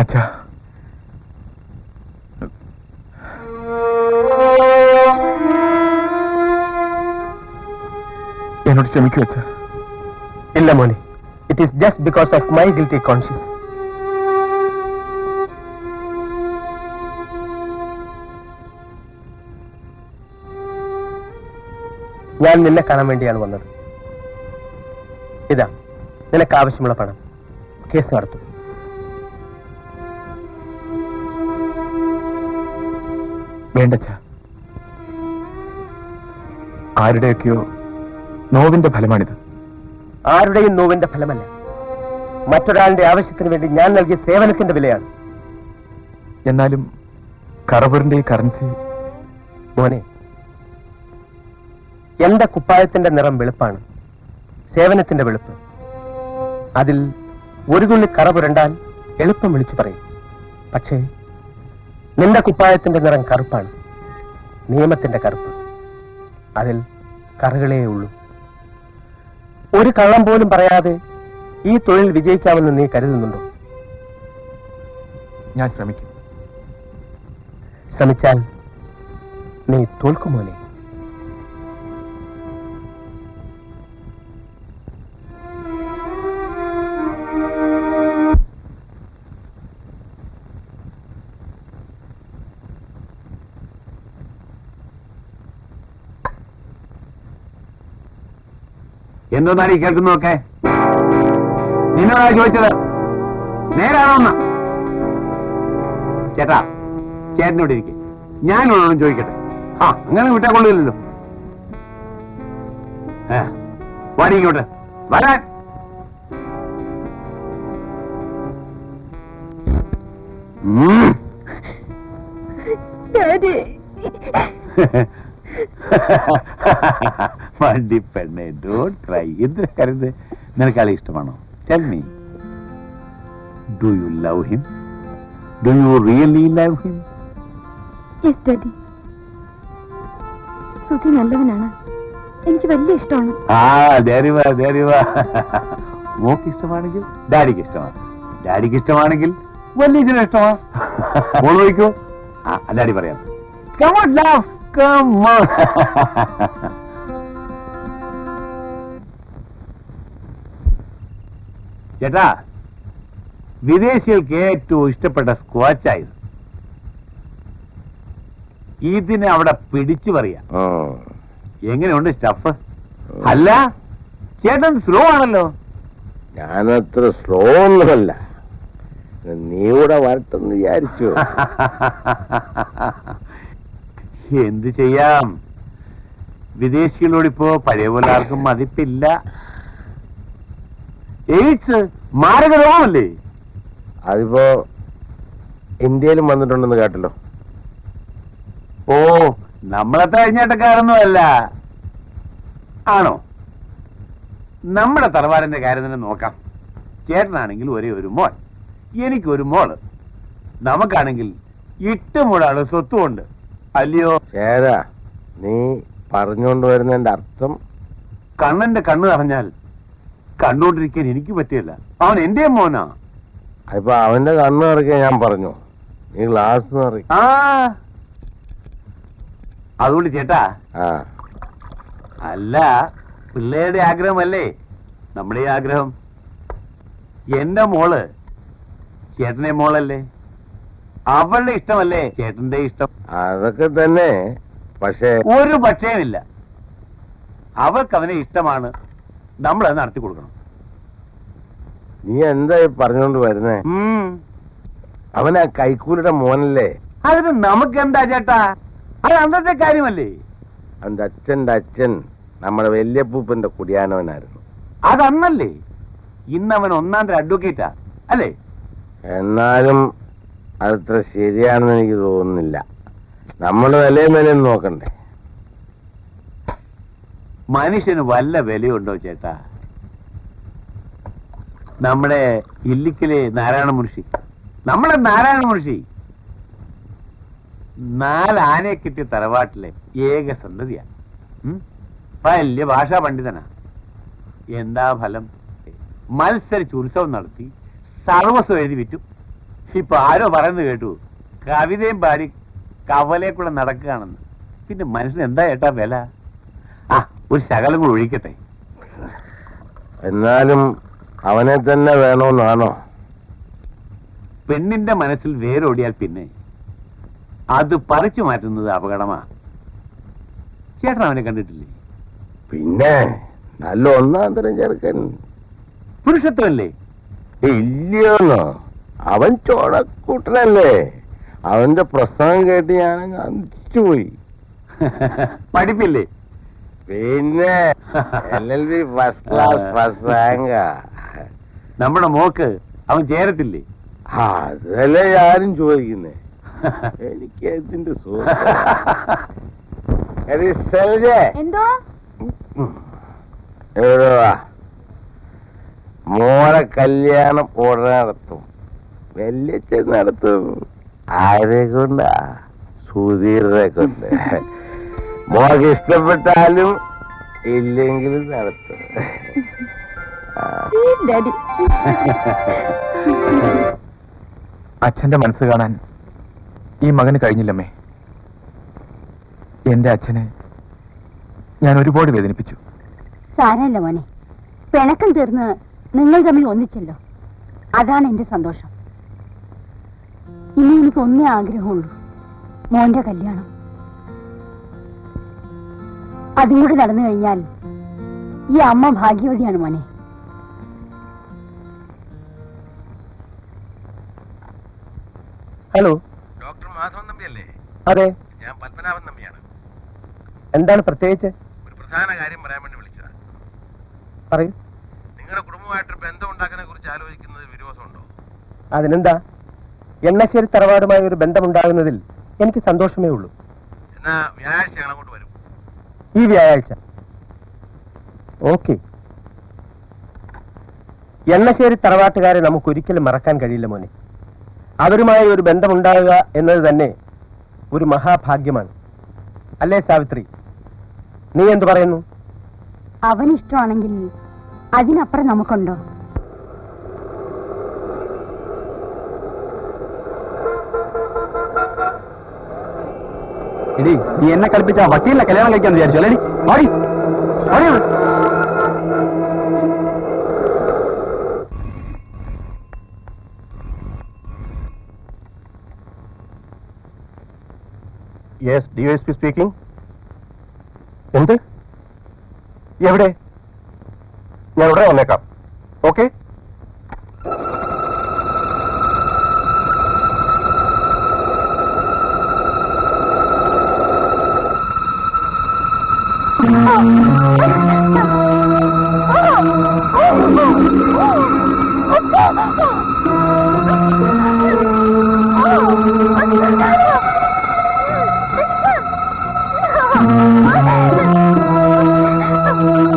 അച്ഛാ, എന്നോട് ക്ഷമിക്കൂ അച്ഛാ. ഇല്ല മോനെ, it is just because of my guilty conscious. ഞാൻ നിന്നെ കാണാൻ വേണ്ടിയാണ് വന്നത്. ഇതാ നിനക്ക് ആവശ്യമുള്ള പണം. കേസ് നടത്തും. വേണ്ടച്ചാ, ആരുടെയൊക്കെയോ നോവിന്റെ ഫലമാണിത്. ആരുടെയും നോവിന്റെ ഫലമല്ല, മറ്റൊരാളുടെ ആവശ്യത്തിന് വേണ്ടി ഞാൻ നൽകിയ സേവനത്തിന്റെ വിലയാണ്. എന്നാലും കറവറിന്റെ കറൻസി. മോനെ, എന്റെ കുപ്പായത്തിന്റെ നിറം വെളുപ്പാണ്, സേവനത്തിന്റെ വെളുപ്പ്. അതിൽ ഒരു തുള്ളി കറ പുരണ്ടാൽ എളുപ്പം വിളിച്ചു പറയും. പക്ഷേ നിന്റെ കുപ്പായത്തിന്റെ നിറം കറുപ്പാണ്, നിയമത്തിന്റെ കറുപ്പ്. അതിൽ കറകളേ ഉള്ളൂ. ഒരു കള്ളം പോലും പറയാതെ ഈ തൊഴിൽ വിജയിക്കാമെന്ന് നീ കരുതുന്നുണ്ടോ? ഞാൻ ശ്രമിക്കും. ശ്രമിച്ചാൽ നീ തോൽക്കുമോനെ. എന്തോന്നാണ് ഈ കേൾക്കുന്നതൊക്കെ? നിന്നോടാ ചോദിച്ചത്, നേരാണോന്ന്? ചേട്ടാ, ചേട്ടനോട് ഇരിക്കെ, ഞാനോടൊന്നും ചോദിക്കട്ടെ. അങ്ങനെ വിട്ടാ കൊള്ളില്ലല്ലോ. വാടി ഇങ്ങോട്ട് വരാൻ. വണ്ടി പെണ്ണെ, ഡോണ്ട് ക്രൈ. എന്ത് കരുത്? നിനക്ക് ആളെ ഇഷ്ടമാണോ? Tell me, do you love him? Do you really love him? Yes daddy. Sudhi നല്ലവനാണ്, എനിക്ക് വലിയ ഇഷ്ടമാണ്. മോക്ക് ഇഷ്ടമാണെങ്കിൽ ഡാഡിക്ക് ഇഷ്ടമാണ്, ഡാഡിക്ക് ഇഷ്ടമാണെങ്കിൽ വലിയ ഇഷ്ടമാ. മോള് ചോദിക്കോ? ഡാഡി പറയാം. Come on, love. Come on. ചേട്ടാ, വിദേശികൾക്ക് ഏറ്റവും ഇഷ്ടപ്പെട്ട സ്ക്വാച്ചായത്. ഇതിനെ അവിടെ പിടിച്ചു പറയാ. എങ്ങനെയുണ്ട് സ്റ്റഫ്? അല്ല, ചേട്ടൻ സ്ലോ ആണല്ലോ. ഞാനത്ര സ്ലോ ഒന്നുമല്ല, നീ കൂടെ വരട്ടെന്ന് വിചാരിച്ചു. എന്ത് ചെയ്യാം, വിദേശികളോടിപ്പോ പഴയ പോലെ ആർക്കും മതിപ്പില്ല. എയ്ഡ്സ് മാരക രോഗമല്ലേ? അതിപ്പോ ഇന്ത്യയിലും വന്നിട്ടുണ്ടെന്ന് കേട്ടല്ലോ. ഓ, നമ്മളെ കഴിഞ്ഞേട്ടക്കാരൊന്നും അല്ല. ആണോ? നമ്മുടെ തറവാടിന്റെ കാര്യം തന്നെ നോക്കാം. ചേട്ടനാണെങ്കിൽ ഒരേ ഒരു മോൻ, എനിക്കൊരു മോള്. നമുക്കാണെങ്കിൽ 8 മുഴാണ് സ്വത്തുമുണ്ട്, അല്ലയോ? ചേരാ, നീ പറഞ്ഞുകൊണ്ട് വരുന്നതിന്റെ അർത്ഥം കണ്ണന്റെ കണ്ണ് നിറഞ്ഞാൽ കണ്ടുകൊണ്ടിരിക്കാൻ എനിക്ക് പറ്റില്ല. അവൻ എന്റെ മോനാ. ഇപ്പൊ അവന്റെ കണ്ണ് നിറയ്ക്കാൻ ഞാൻ പറഞ്ഞു, നീ ഗ്ലാസ് നിറ. ആ, അതുകൊണ്ട് ചേട്ടാ, അല്ല, പിള്ളേരുടെ ആഗ്രഹമല്ലേ നമ്മുടെ ഈ ആഗ്രഹം. എന്റെ മോള് ചേട്ടന്റെ മോളല്ലേ, അവളുടെ ഇഷ്ടമല്ലേ ചേട്ടന്റെ ഇഷ്ടം. അതൊക്കെ തന്നെ, പക്ഷേ ഒരു പക്ഷേമില്ല. അവൾക്ക് അവനെ ഇഷ്ടമാണ്, നമ്മളത് നടത്തി കൊടുക്കണം. നീ എന്താ പറഞ്ഞോണ്ട് വരുന്നേ? അവനാ കൈക്കൂലിയുടെ മോനല്ലേ? അതിന് നമുക്ക് എന്താ ചേട്ടാ, അത് അന്നത്തെ കാര്യമല്ലേ. അവന്റെ അച്ഛന്റെ അച്ഛൻ നമ്മുടെ വല്യപ്പൂപ്പന്റെ കുടിയാനവനായിരുന്നു. അതന്നല്ലേ. ഇന്നവൻ 1ാം തരം അഡ്വക്കേറ്റാ അല്ലേ? എന്നാലും അതത്ര ശരിയാണെന്ന് എനിക്ക് തോന്നുന്നില്ല. നമ്മൾ വിലയും വിലയും നോക്കണ്ടേ? മനുഷ്യന് വല്ല വിലയുണ്ടോ ചേട്ടാ? നമ്മുടെ ഇല്ലിക്കലെ നാരായണ മുൻഷി, നമ്മുടെ നാരായണ മുൻഷി 4 ആനയെ കിട്ടിയ തറവാട്ടിലെ ഏക സന്തതിയാ. വലിയ ഭാഷാ പണ്ഡിതനാ. എന്താ ഫലം? മത്സരിച്ച് ഉത്സവം നടത്തി സർവസ്വം എഴുതി വിറ്റു. ഇപ്പൊ ആരോ പറയുന്നത് കേട്ടു, കവിതയും പാടി കവലെ കൂടെ നടക്കുകയാണെന്ന്. പിന്നെ മനുഷ്യന് എന്താ ചേട്ടാ വില? ആ, ഒരു ശകലം കൂടെ ഒഴിക്കട്ടെ. എന്നാലും അവനെ തന്നെ വേണമെന്നാണോ? പെണ്ണിന്റെ മനസ്സിൽ വേരോടിയാൽ പിന്നെ അത് പറിച്ചു മാറ്റുന്നത് അപകടമാ. ചേട്ടൻ അവനെ കണ്ടിട്ടില്ലേ? പിന്നെ നല്ല 1ാം തരം ചെറുക്കൻ. പുരുഷത്വമല്ലേ? ഇല്ലയോന്നോ? അവൻ ചോടക്കൂട്ടനല്ലേ? അവന്റെ പ്രസംഗം കേട്ട് ഞാനങ്ങ് അന്തിച്ചുപോയി. പഠിപ്പില്ലേ? പിന്നെ LLB ഫസ്റ്റ് ക്ലാസ് ഫസ്റ്റ് റാങ്കാ. നമ്മുടെ മോക്ക് അവൻ ചേരത്തില്ലേ? അതല്ലേ ഞാനും ചോദിക്കുന്നേ. എനിക്ക് ഇതിന്റെ എന്തോ മോളെ കല്യാണം ഉടനെ നടത്തും. വല്യച്ഛൻ നടത്തും. ആരെ കൊണ്ടാ? സുധീറിനെ കൊണ്ട്. മോൾക്ക് ഇഷ്ടപ്പെട്ടാലും ഇല്ലെങ്കിലും നടത്തും. അച്ഛന്റെ മനസ്സ് കാണാൻ ഈ മകന് കഴിഞ്ഞില്ലമ്മേ. എന്റെ അച്ഛനെ ഞാൻ ഒരുപാട് വേദനിപ്പിച്ചു. സാരല്ല മോനെ, പിണക്കം തീർന്ന് നിങ്ങൾ തമ്മിൽ ഒന്നിച്ചല്ലോ, അതാണ് എന്റെ സന്തോഷം. ഇനി എനിക്ക് ഒന്നേ ആഗ്രഹമുള്ളൂ, മോന്റെ കല്യാണം. അതും കൂടി നടന്നു കഴിഞ്ഞാൽ ഈ അമ്മ ഭാഗ്യവതിയാണ് മോനെ. ഹലോ, ഡോക്ടർ മാധവൻ തമ്പിയല്ലേ? അതെ, ഞാൻ പത്മനാഭൻ തമ്പിയാണ്. എന്താണ് പ്രത്യേകിച്ച്? ഒരു പ്രധാന കാര്യം പറയാൻ വേണ്ടി വിളിച്ചതാ. പറയൂ. നിങ്ങളുടെ കുടുംബമായിട്ടൊരു ബന്ധം ഉണ്ടാക്കുന്നതിനെ കുറിച്ച് ആലോചിക്കുന്നത് വിരോധമുണ്ടോ? അതിനെന്താ? എണ്ണശ്ശേരി തറവാടുമായി ഒരു ബന്ധമുണ്ടാകുന്നതിൽ എനിക്ക് സന്തോഷമേ ഉള്ളൂ. എന്നാ വ്യാഴാഴ്ച ഞങ്ങൾ അങ്ങോട്ട് വരും. ഈ വ്യാഴാഴ്ച? ഓക്കെ. എണ്ണശ്ശേരി തറവാട്ടുകാരെ നമുക്ക് ഒരിക്കലും മറക്കാൻ കഴിയില്ല മോനെ. അവരുമായി ഒരു ബന്ധമുണ്ടാകുക എന്നത് തന്നെ ഒരു മഹാഭാഗ്യമാണ്, അല്ലേ സാവിത്രി? നീ എന്തു പറയുന്നു? അവനിഷ്ടമാണെങ്കിൽ അതിനപ്പുറം നമുക്കുണ്ടോ? എടി, നീ എന്നെ കളിപ്പിച്ച വക്കീലിനെ കല്യാണം കഴിക്കാന്ന് വിചാരിച്ചു അല്ലേടി? മാറി മാറി. Yes, DSP speaking. എന്ത്? എവിടെ? ഞാൻ ഉടനെ വന്നേക്കാം. ഓക്കെ. Oh,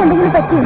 എന്തെങ്കിലും പറ്റിയോ?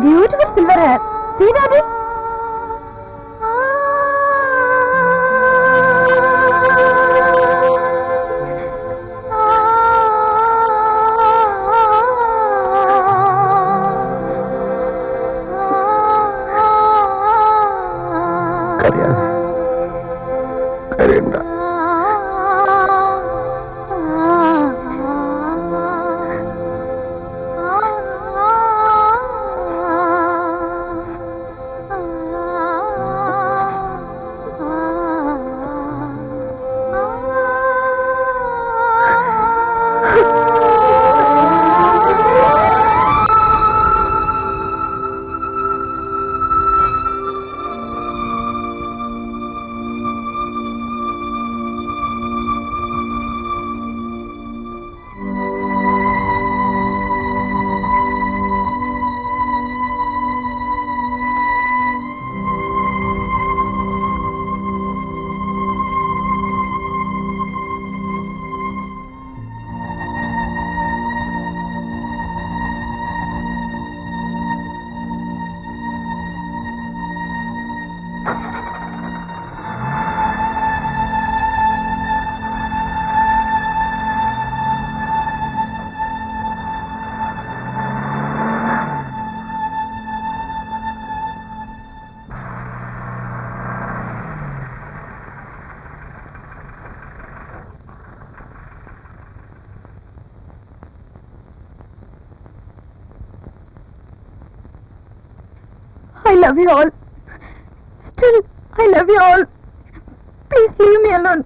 Beautiful silver hair. See, Daddy? കരയണ്ട. love you all. Still, I love you all. Please leave me alone.